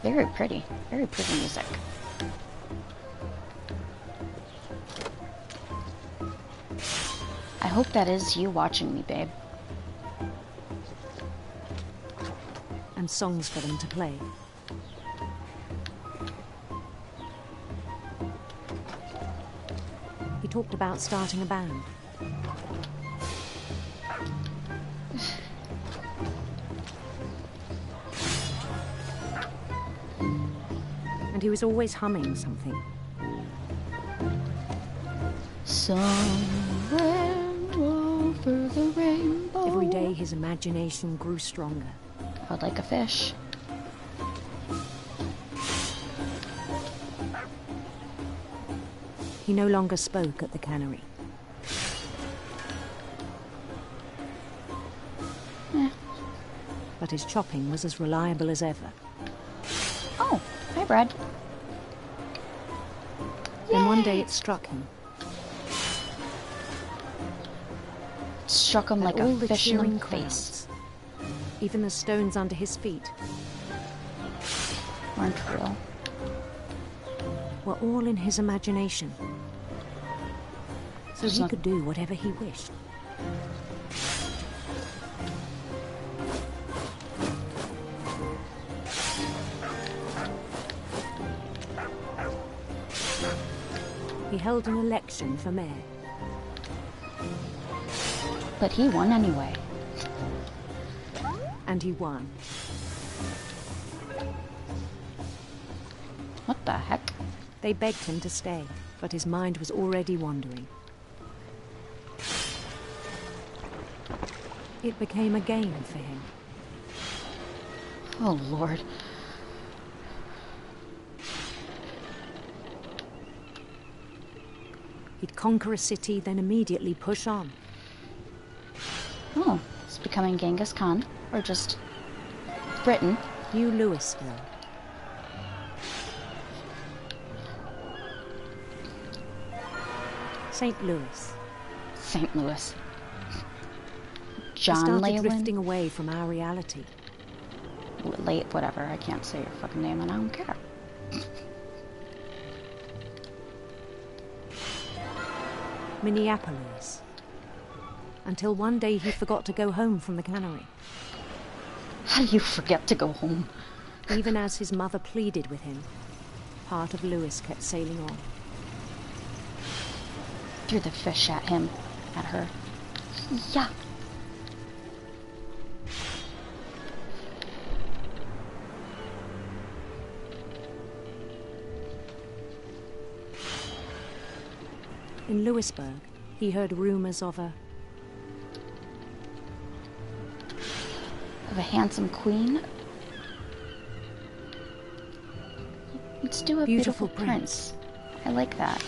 Very pretty music. I hope that is you watching me, babe. And songs for them to play. He talked about starting a band. And he was always humming something. Somewhere over the rainbow. Every day his imagination grew stronger. I'd like a fish. He no longer spoke at the cannery. But his chopping was as reliable as ever. Oh, hi, Brad. Then one day it struck him. It struck him like all a the fish in cheering the face. crowds, even the stones under his feet, Weren't real. were all in his imagination. So There's he not- could do whatever he wished. He held an election for mayor. But he won anyway. And he won. What the heck? They begged him to stay, but his mind was already wandering. It became a game for him. Oh, Lord. He'd conquer a city, then immediately push on. Oh, it's becoming Genghis Khan. Or just Britain. New Louisville. St. Louis. St. Louis. He John started Leyland. drifting away from our reality. Late, whatever. I can't say your fucking name and I don't care. Minneapolis. Until one day he forgot to go home from the cannery. How do you forget to go home? Even as his mother pleaded with him, part of Louis kept sailing on. Threw the fish at him. At her. Yeah. In Louisburg, he heard rumors of a handsome queen. Let's do a beautiful prince. I like that.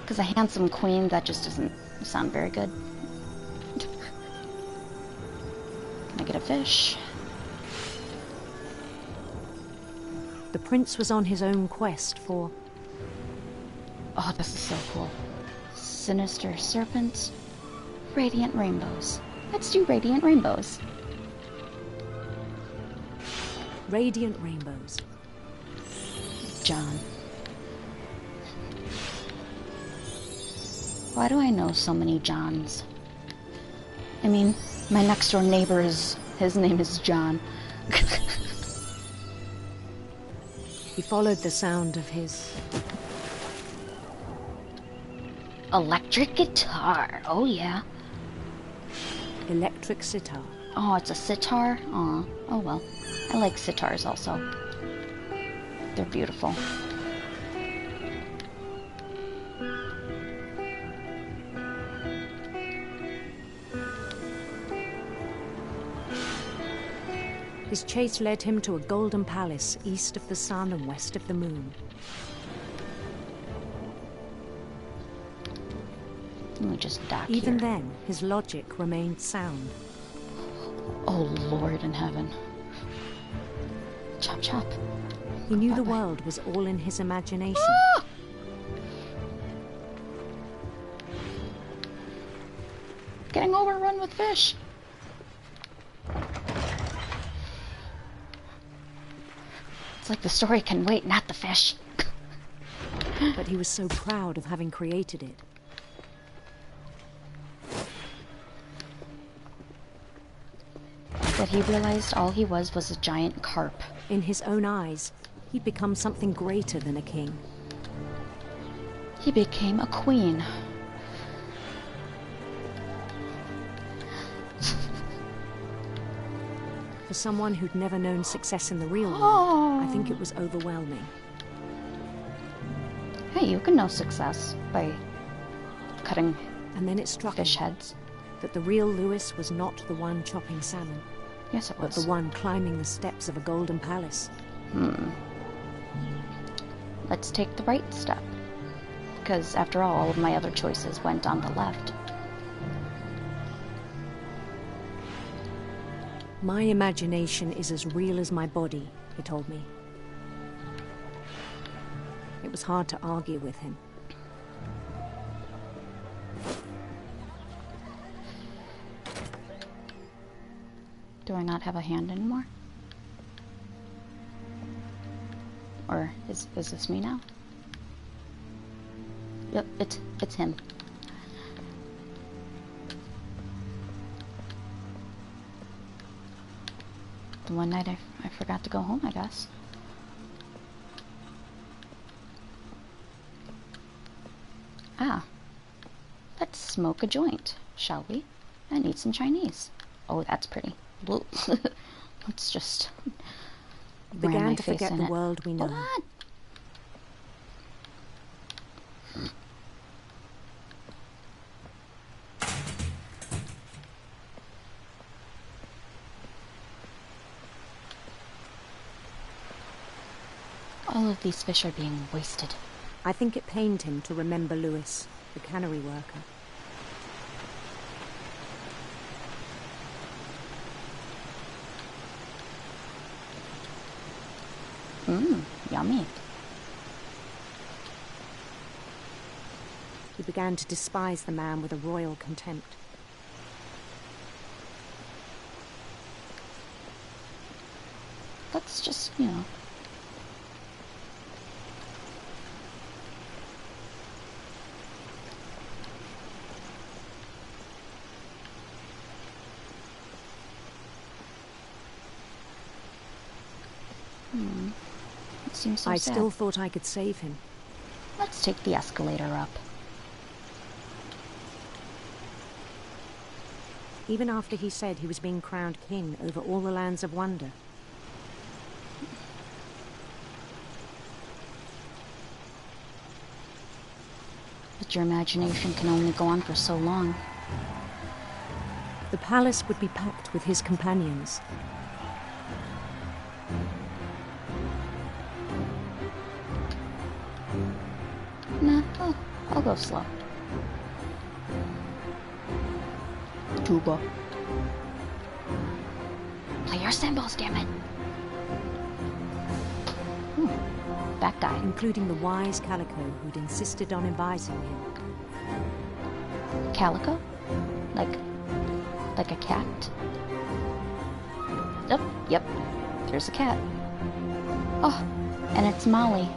Because a handsome queen, that just doesn't sound very good. Can I get a fish? The prince was on his own quest for... Oh, this is so cool. Sinister serpents, radiant rainbows. Let's do radiant rainbows. Radiant rainbows. John. Why do I know so many Johns? I mean, my next door neighbor his name is John. He followed the sound of his... electric guitar. Oh, yeah. electric sitar. Oh, it's a sitar? Aw. Oh, well. I like sitars also. They're beautiful. His chase led him to a golden palace east of the sun and west of the moon. Let me just dock Even here. then, his logic remained sound. Oh, Lord in heaven. Chop, chop. He knew the world was all in his imagination. Ah! Getting overrun with fish. It's like the story can wait, not the fish. But he was so proud of having created it. That he realized all he was a giant carp. In his own eyes, he'd become something greater than a king. He became a queen. For someone who'd never known success in the real world, I think it was overwhelming. Hey, you can know success by cutting and then it struck fish him heads. That the real Lewis was not the one chopping salmon. Yes, it was. But the one climbing the steps of a golden palace. Let's take the right step. Because after all of my other choices went on the left. My imagination is as real as my body, he told me. It was hard to argue with him. Do I not have a hand anymore? Or is this me now? Yep, it's him. The one night I forgot to go home, I guess. Ah. Let's smoke a joint, shall we? And eat some Chinese. Oh, that's pretty. Let's just began to forget the world we know. Hold on. All of these fish are being wasted. I think it pained him to remember Lewis, the cannery worker. Yummy. He began to despise the man with a royal contempt. Let's just, you know. It seems so I sad. still thought I could save him. Let's take the escalator up. Even after he said he was being crowned king over all the lands of wonder. But your imagination can only go on for so long. The palace would be packed with his companions. Nah, I'll go slow. Tuba. Play your cymbals, damn it. That guy. Including the wise Calico who'd insisted on advising him. Calico? Like a cat? Oh, yep. There's a cat. Oh, and it's Molly.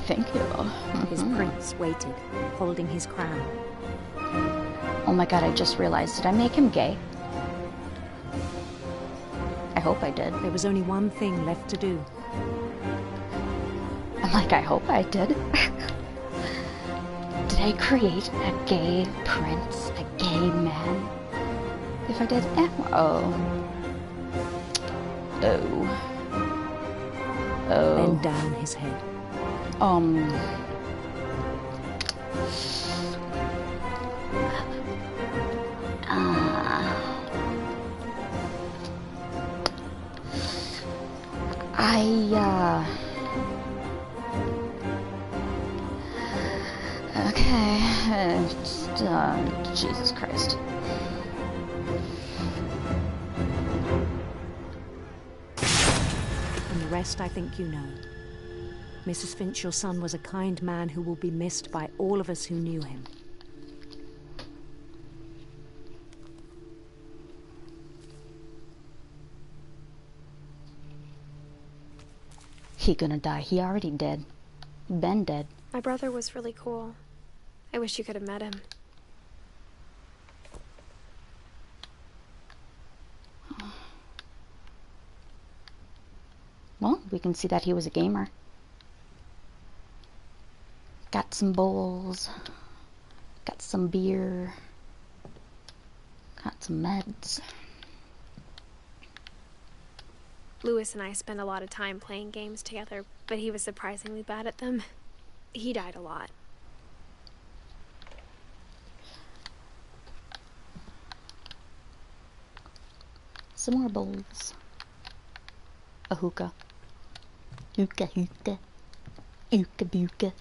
Thank you. His prince waited, holding his crown. Oh my god, I just realized, did I make him gay? I hope I did. There was only one thing left to do. I'm like, I hope I did. Did Did I create a gay prince, a gay man? If I did, oh. Bend down his head. Okay, Jesus Christ. And the rest I think you know. Mrs. Finch, your son was a kind man who will be missed by all of us who knew him. He gonna die. He already dead. Been dead. My brother was really cool. I wish you could have met him. Well, we can see that he was a gamer. Got some bowls. Got some beer. Got some meds. Lewis and I spent a lot of time playing games together, but he was surprisingly bad at them. He died a lot. Some more bowls. A hookah. Hookah, hookah. Ooka booka.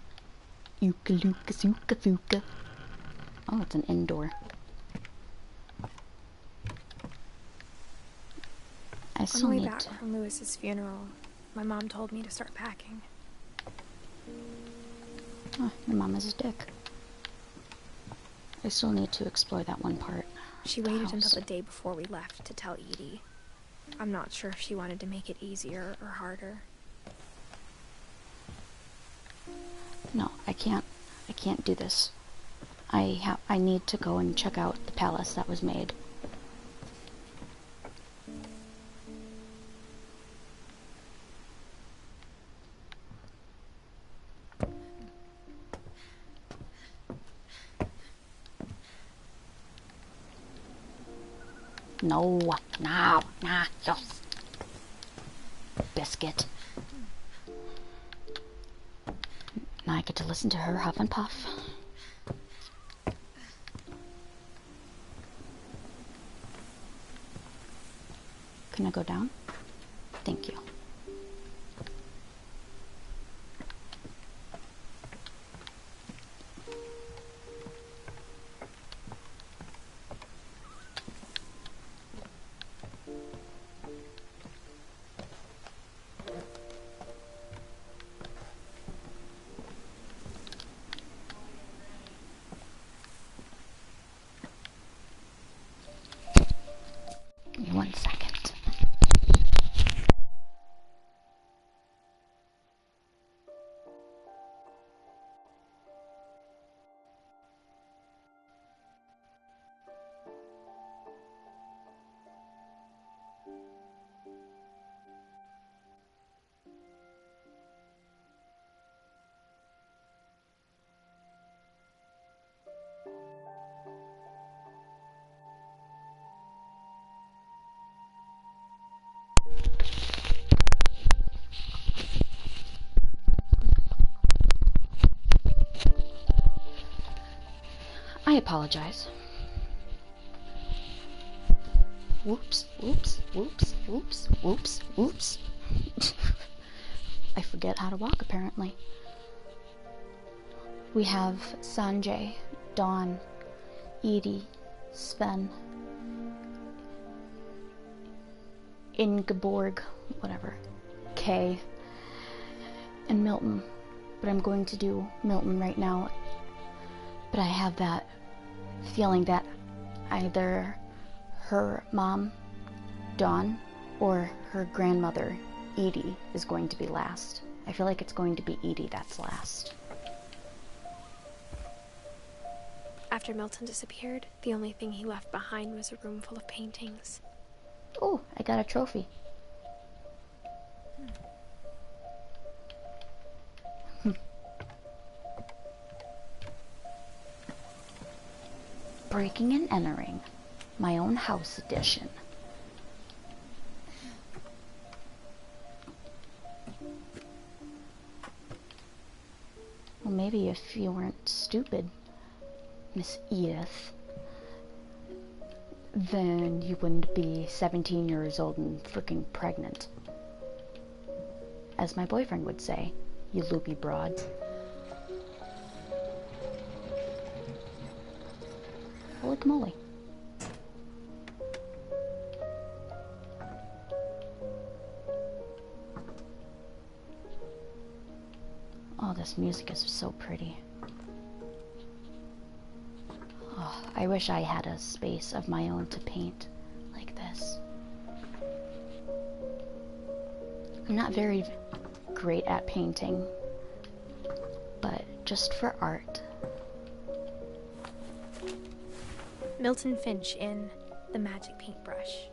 Ooka looka sooka fooka. Oh, it's an indoor. I On still the way need back to... from Lewis's funeral, my mom told me to start packing. Oh, your mom is a dick. I still need to explore that one part. She waited until the day before we left to tell Edie. I'm not sure if she wanted to make it easier or harder. No, I can't do this. I need to go and check out the palace that was made. No, just biscuit. Now I get to listen to her huff and puff. Can I go down? Thank you. Give me 1 second. I apologize. Whoops, whoops, whoops, whoops, whoops, whoops. I forget how to walk, apparently. We have Sanjay, Dawn, Edie, Sven, Ingeborg, whatever, Kay, and Milton. But I'm going to do Milton right now. But I have that feeling that either her mom, Dawn, or her grandmother, Edie, is going to be last. I feel like it's going to be Edie that's last. After Milton disappeared, the only thing he left behind was a room full of paintings. Oh, I got a trophy. Breaking and Entering. My Own House Edition. Well, maybe if you weren't stupid, Miss Edith, then you wouldn't be 17 years old and freaking pregnant. As my boyfriend would say, you loopy broad. Holy moly. Oh, this music is so pretty. Oh, I wish I had a space of my own to paint like this. I'm not very great at painting, but just for art. Milton Finch in The Magic Paintbrush.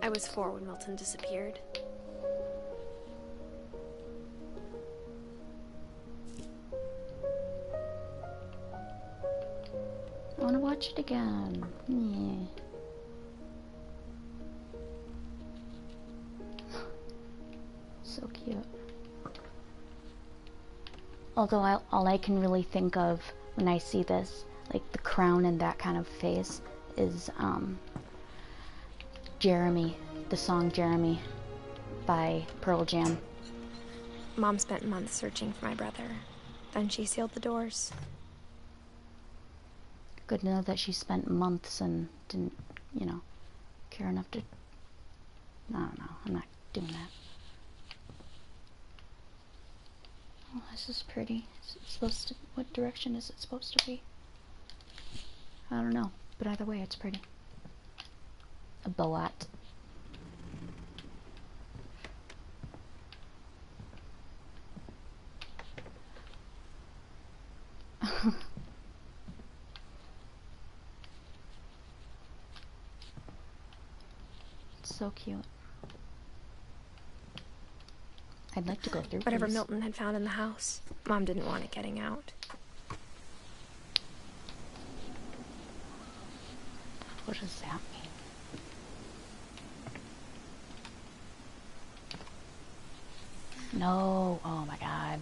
I was 4 when Milton disappeared. I want to watch it again. Yeah. So cute. Although all I can really think of when I see this, like the crown and that kind of face, is Jeremy, the song Jeremy by Pearl Jam. Mom spent months searching for my brother. Then she sealed the doors. Good to know that she spent months and didn't, care enough to... I don't know. I'm not doing that. Oh, this is pretty. Is it supposed to... What direction is it supposed to be? I don't know. But either way, it's pretty. A boat. It's so cute. I'd like to go through Whatever these. Milton had found in the house, Mom didn't want it getting out. What does that mean? No. Oh my god.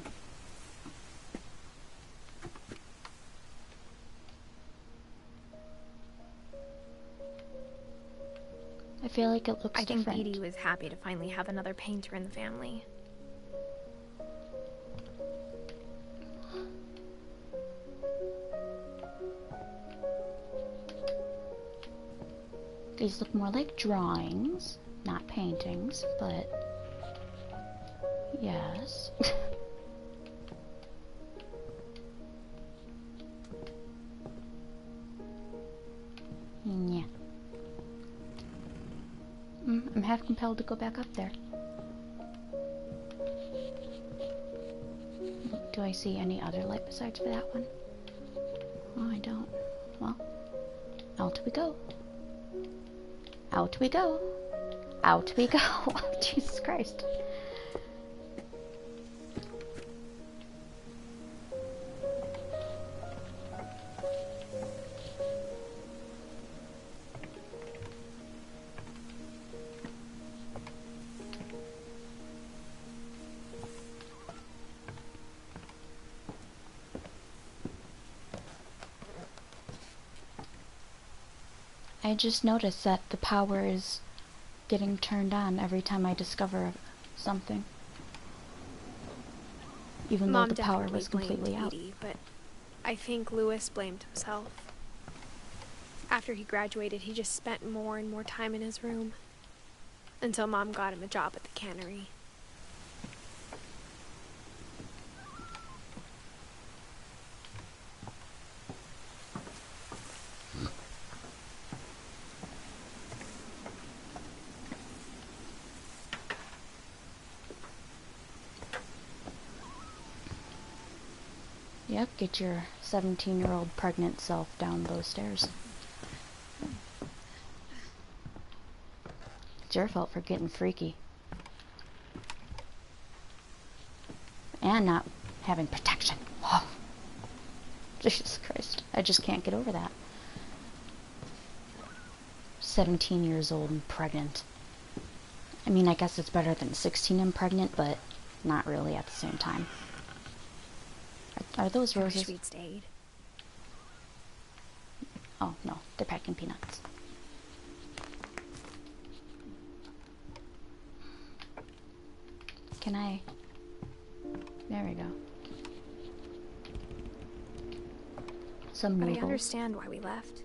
I feel like it looks different. I think Edie was happy to finally have another painter in the family. These look more like drawings, not paintings, but yes. Yeah. I'm half compelled to go back up there. Do I see any other light besides for that one? Oh, I don't. Well, out we go. Out we go. Out we go. Jesus Christ. I just noticed that the power is getting turned on every time I discover something. Even Mom though the power definitely was completely blamed out. Edie, but I think Louis blamed himself. After he graduated, he just spent more and more time in his room. Until Mom got him a job at the cannery. Yep, get your 17-year-old pregnant self down those stairs. It's your fault for getting freaky. And not having protection. Oh. Jesus Christ. I just can't get over that. 17 years old and pregnant. I mean, I guess it's better than 16 and pregnant, but not really at the same time. Are those roses? I wish we'd stayed. Oh, no. They're packing peanuts. Can I... There we go. Some But noodles. I understand why we left.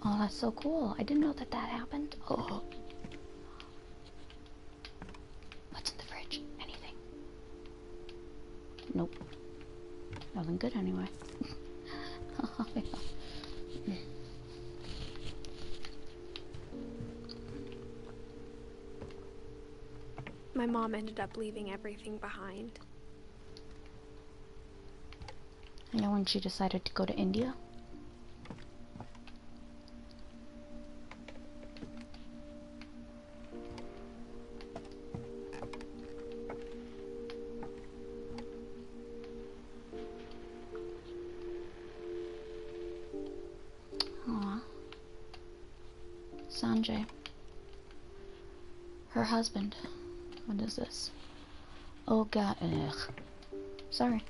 Oh, that's so cool. I didn't know that that happened. Oh. What's in the fridge? Anything? Nope. Nothing good anyway. My mom ended up leaving everything behind. You know when she decided to go to India? Aw. Sanjay. Her husband. What is this? Oh god. Ugh. Sorry.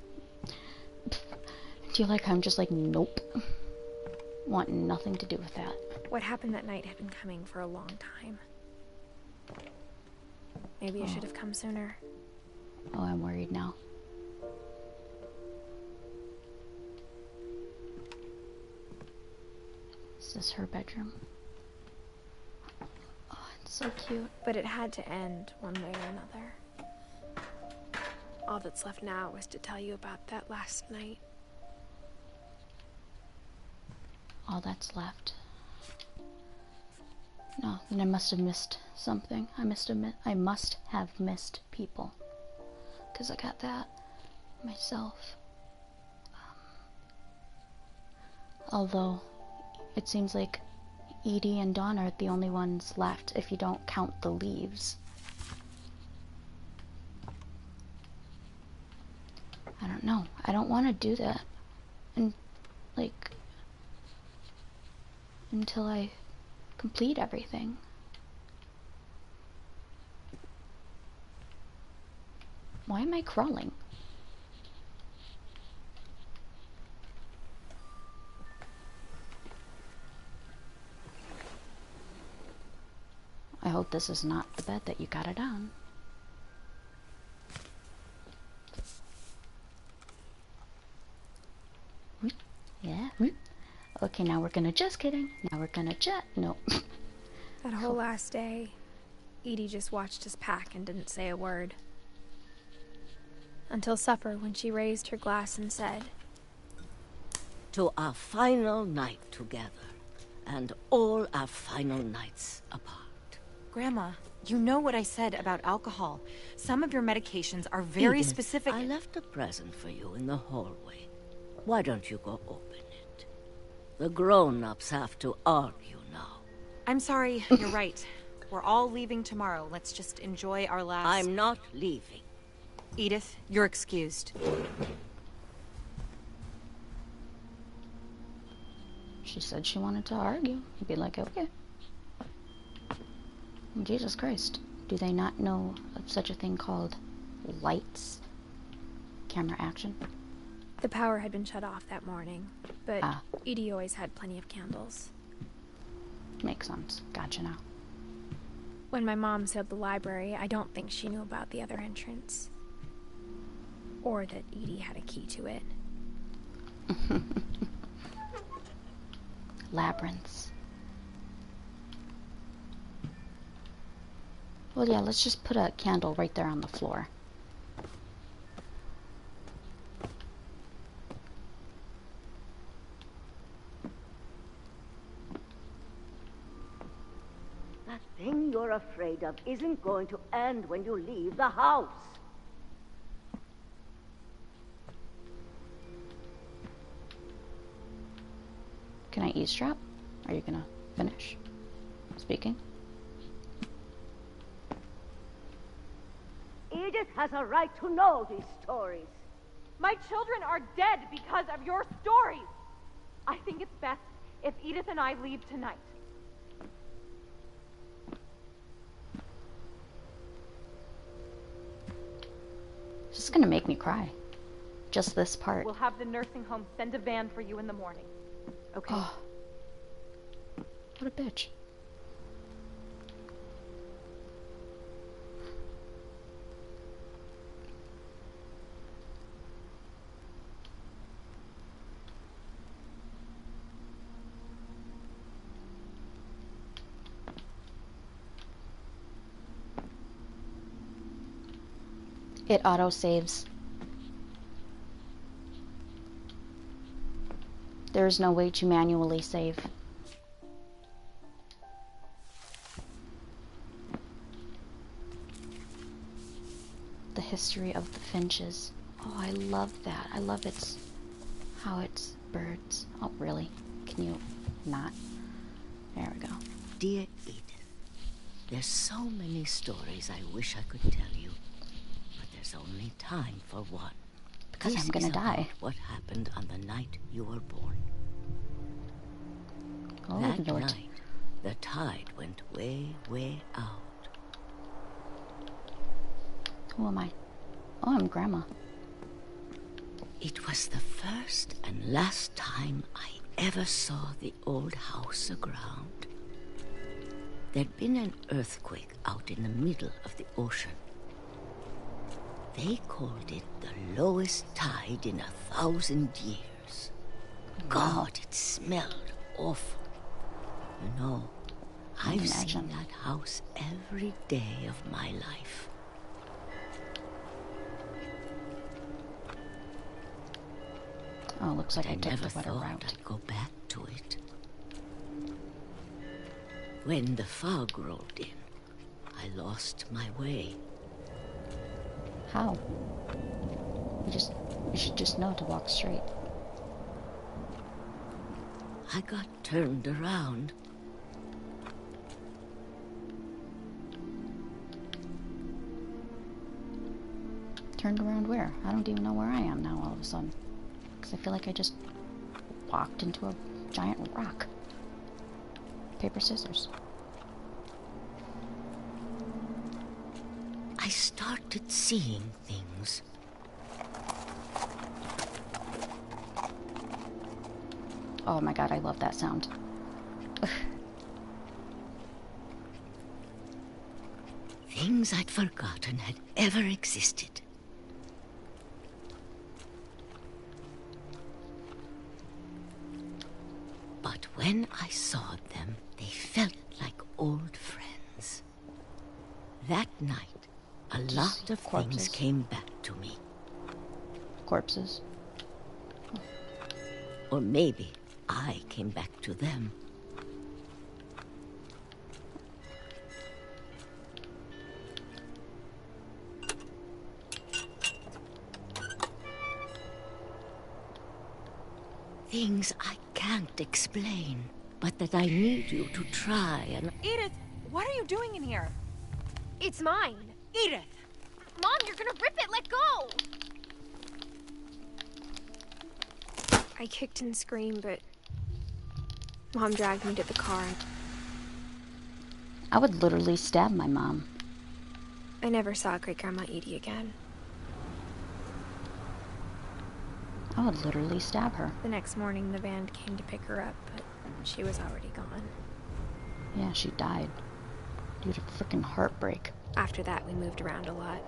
Do you like how I'm just like, nope. Want nothing to do with that. What happened that night had been coming for a long time. Maybe I should have come sooner. Oh, I'm worried now. Is this her bedroom? Oh, it's so cute. But it had to end one way or another. All that's left now is to tell you about that last night. All that's left. No, then I must have missed something. I must have missed people. 'Cause I got that myself. Although, it seems like Edie and Dawn are the only ones left if you don't count the leaves. I don't know. I don't want to do that. And, like, until I complete everything. Why am I crawling? I hope this is not the bed that you got it on. Yeah. Okay, now we're gonna just kidding. Now we're gonna no. That whole last day, Edie just watched us pack and didn't say a word. Until supper, when she raised her glass and said, "To our final night together, and all our final nights apart." Grandma, you know what I said about alcohol. Some of your medications are very Edith, specific. I left a present for you in the hallway. Why don't you go open it? The grown-ups have to argue now. I'm sorry, you're right. We're all leaving tomorrow. Let's just enjoy our last... I'm not leaving. Edith, you're excused. She said she wanted to argue. I'd be like, okay. Jesus Christ. Do they not know of such a thing called lights? Camera action? The power had been shut off that morning, but Edie always had plenty of candles. Makes sense. Gotcha now. When my mom sailed the library, I don't think she knew about the other entrance. Or that Edie had a key to it. Labyrinths. Well, yeah, let's just put a candle right there on the floor. That thing you're afraid of isn't going to end when you leave the house. Can I eavesdrop? Are you gonna finish speaking? Edith has a right to know these stories. My children are dead because of your stories. I think it's best if Edith and I leave tonight. This is gonna make me cry. Just this part. We'll have the nursing home send a van for you in the morning. Okay? Oh. What a bitch. It auto-saves. There is no way to manually save. The history of the Finches. Oh, I love that. I love how it's birds. Oh, really? Can you not? There we go. Dear Edith, there's so many stories I wish I could tell you, but there's only time for one. Because This I'm gonna is die. about what happened on the night you were born. Oh, That Lord. night, the tide went way, way out. Who am I? Oh, I'm Grandma. It was the first and last time I ever saw the old house aground. There'd been an earthquake out in the middle of the ocean. They called it the lowest tide in 1,000 years. God, it smelled awful. You know, I've seen that house every day of my life. Oh, looks like I I took never the wetter thought route. I'd go back to it. When the fog rolled in, I lost my way. How? You should just know to walk straight. I got turned around. Turned around where? I don't even know where I am now all of a sudden. Because I feel like I just walked into a giant rock. Paper, scissors. I started seeing things. Oh my god, I love that sound. Things I'd forgotten had ever existed. But when I saw them, they felt like old friends. That night, a lot of things came back to me. Corpses. Or maybe I came back to them. Things I can't explain, but that I need you to try and... Edith, what are you doing in here? It's mine. Edith! Mom, you're gonna rip it! Let go! I kicked and screamed, but Mom dragged me to the car. I would literally stab my mom. I never saw Great-Grandma Edie again. I would literally stab her. The next morning, the van came to pick her up, but she was already gone. Yeah, she died due to freaking heartbreak. After that, we moved around a lot.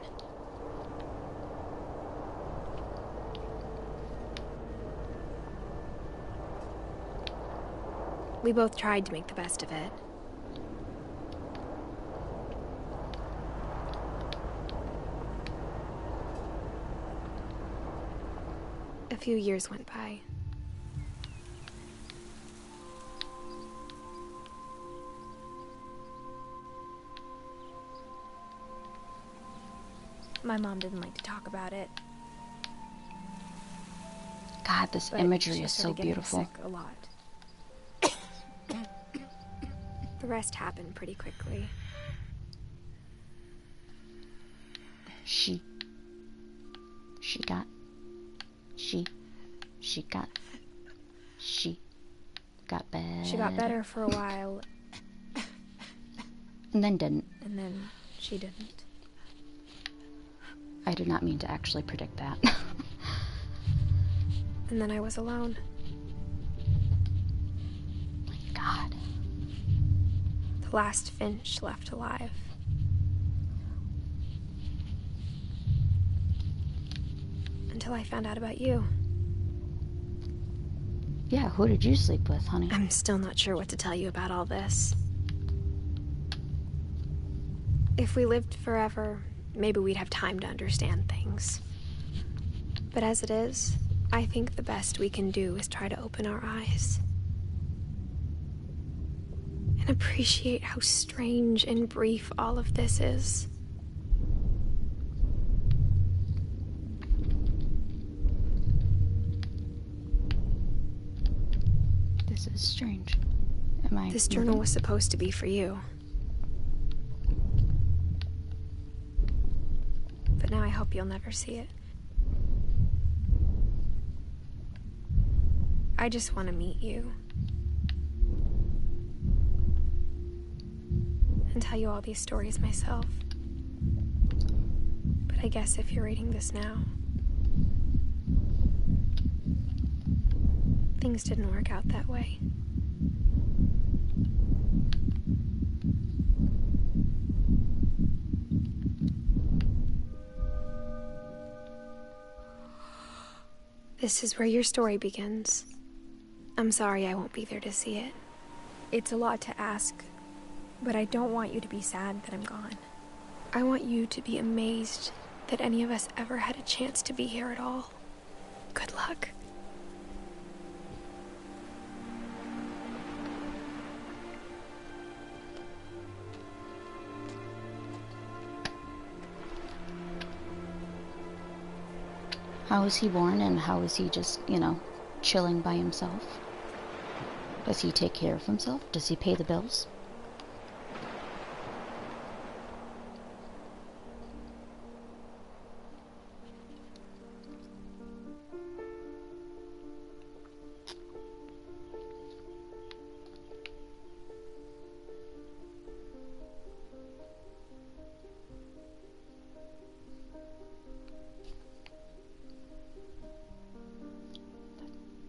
We both tried to make the best of it. A few years went by. My mom didn't like to talk about it. God, this But imagery she is so started getting beautiful. sick a lot. The rest happened pretty quickly. She got better. She got better for a while. And then didn't. And then she didn't. I did not mean to actually predict that. And then I was alone. My God. The last Finch left alive. Until I found out about you. Yeah, who did you sleep with, honey? I'm still not sure what to tell you about all this. If we lived forever, maybe we'd have time to understand things. But as it is, I think the best we can do is try to open our eyes. And appreciate how strange and brief all of this is. This is strange. This journal was supposed to be for you. But now I hope you'll never see it. I just want to meet you. And tell you all these stories myself. But I guess if you're reading this now, things didn't work out that way. This is where your story begins. I'm sorry I won't be there to see it. It's a lot to ask, but I don't want you to be sad that I'm gone. I want you to be amazed that any of us ever had a chance to be here at all. Good luck. How was he born and how is he just, chilling by himself? Does he take care of himself? Does he pay the bills?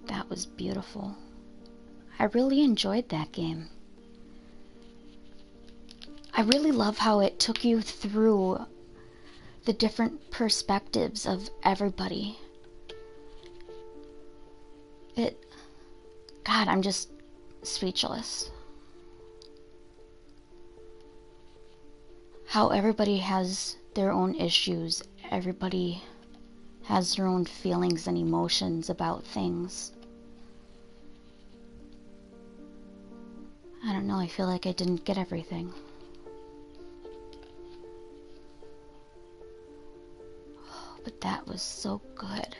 That was beautiful. I really enjoyed that game. I really love how it took you through the different perspectives of everybody. God, I'm just speechless. How everybody has their own issues, everybody has their own feelings and emotions about things. I don't know, I feel like I didn't get everything. But that was so good.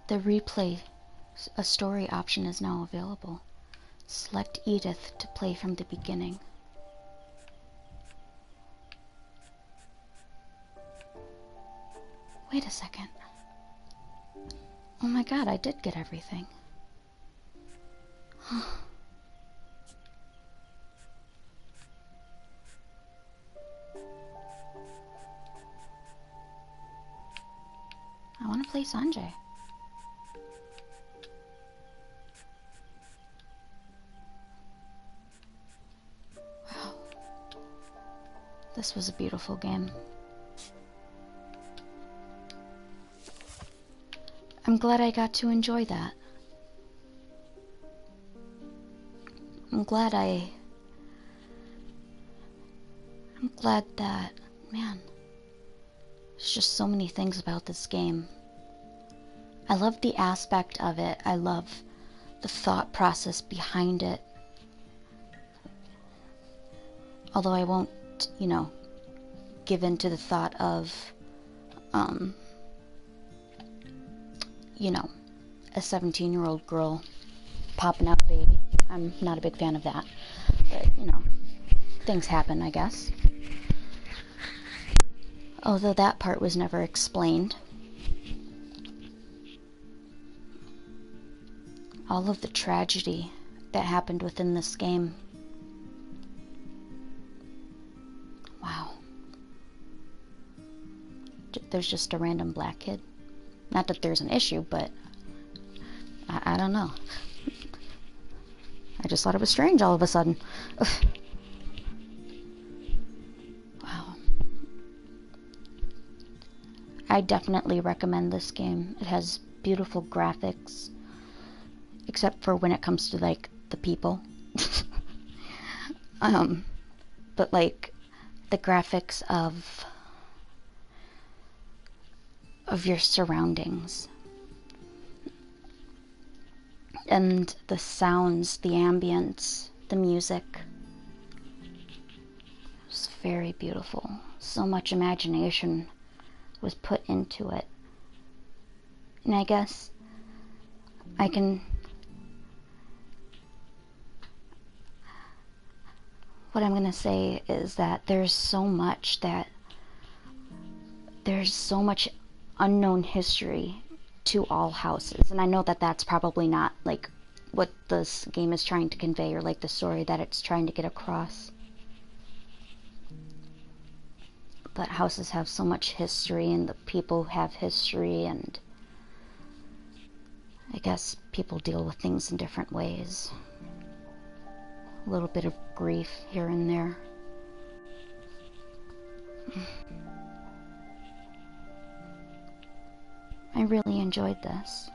The replay, a story option is now available. Select Edith to play from the beginning. Wait a second. Oh my God, I did get everything. I want to play Sanjay. This was a beautiful game. I'm glad I got to enjoy that. I'm glad that, man, there's just so many things about this game. I love the aspect of it. I love the thought process behind it. Although I won't, you know, give in to the thought of, you know, a 17-year-old girl popping out a baby. I'm not a big fan of that. But, you know, things happen, I guess. Although that part was never explained. All of the tragedy that happened within this game. Wow. There's just a random black kid. Not that there's an issue, but I don't know. I just thought it was strange all of a sudden. Wow. I definitely recommend this game. It has beautiful graphics. Except for when it comes to, like, the people. But, like, the graphics of your surroundings. And the sounds, the ambience, the music. It was very beautiful. So much imagination was put into it. And I guess I can... What I'm going to say is that there's so much unknown history to all houses. And I know that that's probably not, like, what this game is trying to convey, or, like, the story that it's trying to get across. But houses have so much history, and the people have history, and I guess people deal with things in different ways. A little bit of grief here and there. I really enjoyed this.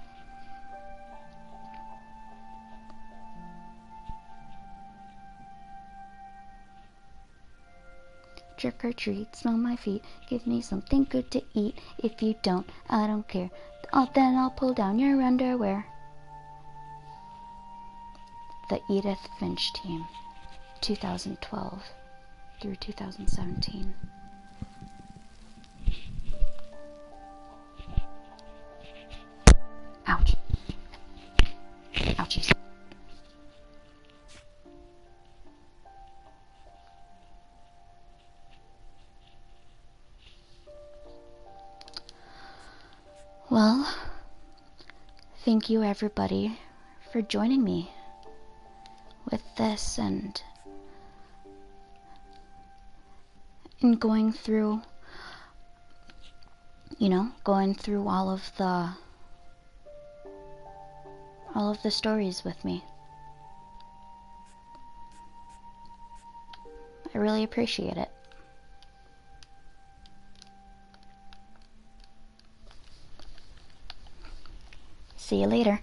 Trick or treat, smell my feet, give me something good to eat. If you don't, I don't care. Then I'll pull down your underwear. The Edith Finch team, 2012 through 2017. Ouch. Ouchies. Well, thank you everybody for joining me with this and going through, going through all of the stories with me. I really appreciate it. See you later.